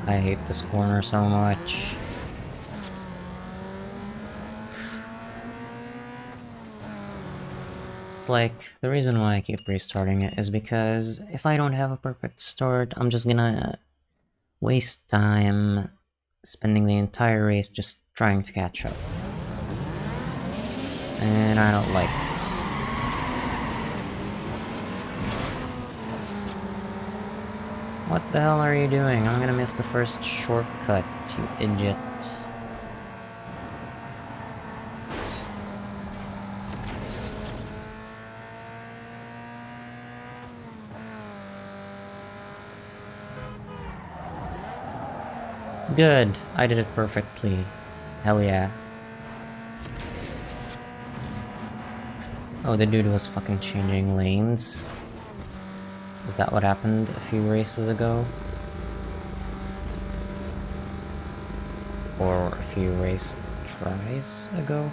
I hate this corner so much. It's like, the reason why I keep restarting it is because if I don't have a perfect start, I'm just gonna waste time spending the entire race just trying to catch up. And I don't like it. What the hell are you doing? I'm gonna miss the first shortcut, you idiot. Good, I did it perfectly. Hell yeah. Oh, the dude was fucking changing lanes. Is that what happened a few races ago? Or a few race tries ago?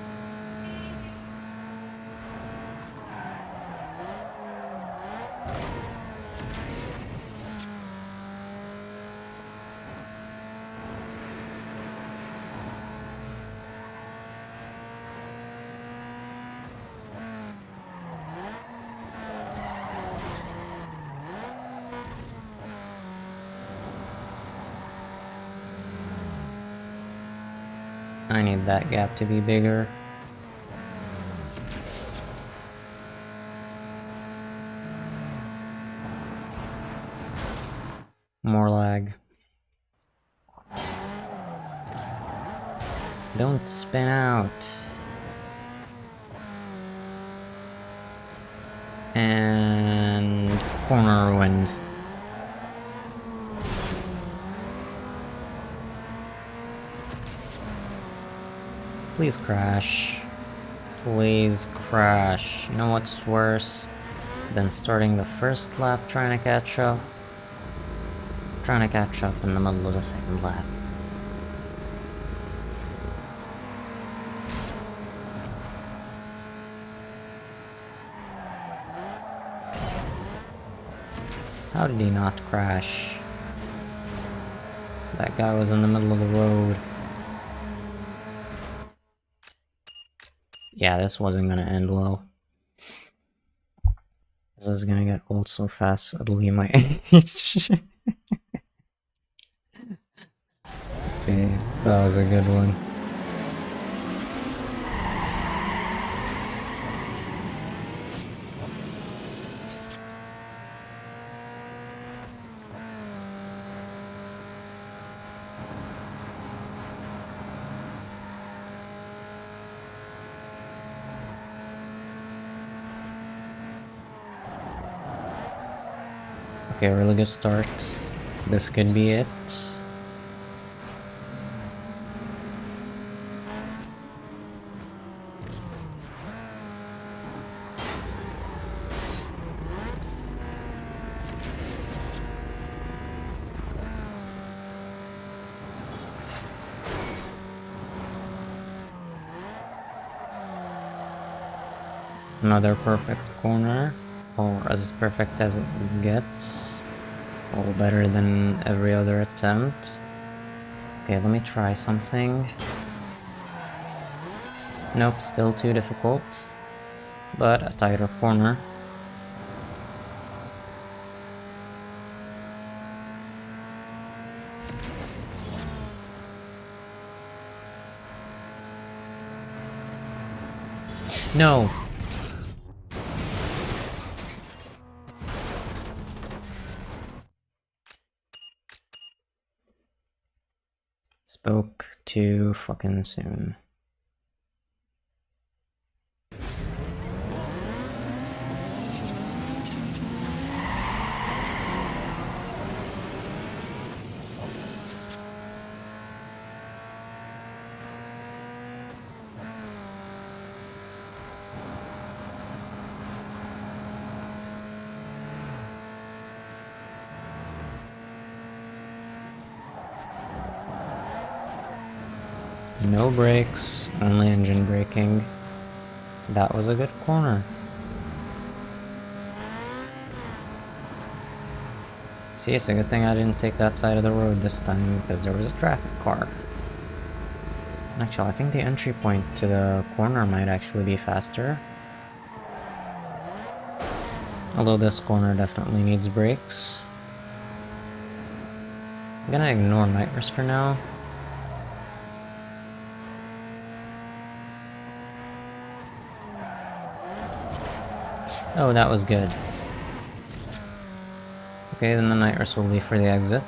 I need that gap to be bigger. More lag. Don't spin out. And corner ruined. Please crash. Please crash. You know what's worse than starting the first lap trying to catch up? Trying to catch up in the middle of the second lap. How did he not crash? That guy was in the middle of the road. Yeah, this wasn't gonna end well. This is gonna get old so fast, it'll be my age. Okay, that was a good one. Okay, really good start. This could be it. Another perfect corner, or as perfect as it gets, or better than every other attempt. Okay, let me try something. Nope, still too difficult, but a tighter corner. No! Spoke too fucking soon. No brakes, only engine braking. That was a good corner. See, it's a good thing I didn't take that side of the road this time, because there was a traffic car. Actually, I think the entry point to the corner might actually be faster. Although this corner definitely needs brakes. I'm gonna ignore nightmares for now. Oh, that was good. Okay, then the night nurse will leave for the exit.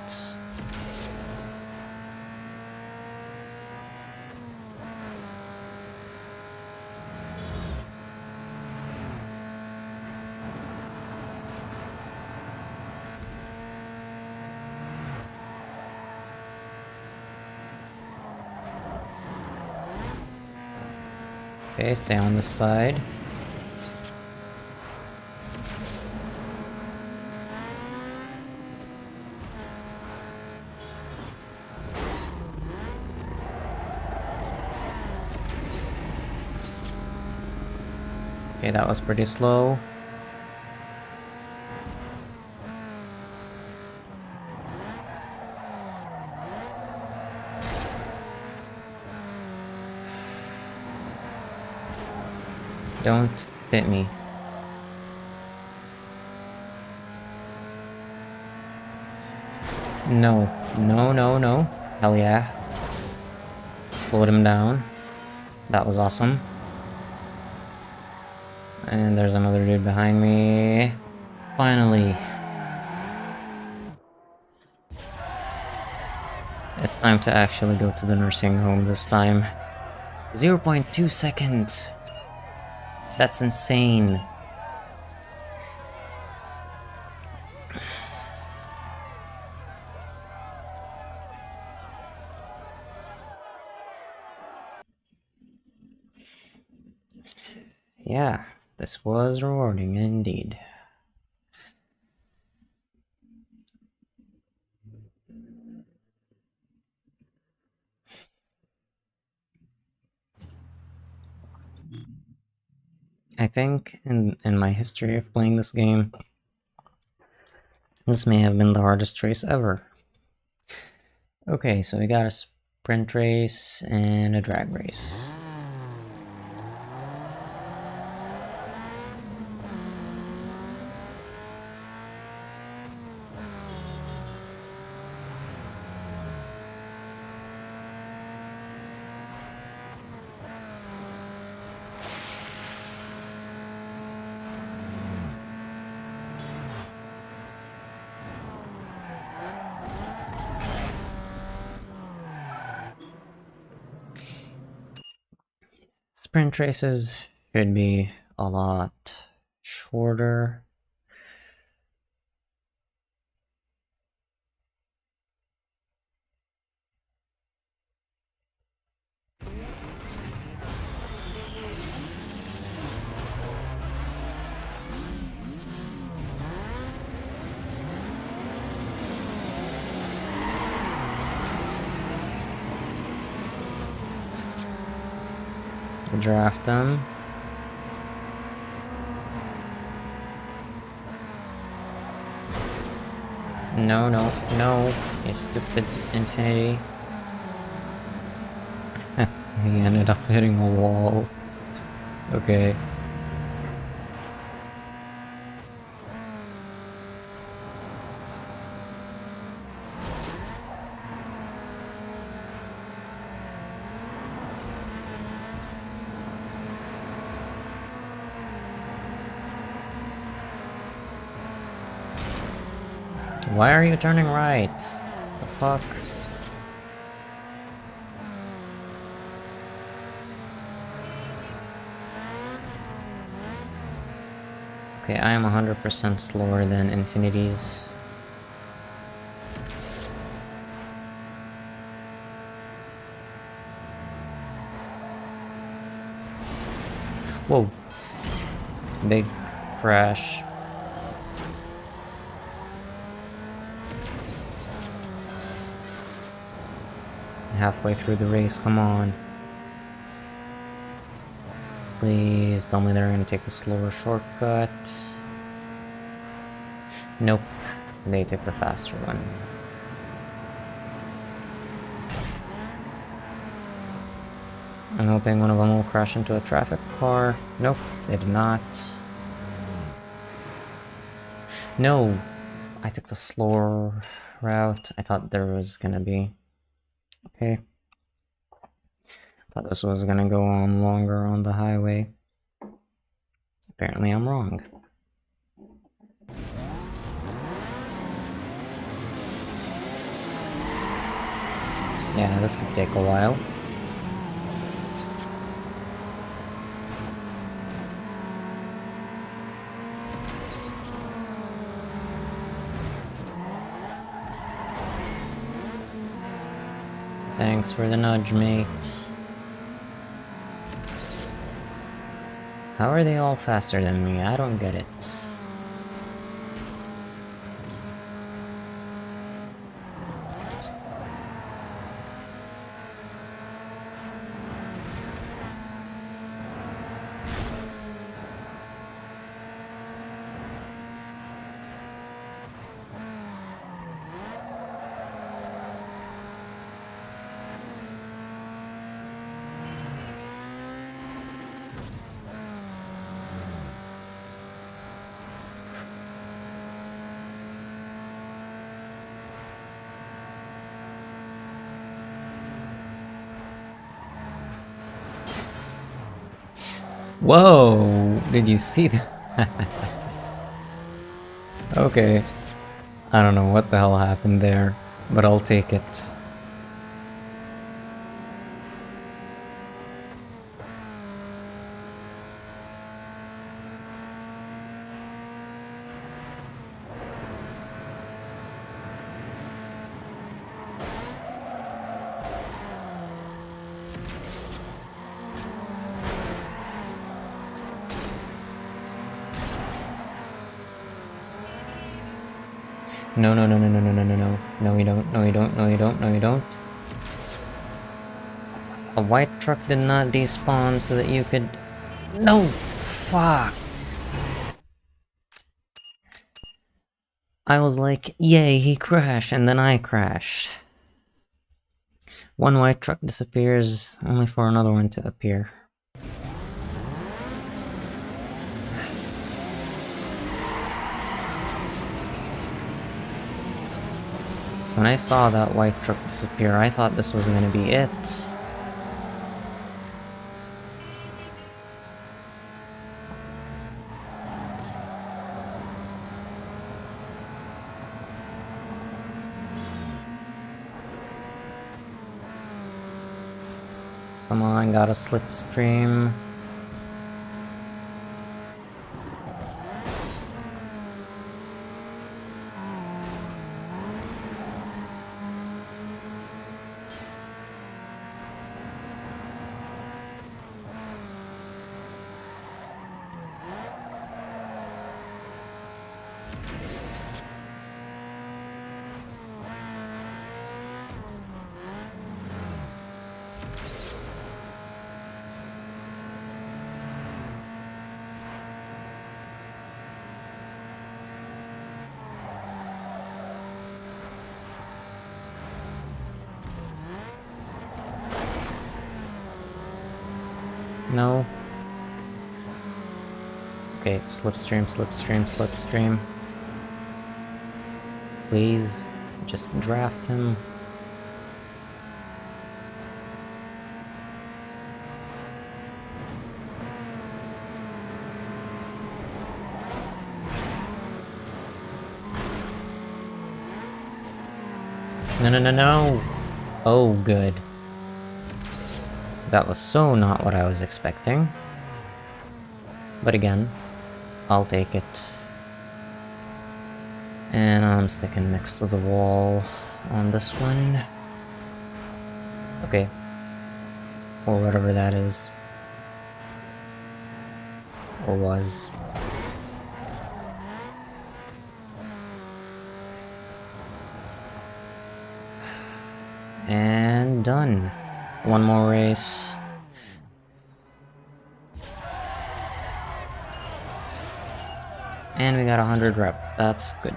Okay, stay on this side. Okay, that was pretty slow. Don't hit me. No. No, no, no. Hell yeah. Slowed him down. That was awesome. And there's another dude behind me. Finally. It's time to actually go to the nursing home this time. 0.2 seconds. That's insane. Yeah, this was rewarding indeed. I think in my history of playing this game, this may have been the hardest race ever. Okay, so we got a sprint race and a drag race. Sprint races should be a lot shorter. Draft them. No, no, no, you stupid Infinity. He ended up hitting a wall. Okay. Why are you turning right? The fuck? Okay, I am 100% slower than Infinity's. Whoa. Big crash. Halfway through the race, come on. Please tell me they're gonna take the slower shortcut. Nope, they took the faster one. I'm hoping one of them will crash into a traffic car. Nope, they did not. No, I took the slower route. I thought there was gonna be... Okay. Thought this was gonna go on longer on the highway. Apparently I'm wrong. Yeah, this could take a while. Thanks for the nudge, mate. How are they all faster than me? I don't get it. Whoa! Did you see that? Okay. I don't know what the hell happened there, but I'll take it. No, no, no, no, no, no, no, no, no. No, you don't. No, you don't. No, you don't. No, you don't. A white truck did not despawn so that you could... No! Fuck! I was like, yay, he crashed, and then I crashed. One white truck disappears, only for another one to appear. When I saw that white truck disappear, I thought this was gonna be it. Come on, got a slipstream. No. Okay, slipstream, slipstream, slipstream. Please, just draft him. No, no, no, no! Oh, good. That was so not what I was expecting. But again, I'll take it. And I'm sticking next to the wall on this one. Okay. Or whatever that is. Or was. And done. One more race. And we got 100 rep. That's good.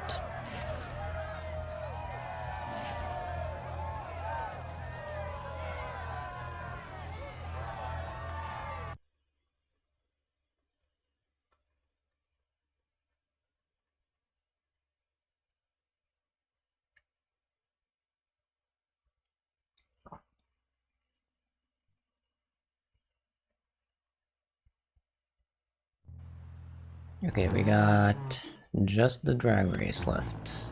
Okay, we got just the drag race left.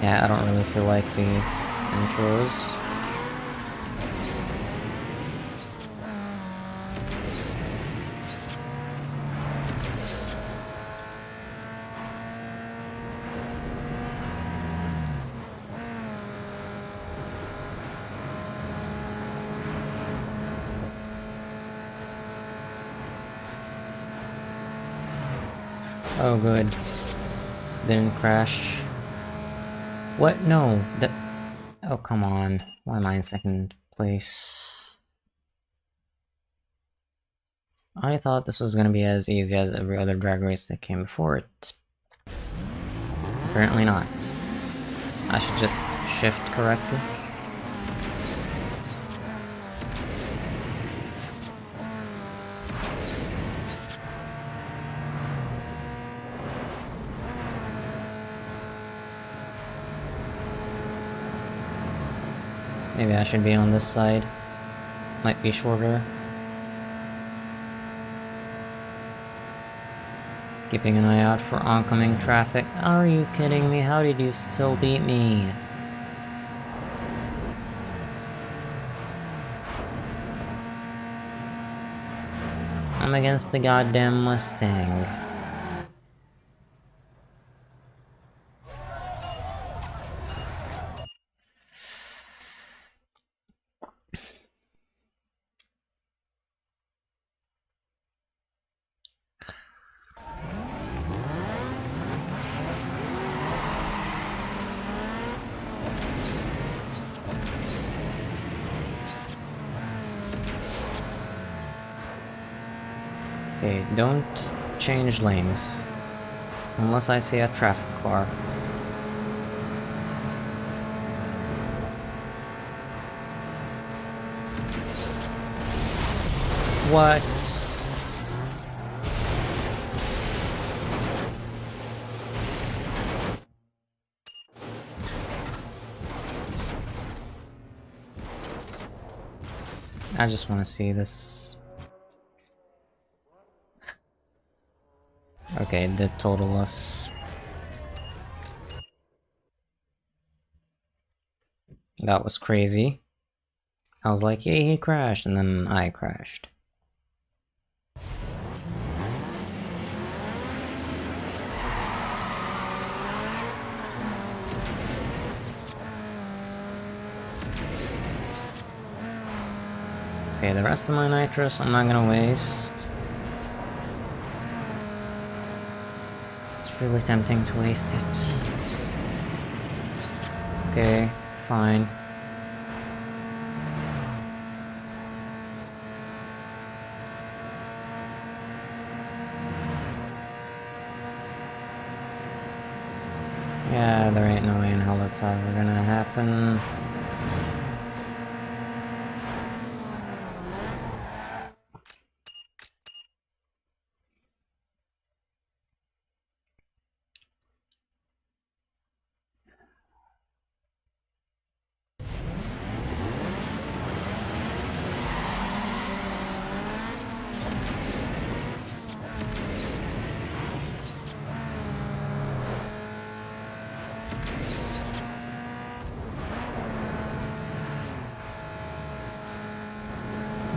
Yeah, I don't really feel like the intros. Oh, good. Didn't crash. What? No. That. Oh, come on. Why am I in second place? I thought this was gonna be as easy as every other drag race that came before it. Apparently not. I should just shift correctly. Maybe I should be on this side. Might be shorter. Keeping an eye out for oncoming traffic. Are you kidding me? How did you still beat me? I'm against the goddamn Mustang. Okay, don't change lanes. Unless I see a traffic car. What? I just want to see this. Okay, it did total us. That was crazy. I was like, yay, he crashed, and then I crashed. Okay, the rest of my nitrous I'm not gonna waste. It's really tempting to waste it. Okay, fine. Yeah, there ain't no way in hell that's ever gonna happen.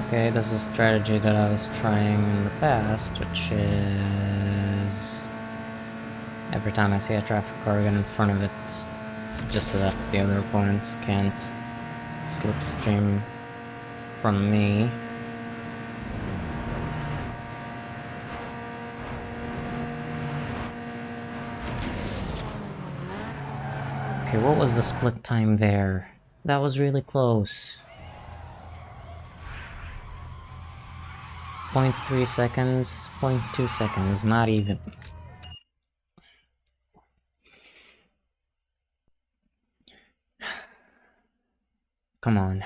Okay, this is a strategy that I was trying in the past, which is every time I see a traffic car get in front of it, just so that the other opponents can't slipstream from me. Okay, what was the split time there? That was really close. 0.3 seconds, 0.2 seconds, not even. Come on.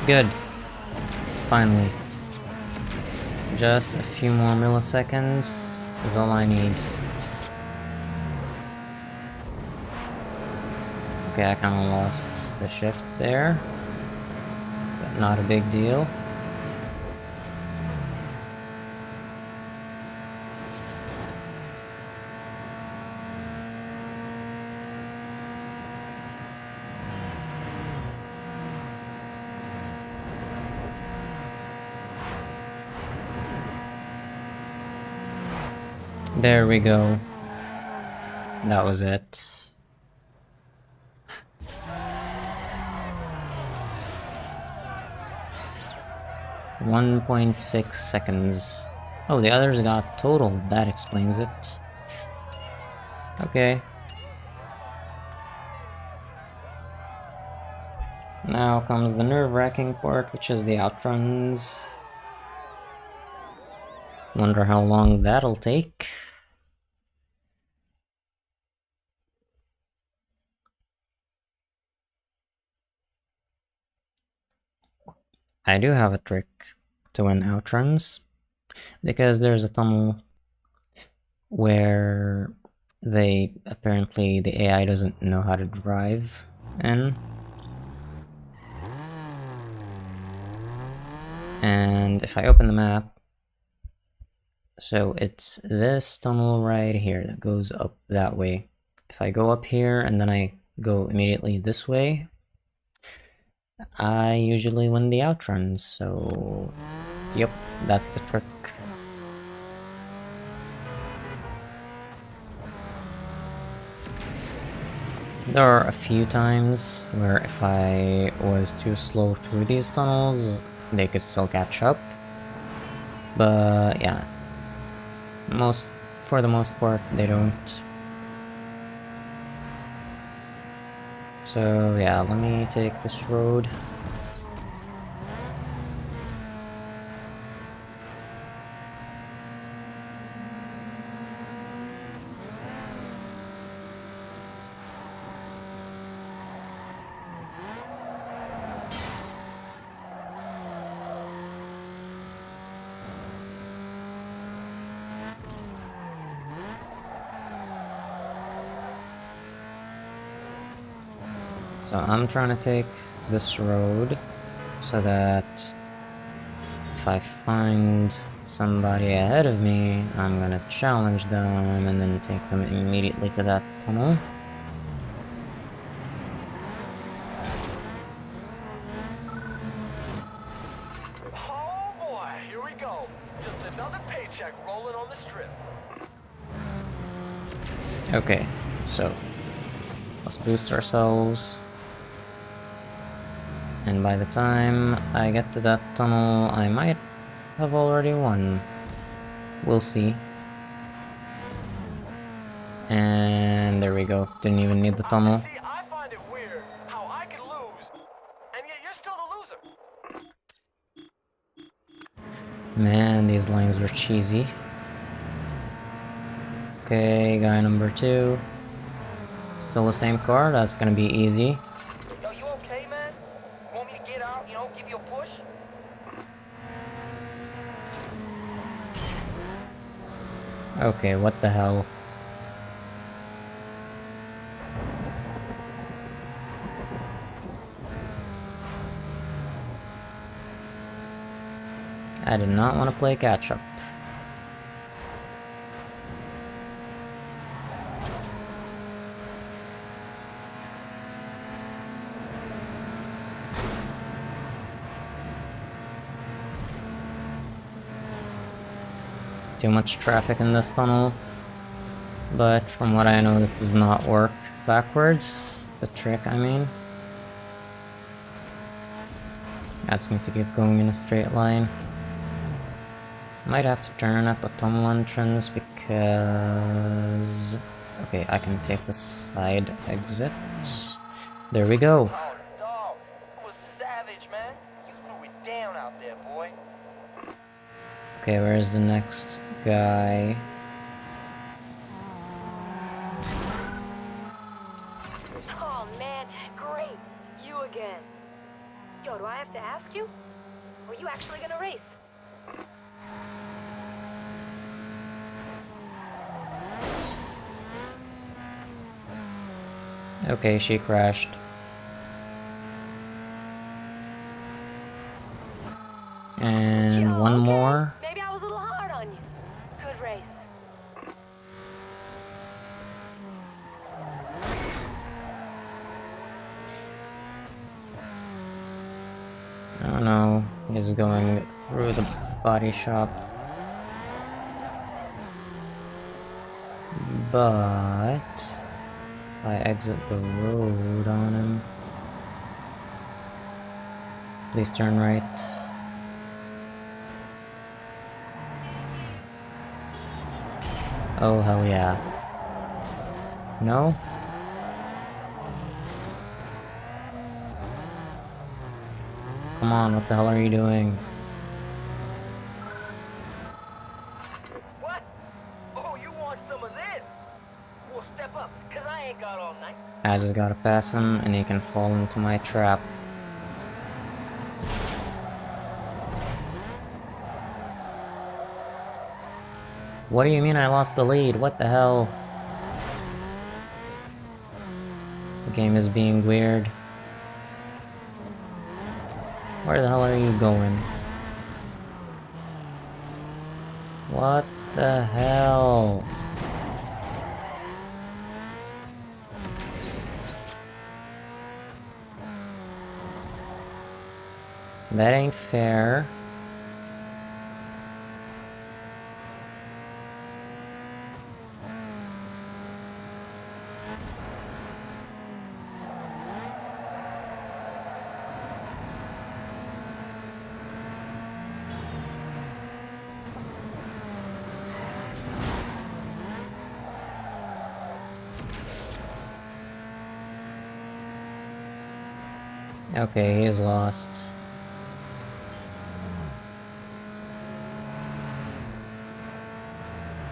Good. Finally. Just a few more milliseconds is all I need. Okay, I kinda lost the shift there, but not a big deal. There we go. That was it. 1.6 seconds. Oh, the others got totaled. That explains it. Okay. Now comes the nerve-wracking part, which is the outruns. Wonder how long that'll take. I do have a trick to win outruns, because there's a tunnel where apparently the AI doesn't know how to drive in. And if I open the map, so it's this tunnel right here that goes up that way. If I go up here and then I go immediately this way, I usually win the outruns, so yep, that's the trick. There are a few times where if I was too slow through these tunnels, they could still catch up. But yeah, for the most part, they don't. So yeah, let me take this road. So I'm trying to take this road so that if I find somebody ahead of me, I'm gonna challenge them and then take them immediately to that tunnel. Oh boy, here we go. Just another paycheck rolling on the strip. Okay, so let's boost ourselves. And by the time I get to that tunnel, I might have already won. We'll see. And there we go. Didn't even need the tunnel. See, I find it weird how I can lose, and yet you're still the loser. Man, these lines were cheesy. Okay, guy number 2. Still the same car, that's gonna be easy. Yo, you okay, man? Want me to get out, give you a push? Okay, what the hell? I did not want to play catch up. Too much traffic in this tunnel. But from what I know, this does not work backwards. The trick, I mean. I just need to keep going in a straight line. Might have to turn at the tunnel entrance because... Okay, I can take the side exit. There we go. Oh, dog, you was savage, man. You threw it down out there, boy. Okay, where's the next guy? Oh man, great! You again. Yo, do I have to ask you? Were you actually gonna race? Okay, she crashed. And Yo, one okay. more. Maybe I was a little hard on you. Good race. Oh no, he's going through the body shop. but if I exit the road on him, please turn right. Oh, hell yeah. No? Come on, what the hell are you doing? What? Oh, you want some of this? Well, step up, cause I ain't got all night. I just gotta pass him and he can fall into my trap. What do you mean I lost the lead? What the hell? The game is being weird. Where the hell are you going? What the hell? That ain't fair. Okay, he's lost.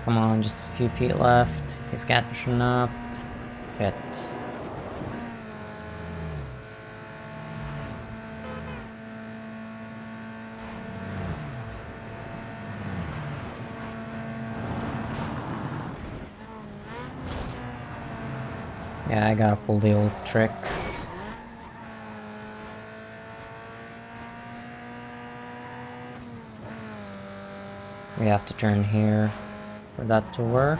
Come on, just a few feet left. He's catching up. Shit. Yeah, I gotta pull the old trick. We have to turn here for that to work.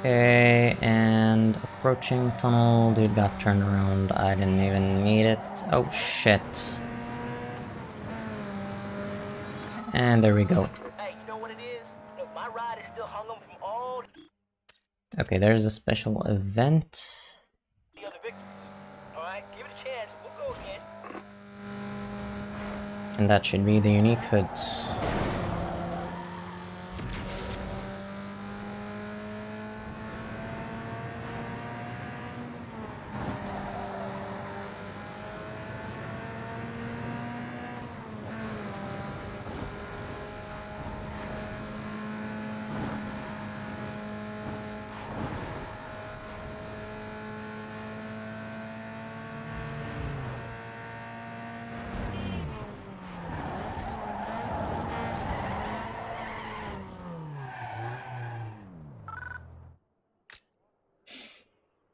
Okay, and approaching tunnel, dude got turned around. I didn't even need it. Oh shit. And there we go. Hey, you know what it is? Look, my ride is still hung up from all Okay, there's a special event. the other victories. Alright, give it a chance. We'll go again. And that should be the unique hoods.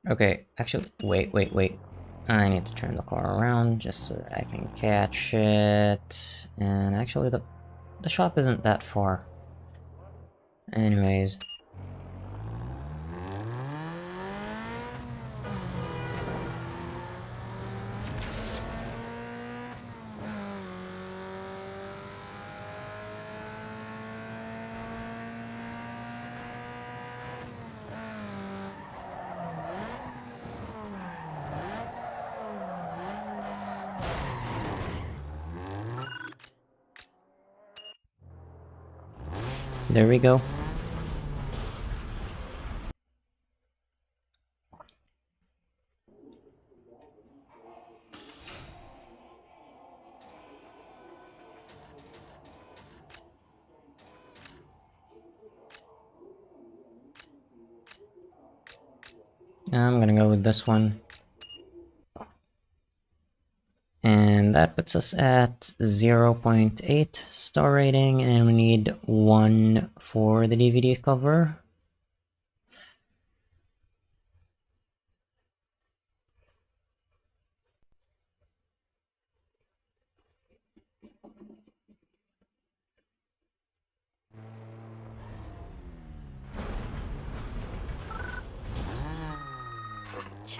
Okay, actually, wait. I need to turn the car around just so that I can catch it. And actually, the shop isn't that far. Anyways. There we go. I'm gonna go with this one. And that puts us at 0.8 star rating, and we need 1 for the DVD cover.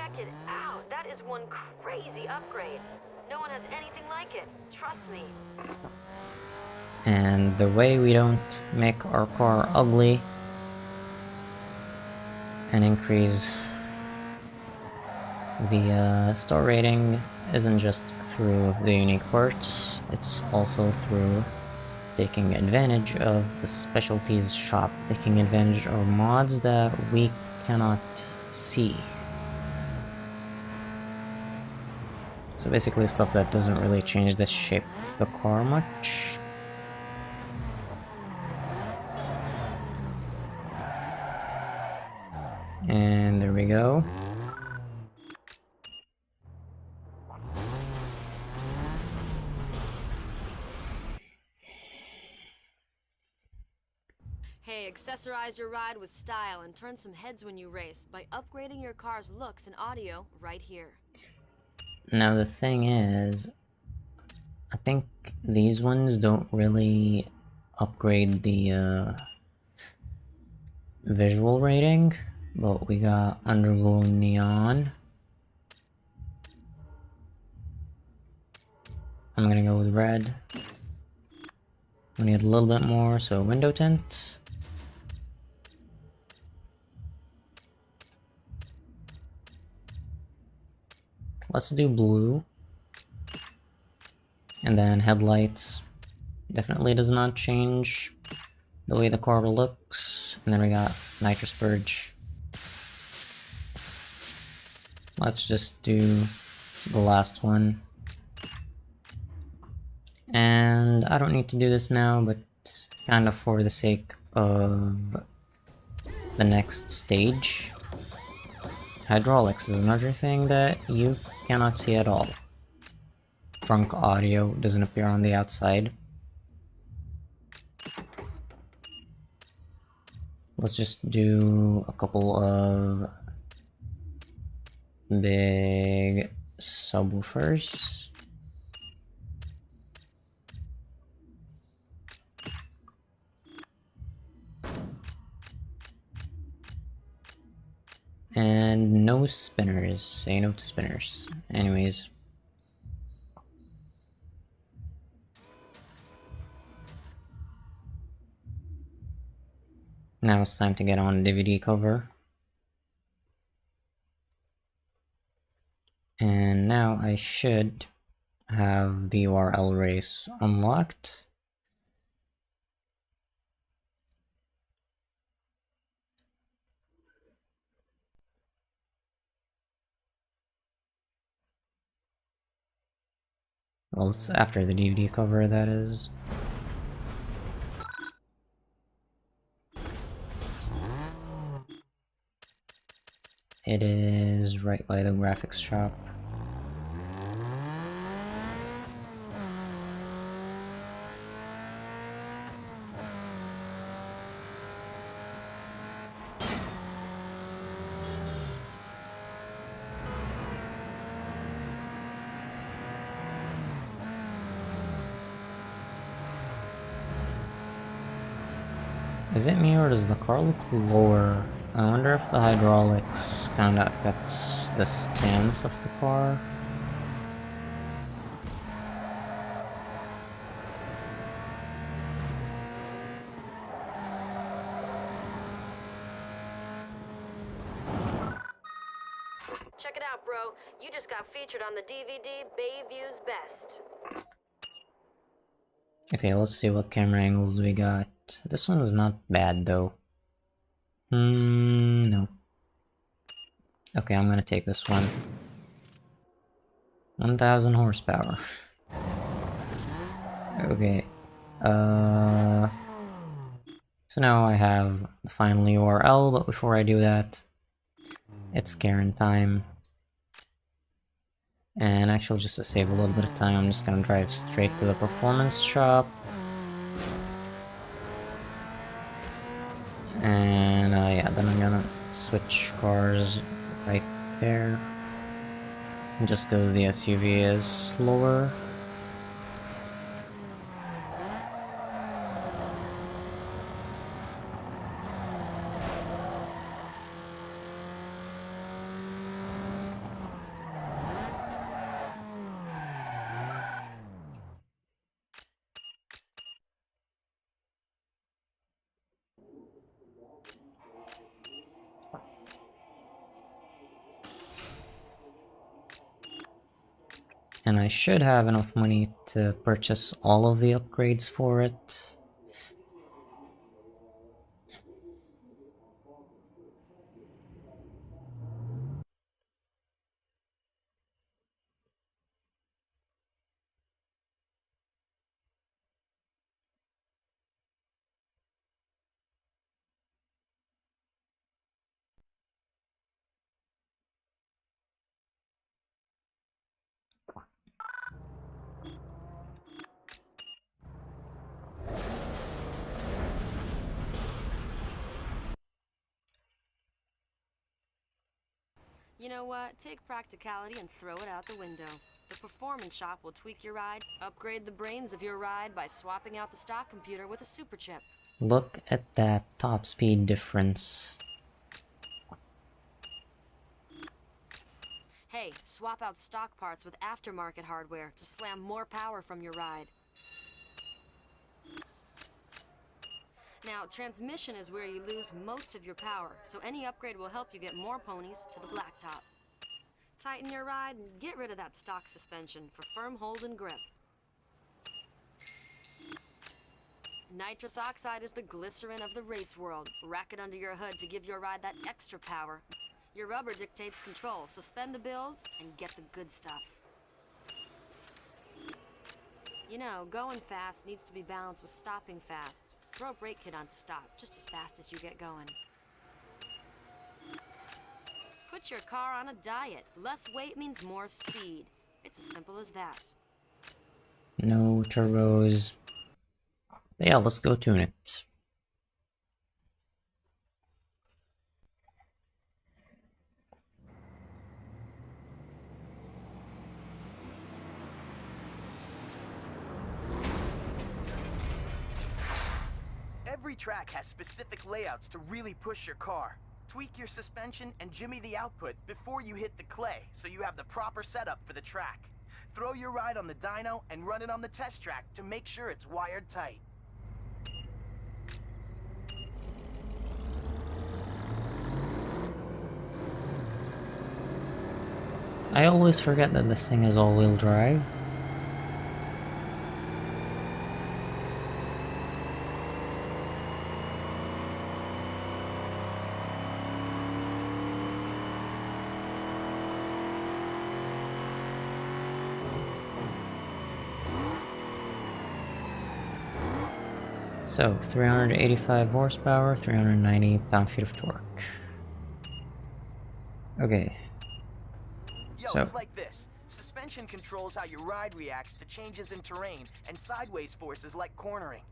check it out. That is one crazy upgrade. No one has anything like it. Trust me. And the way we don't make our car ugly and increase the star rating isn't just through the unique parts, it's also through taking advantage of the specialties shop, taking advantage of mods that we cannot see. So basically stuff that doesn't really change the shape of the car much. And there we go. Hey, accessorize your ride with style and turn some heads when you race by upgrading your car's looks and audio right here. Now the thing is, I think these ones don't really upgrade the visual rating, but we got underglow neon. I'm gonna go with red. We need a little bit more, so window tint. Let's do blue. And then headlights. Definitely does not change the way the car looks. And then we got nitrous purge. Let's just do the last one. And I don't need to do this now, but kind of for the sake of the next stage. Hydraulics is another thing that you cannot see at all. Trunk audio doesn't appear on the outside. Let's just do a couple of big subwoofers. And no spinners. Say no to spinners. Anyways. Now it's time to get on DVD cover. And now I should have the URL race unlocked. Well, it's after the DVD cover, that is. It is right by the graphics shop. Is it me or does the car look lower? I wonder if the hydraulics kinda affects the stance of the car. Check it out, bro. You just got featured on the DVD Bayview's Best. Okay, let's see what camera angles we got. This one's not bad though. No. Okay, I'm gonna take this one. 1000 horsepower. Okay. So now I have the final URL, but before I do that, it's Karen time. And actually, just to save a little bit of time, I'm just gonna drive straight to the performance shop. And yeah, then I'm gonna switch cars right there. Just because the SUV is slower. and I should have enough money to purchase all of the upgrades for it. You know what? Take practicality and throw it out the window. The performance shop will tweak your ride, upgrade the brains of your ride by swapping out the stock computer with a super chip. Look at that top speed difference. Hey, swap out stock parts with aftermarket hardware to slam more power from your ride. Now, transmission is where you lose most of your power, so any upgrade will help you get more ponies to the blacktop. Tighten your ride and get rid of that stock suspension for firm hold and grip. Nitrous oxide is the glycerin of the race world. Rack it under your hood to give your ride that extra power. Your rubber dictates control, so spend the bills and get the good stuff. You know, going fast needs to be balanced with stopping fast. Throw a brake kit on to stop just as fast as you get going. Put your car on a diet. Less weight means more speed. It's as simple as that. No turbos. Yeah, let's go tune it. Every track has specific layouts to really push your car. Tweak your suspension and jimmy the output before you hit the clay, so you have the proper setup for the track. Throw your ride on the dyno and run it on the test track to make sure it's wired tight. I always forget that this thing is all-wheel drive. So, 385 horsepower, 390 pound-feet of torque. Okay. Yo, So, it's like this. Suspension controls how your ride reacts to changes in terrain and sideways forces like cornering.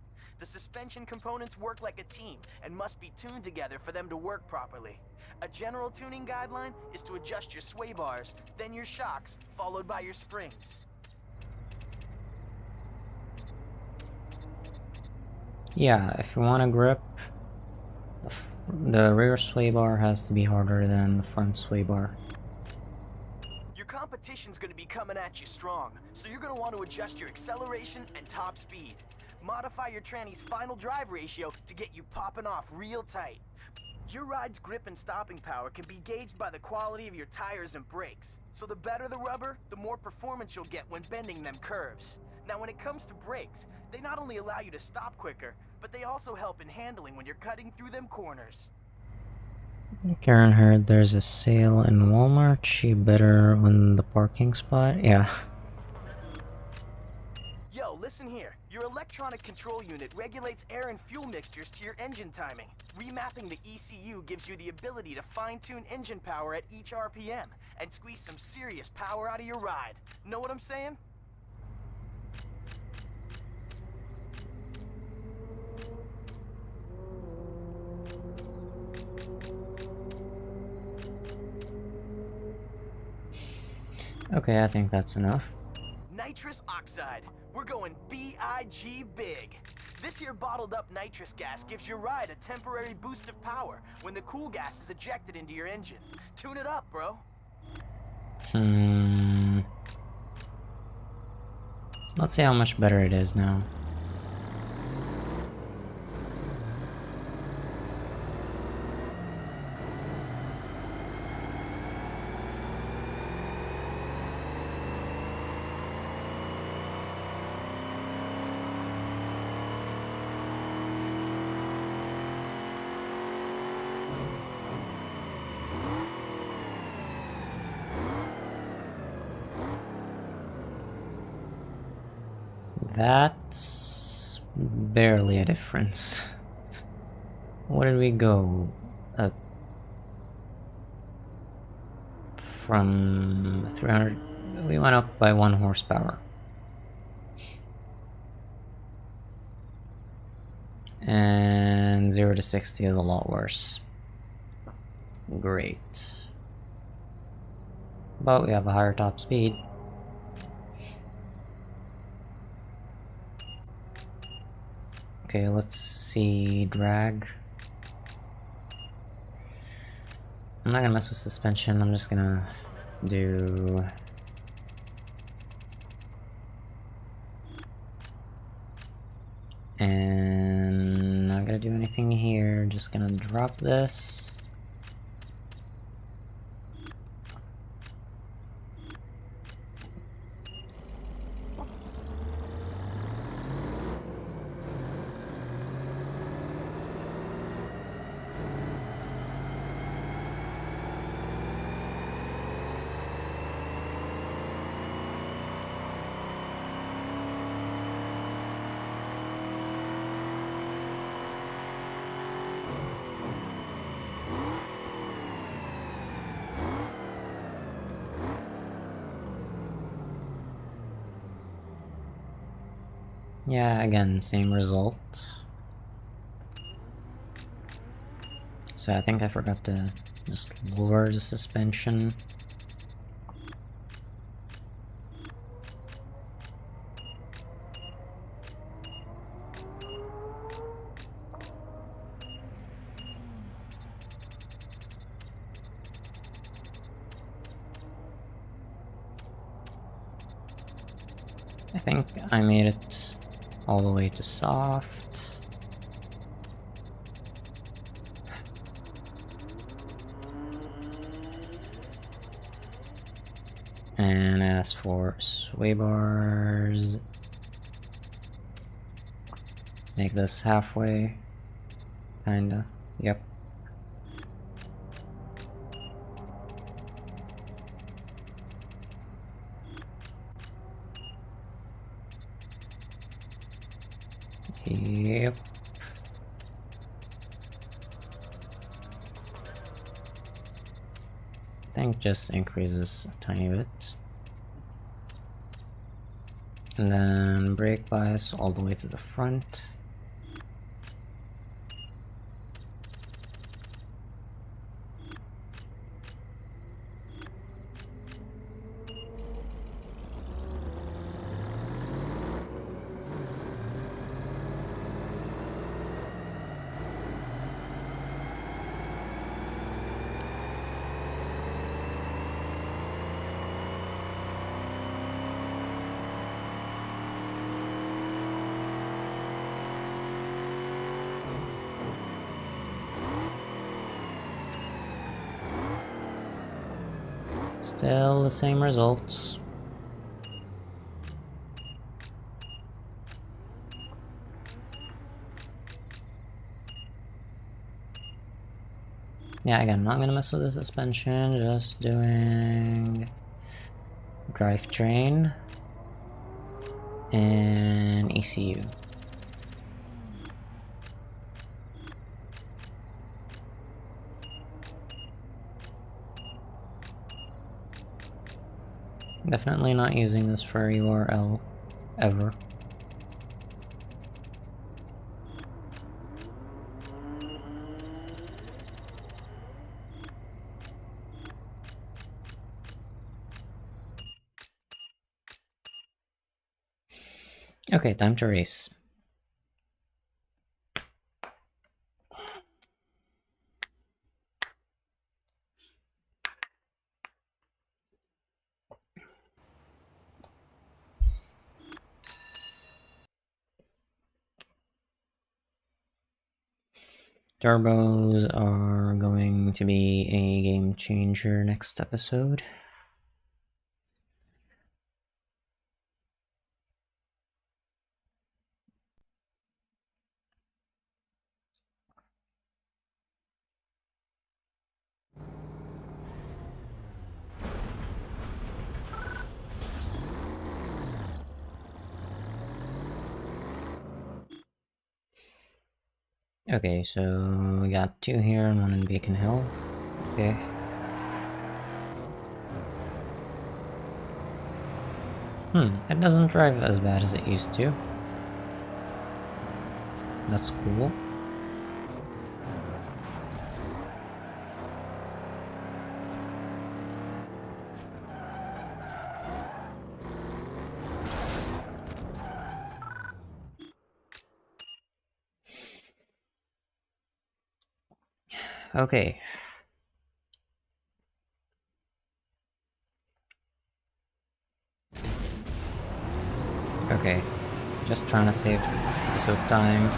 The suspension components work like a team and must be tuned together for them to work properly. A general tuning guideline is to adjust your sway bars, then your shocks, followed by your springs. yeah, if you want to grip, the rear sway bar has to be harder than the front sway bar. Your competition's gonna be coming at you strong, so you're gonna want to adjust your acceleration and top speed. Modify your tranny's final drive ratio to get you popping off real tight. Your ride's grip and stopping power can be gauged by the quality of your tires and brakes. So the better the rubber, the more performance you'll get when bending them curves. Now when it comes to brakes, they not only allow you to stop quicker, but they also help in handling when you're cutting through them corners. Karen heard there's a sale in Walmart. She better on the parking spot. Yeah. Yo, listen here. Your electronic control unit regulates air and fuel mixtures to your engine timing. Remapping the ECU gives you the ability to fine-tune engine power at each RPM and squeeze some serious power out of your ride. Know what I'm saying? Okay, I think that's enough. Nitrous oxide. We're going B-I-G big. This here bottled up nitrous gas gives your ride a temporary boost of power when the cool gas is ejected into your engine. Tune it up, bro. Let's see how much better it is now. That's barely a difference. What did we go? From 300, we went up by 1 horsepower. And 0 to 60 is a lot worse. Great. But we have a higher top speed. Okay, let's see drag. I'm not gonna mess with suspension, I'm just gonna do... And not gonna do anything here, just gonna drop this. Yeah, again, same result. So I think I forgot to just lower the suspension. I think I made it all the way to soft. And as for sway bars, make this halfway, kinda, yep. Yep. I think just increases a tiny bit. And then brake bias all the way to the front. Still the same results. Yeah, again, not gonna mess with the suspension, just doing drivetrain and ECU. Definitely not using this for URL ever. Okay, time to race. Turbos are going to be a game changer next episode. Okay, so we got 2 here and 1 in Beacon Hill. Okay. It doesn't drive as bad as it used to. That's cool. Okay. Okay. Just trying to save episode time.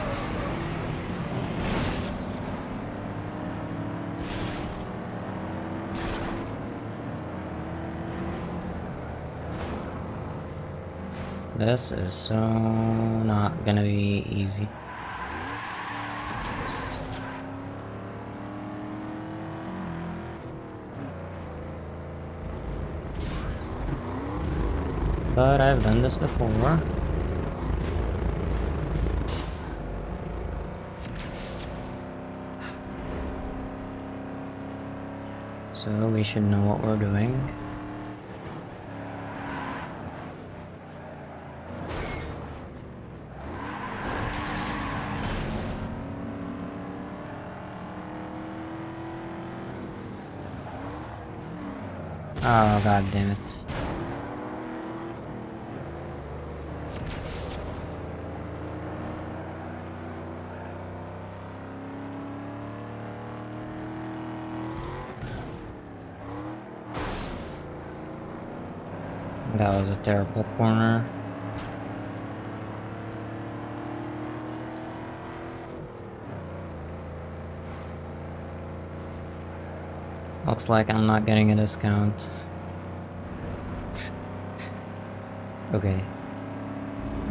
This is so not gonna be easy. But I've done this before. So we should know what we're doing. Oh, god damn it. That was a terrible corner. Looks like I'm not getting a discount. Okay.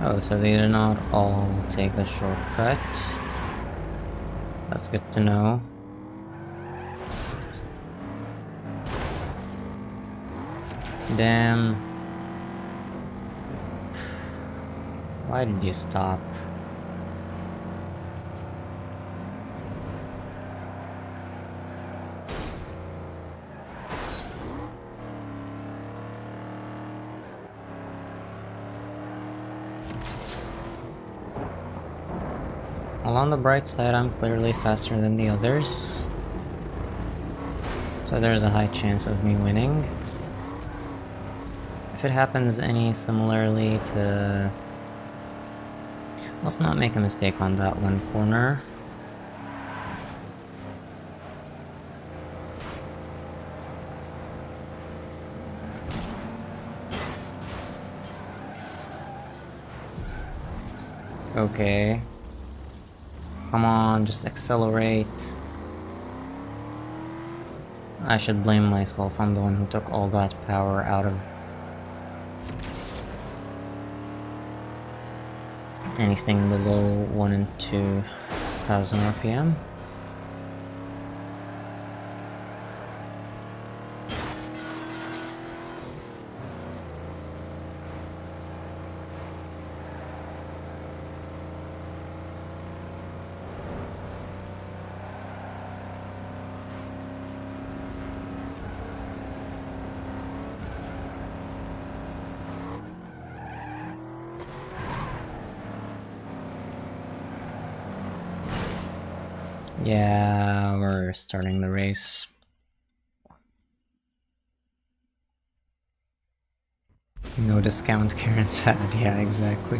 Oh, so they did not all take the shortcut. That's good to know. Damn. Why did you stop? Well, on the bright side, I'm clearly faster than the others. So there's a high chance of me winning. If it happens any similarly to... Let's not make a mistake on that one corner. Okay. Come on, just accelerate. I should blame myself, I'm the one who took all that power out of anything below 1 and 2,000 RPM. Yeah, we're starting the race. No discount, Karen said. Yeah, exactly.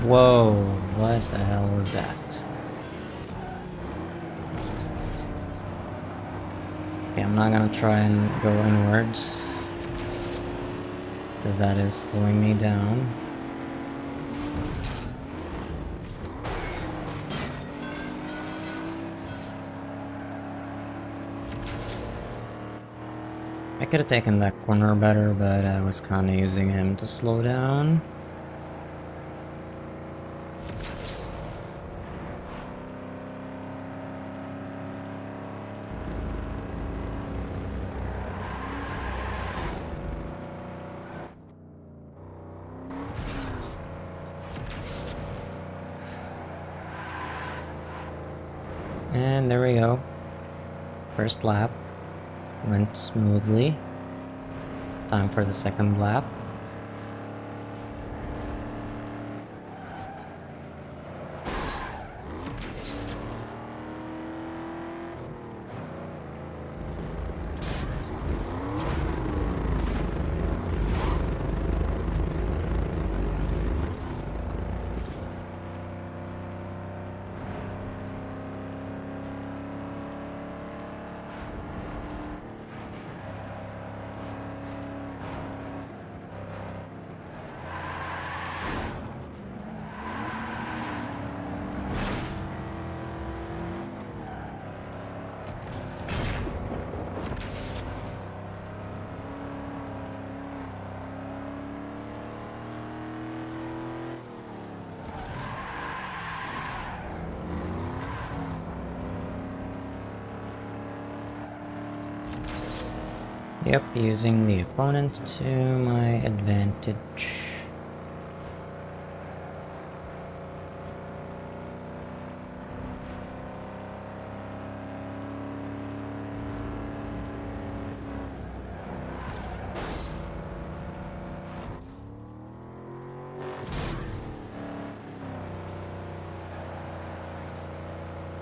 Whoa, what the hell was that? Okay, I'm not gonna try and go inwards, because that is slowing me down. I could have taken that corner better, but I was kinda using him to slow down. And there we go. First lap went smoothly. Time for the second lap. Yep, using the opponent to my advantage.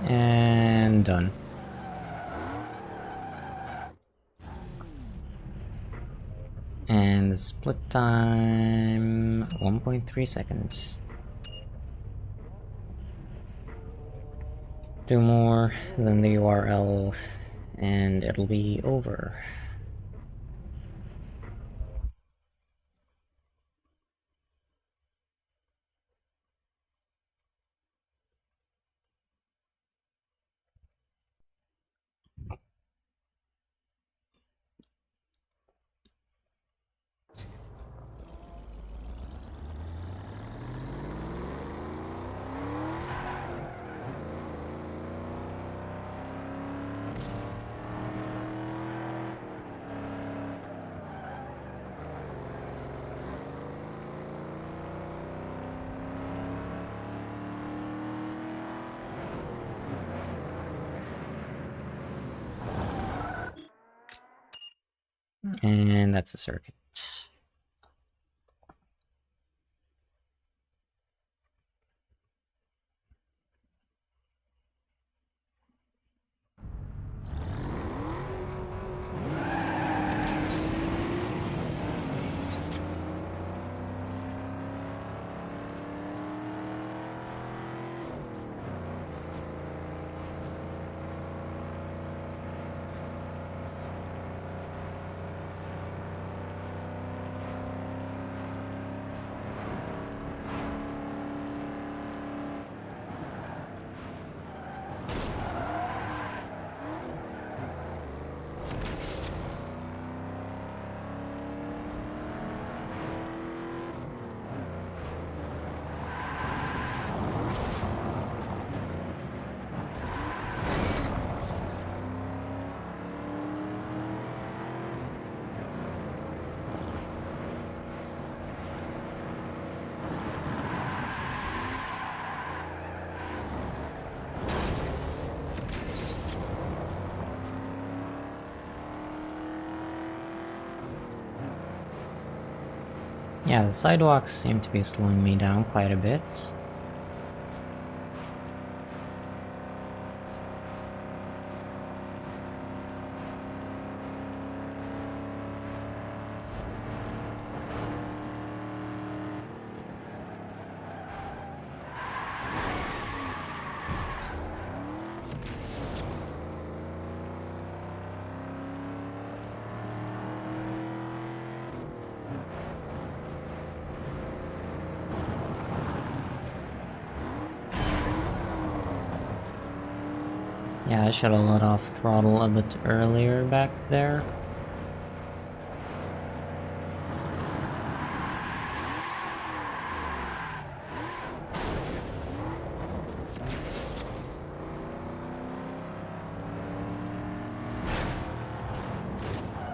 And done. And the split time 1.3 seconds. 2 more than the URL and it'll be over. And that's a circuit. Yeah, the sidewalks seem to be slowing me down quite a bit. Yeah, I should have let off throttle a bit earlier back there.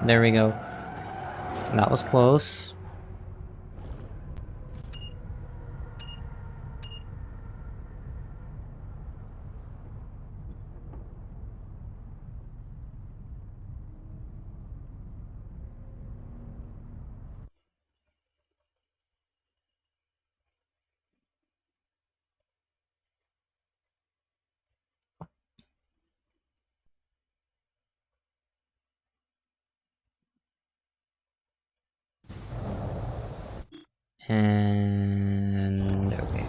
There we go. That was close. And okay.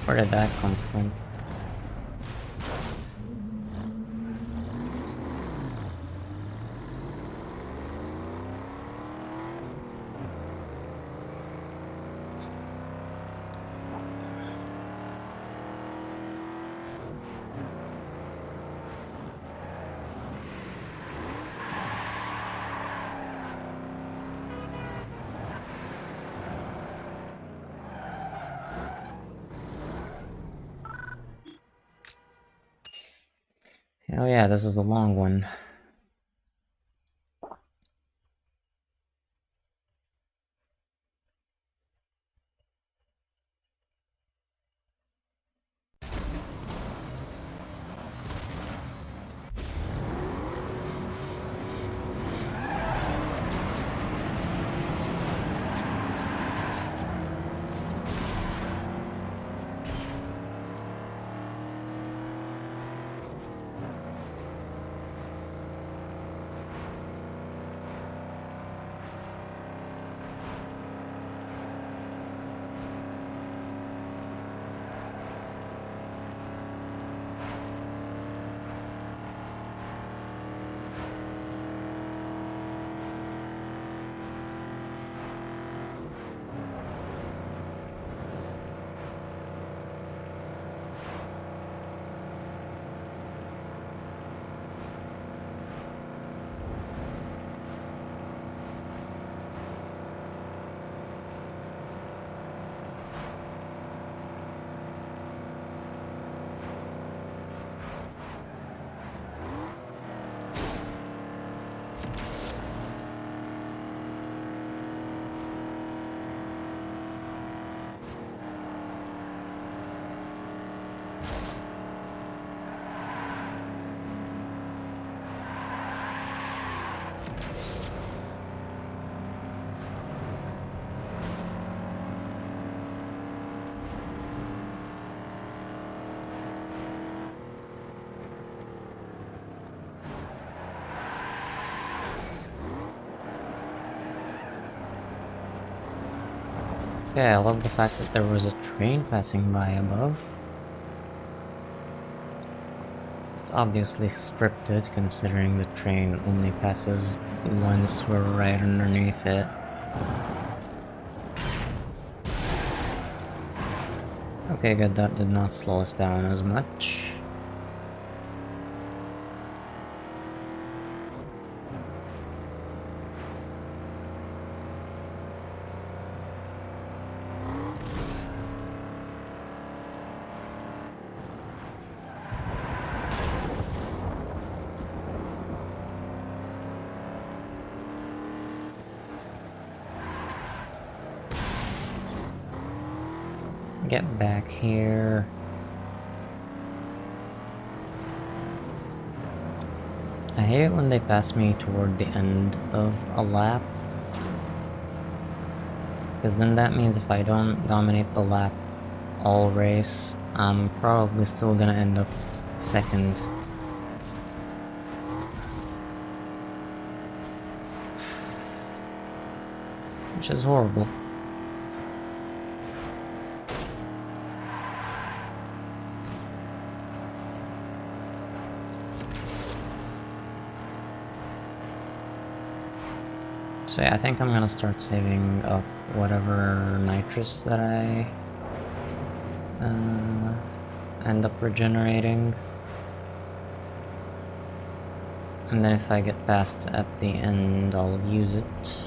Where did that come from? Oh yeah, this is the long one. Yeah, I love the fact that there was a train passing by above. It's obviously scripted, considering the train only passes once we're right underneath it. Okay, good, that did not slow us down as much. Get back here. I hate it when they pass me toward the end of a lap, because then that means if I don't dominate the lap all race, I'm probably still gonna end up second. Which is horrible. So yeah, I think I'm gonna start saving up whatever nitrous that I end up regenerating. And then if I get past at the end, I'll use it.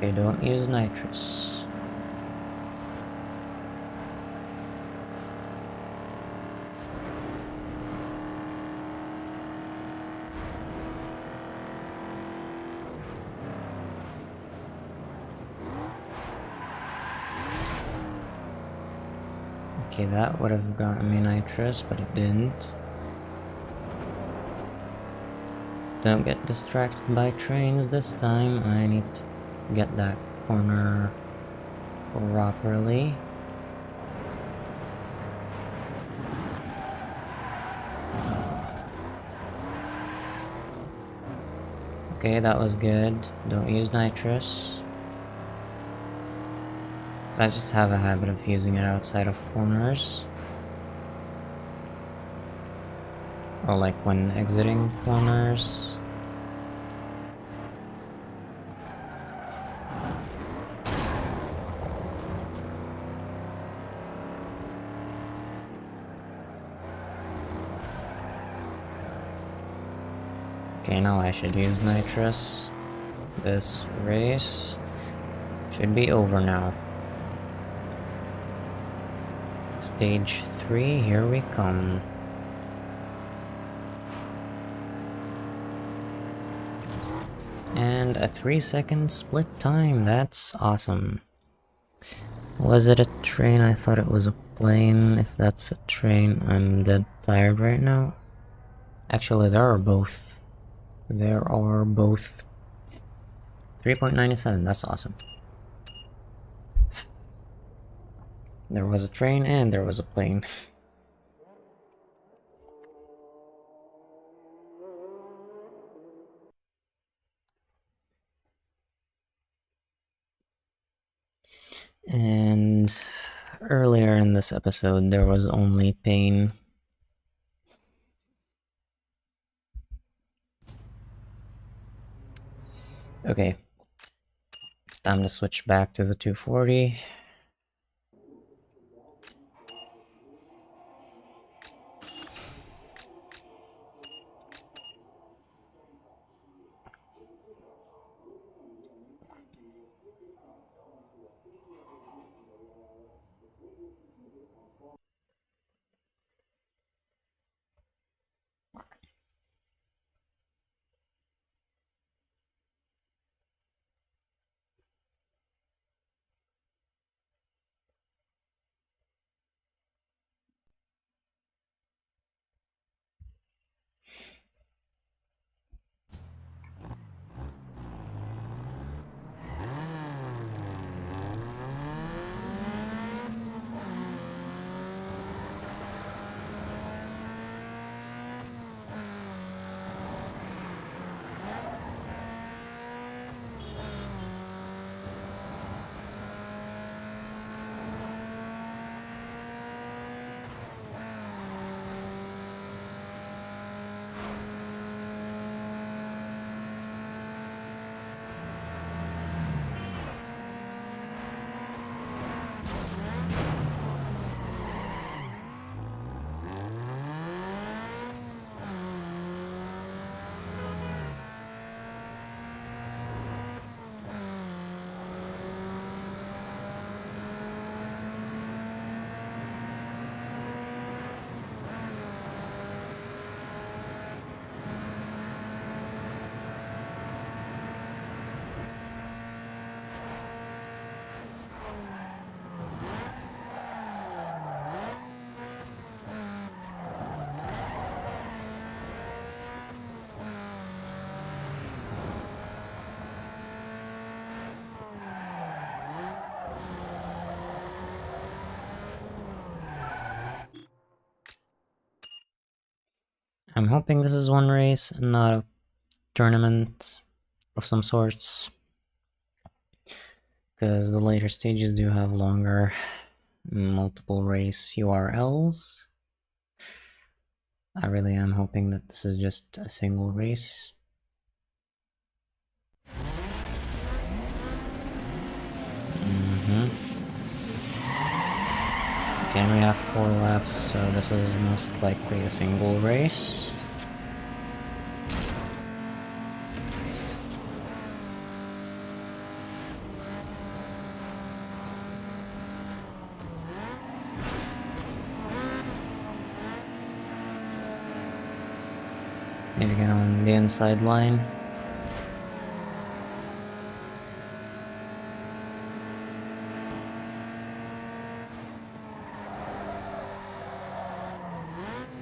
Okay, don't use nitrous. Okay, that would have gotten me nitrous, but it didn't. Don't get distracted by trains this time. I need to get that corner properly. Okay, that was good. Don't use nitrous. Because I just have a habit of using it outside of corners. Or like when exiting corners. Okay, now I should use nitrous. This race should be over now. Stage 3, here we come. And a 3-second split time, that's awesome. Was it a train? I thought it was a plane. If that's a train, I'm dead tired right now. Actually, there are both. There are both. 3.97, that's awesome. There was a train and there was a plane. And earlier in this episode, there was only pain. Okay. Time to switch back to the 240. I'm hoping this is one race and not a tournament of some sorts, because the later stages do have longer multiple race URLs. I really am hoping that this is just a single race. Okay, we have 4 laps, so this is most likely a single race. Need to get on the inside line.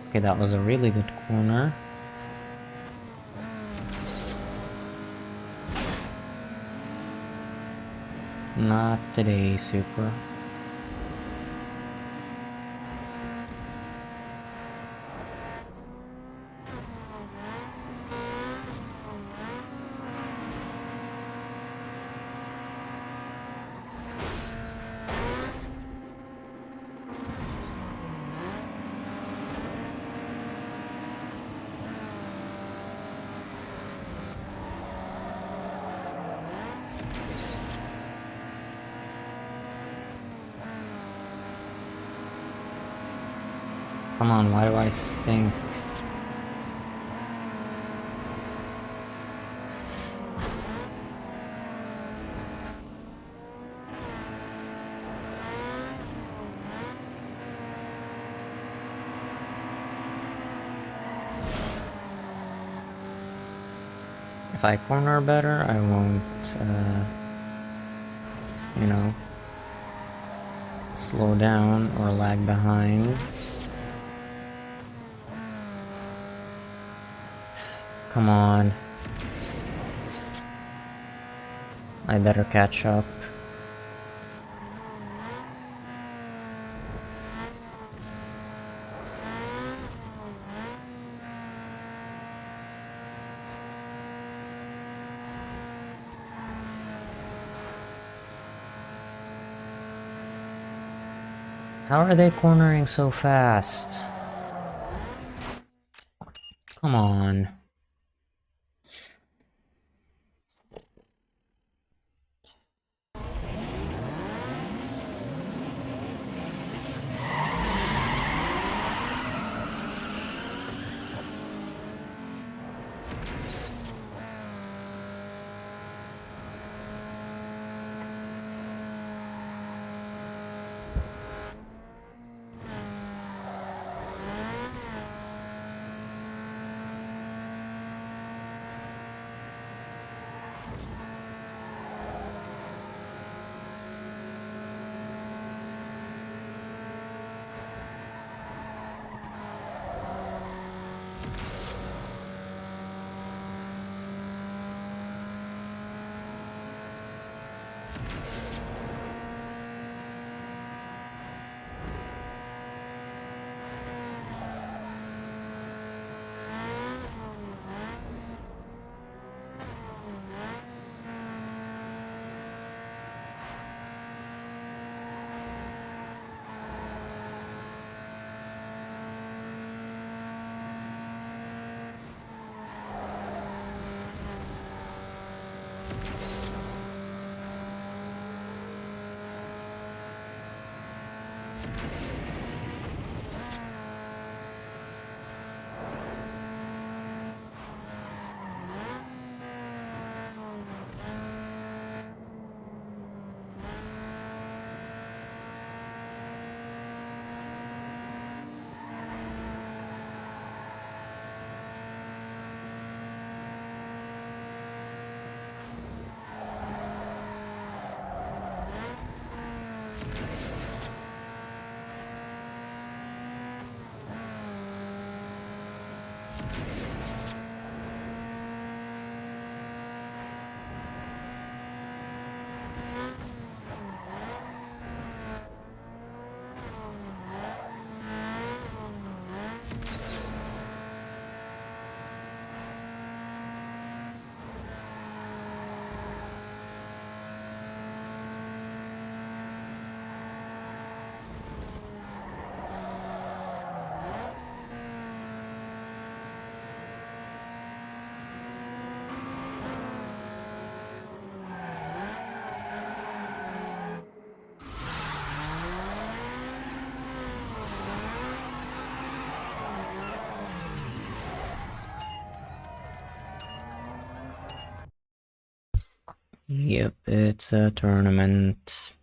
Okay, that was a really good corner. Not today, Super. Come on, why do I stink? If I corner better, I won't, you know, slow down or lag behind. Come on. I better catch up. How are they cornering so fast? Come on. Yep, it's a tournament.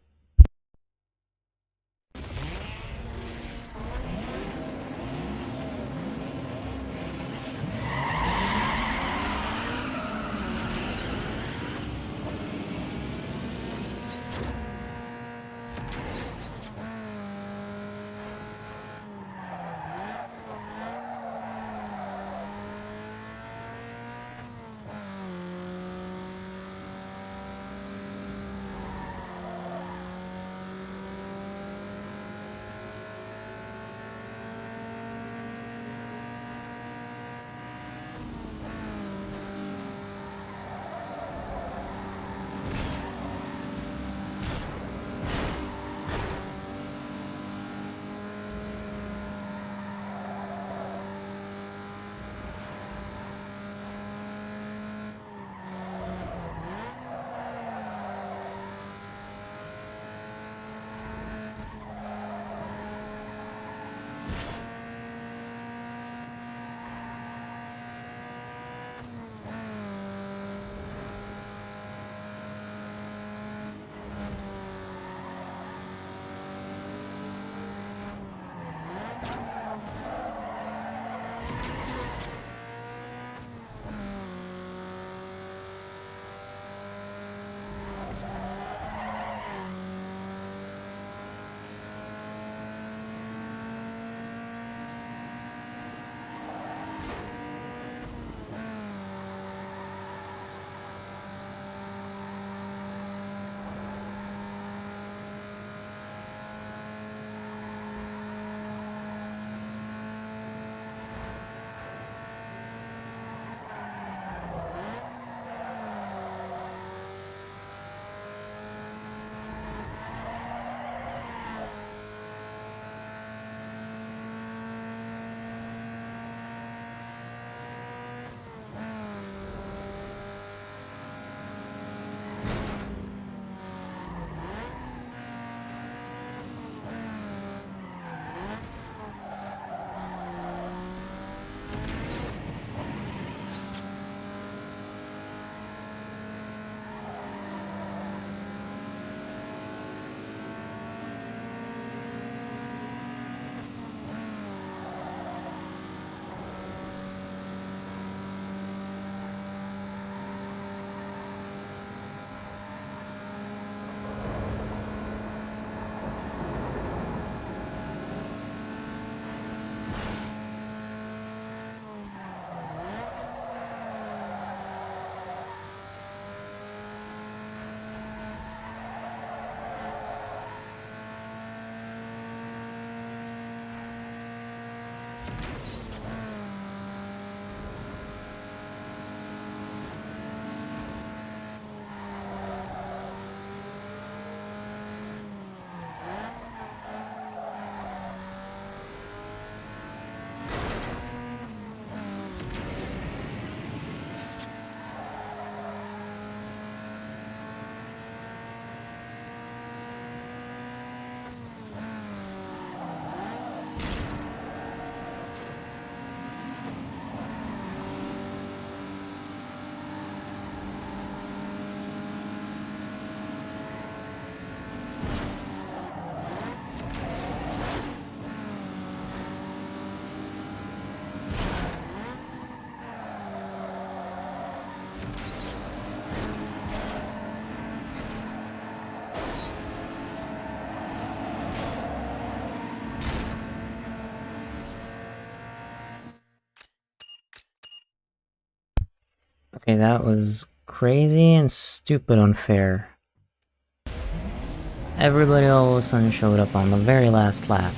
Okay, that was crazy and stupid unfair. Everybody all of a sudden showed up on the very last lap.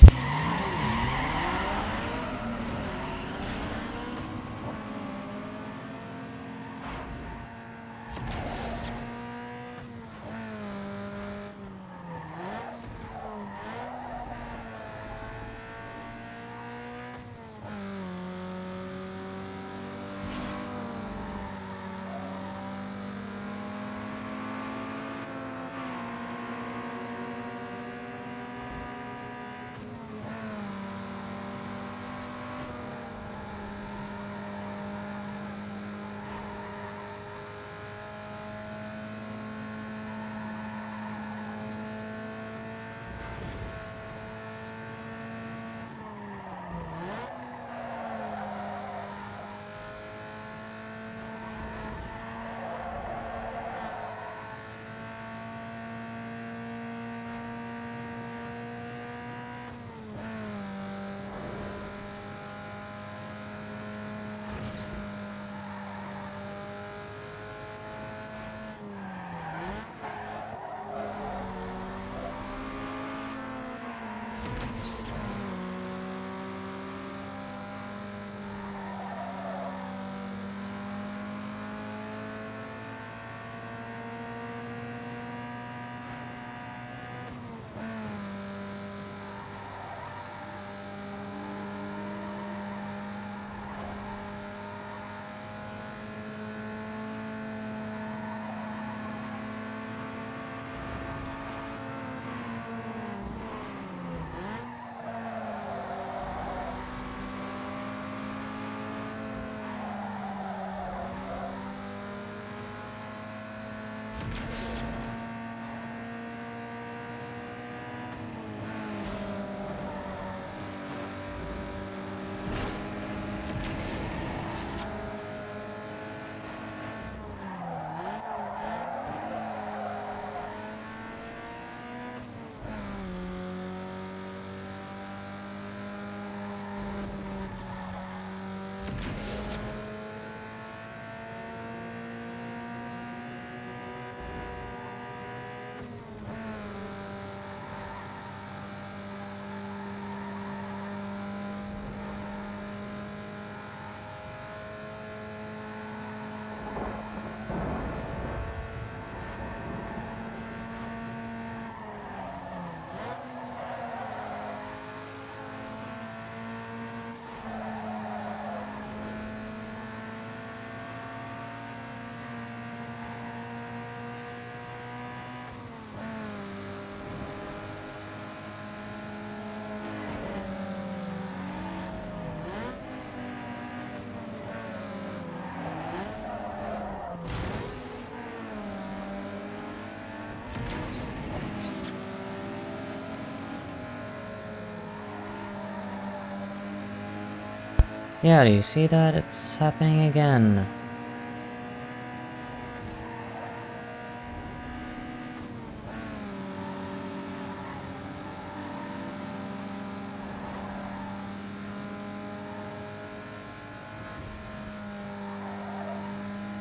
Yeah, do you see that? It's happening again.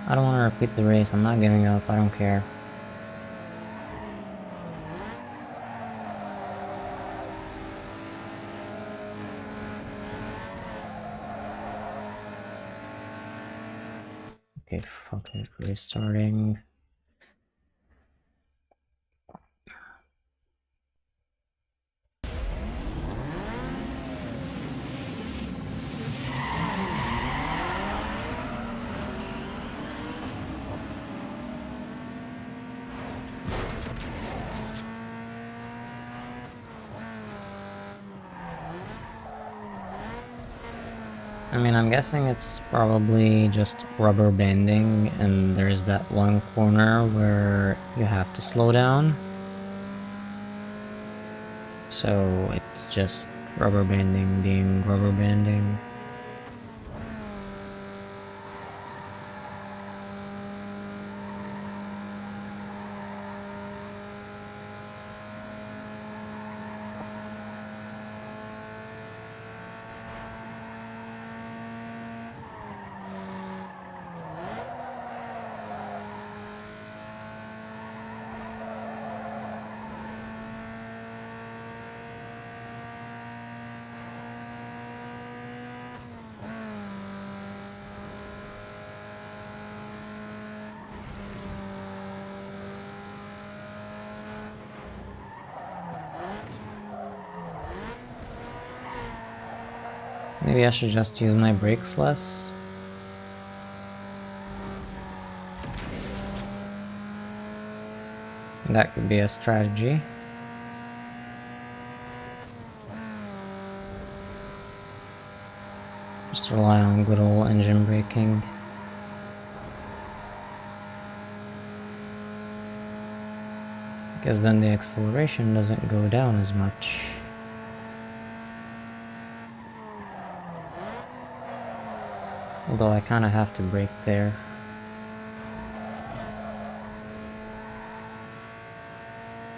I don't want to repeat the race. I'm not giving up. I don't care. Okay, fuck it. Restarting. I mean, I'm guessing it's probably just rubber banding, and there's that one corner where you have to slow down. So it's just rubber banding being rubber banding. Maybe I should just use my brakes less. That could be a strategy. Just rely on good old engine braking. Because then the acceleration doesn't go down as much. Although I kinda have to brake there.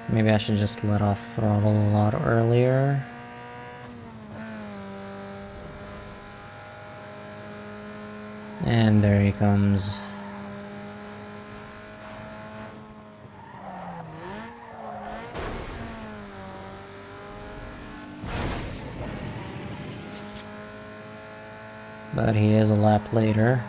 Maybe I should just let off throttle a lot earlier. And there he comes. But he is a lap later.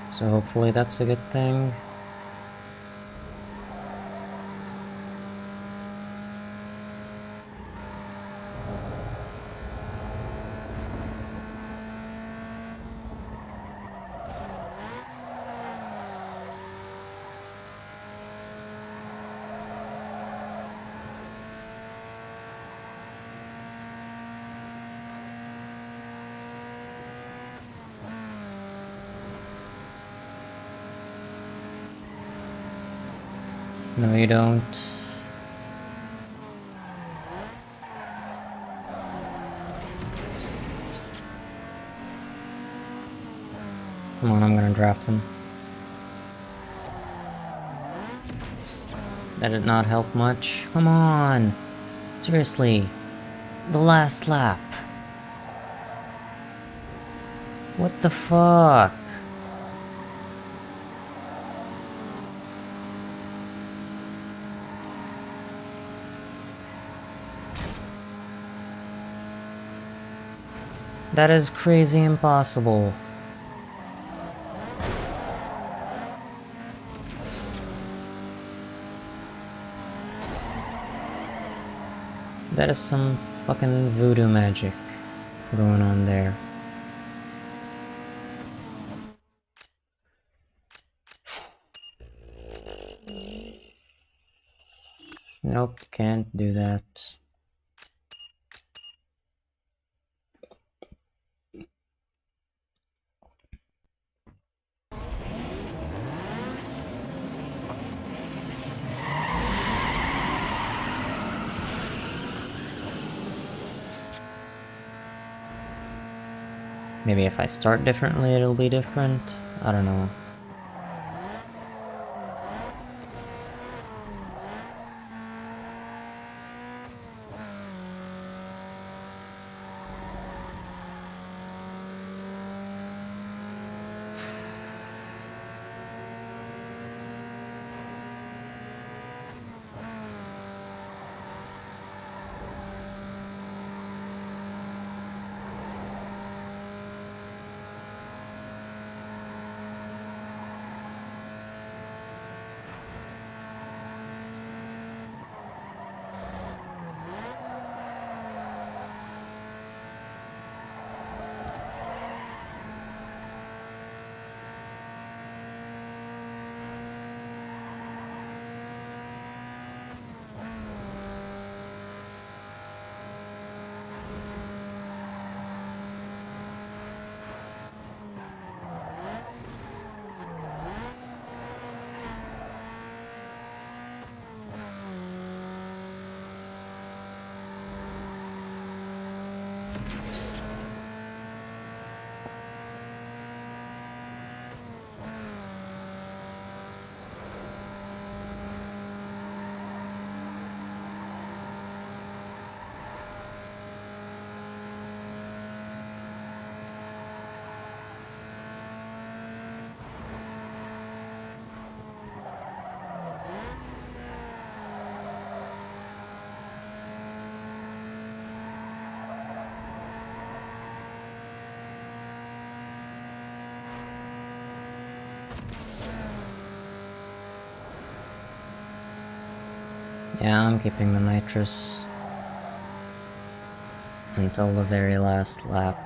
So hopefully that's a good thing. No, you don't. Come on, I'm gonna draft him. That did not help much. Come on! Seriously. The last lap. What the fuck? That is crazy impossible. That is some fucking voodoo magic going on there. Nope, can't do that. Maybe if I start differently it'll be different? I don't know. Yeah, I'm keeping the nitrous until the very last lap.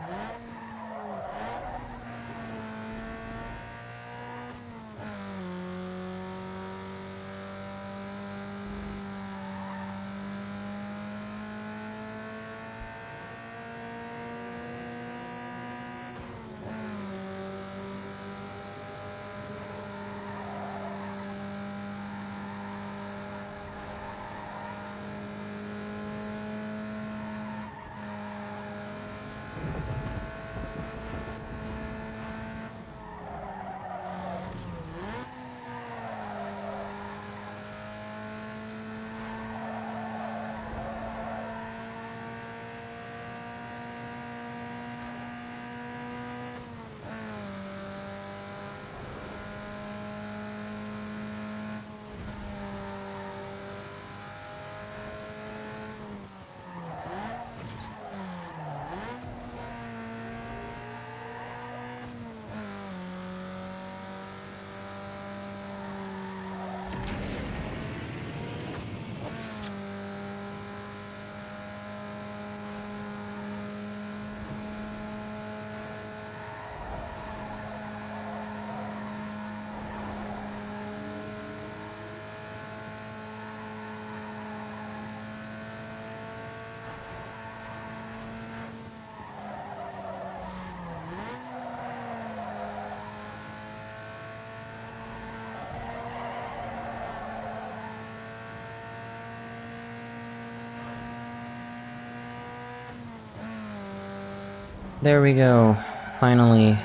There we go. Finally.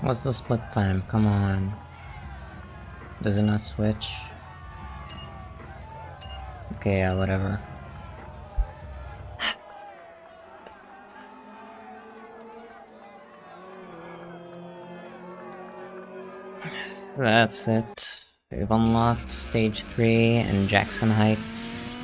What's the split time? Come on. Does it not switch? Okay, yeah, whatever. That's it. We've unlocked Stage 3 in Jackson Heights.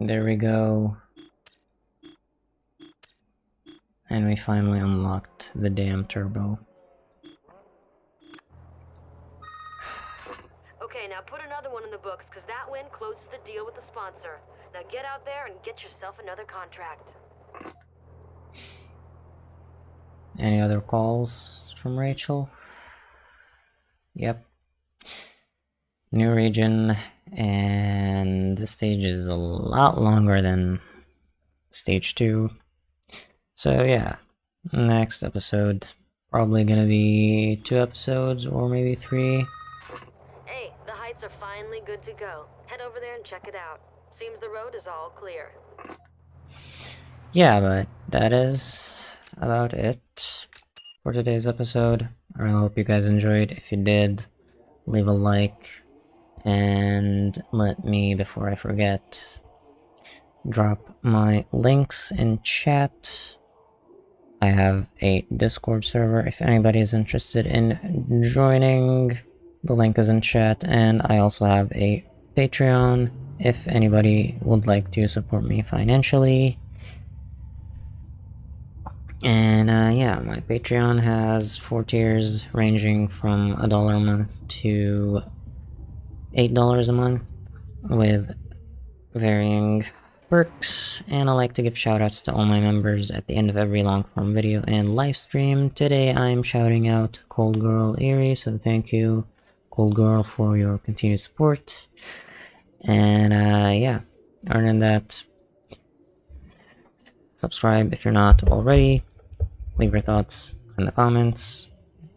There we go. And we finally unlocked the damn turbo. Okay, now put another one in the books, because that win closes the deal with the sponsor. Now get out there and get yourself another contract. Any other calls from Rachel? Yep. New region, and the stage is a lot longer than stage 2. So yeah, next episode, probably gonna be 2 episodes or maybe 3. Hey, the heights are finally good to go. Head over there and check it out. Seems the road is all clear. Yeah, but that is about it for today's episode. I really hope you guys enjoyed. If you did, leave a like, and let me, before I forget, drop my links in chat. I have a Discord server if anybody is interested in joining. The link is in chat, and I also have a Patreon if anybody would like to support me financially. And yeah, my Patreon has 4 tiers ranging from $1 a month to $8 a month with varying perks, and I like to give shoutouts to all my members at the end of every long form video and live stream. Today I'm shouting out Cold Girl Erie, so thank you Cold Girl for your continued support. And yeah, other than that, subscribe if you're not already, leave your thoughts in the comments,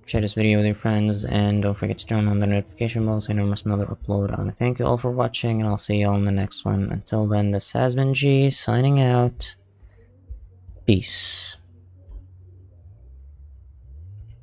share this video with your friends, and don't forget to turn on the notification bell so you never miss another upload on it. Thank you all for watching, and I'll see you all in the next one. Until then, this has been G, signing out. Peace.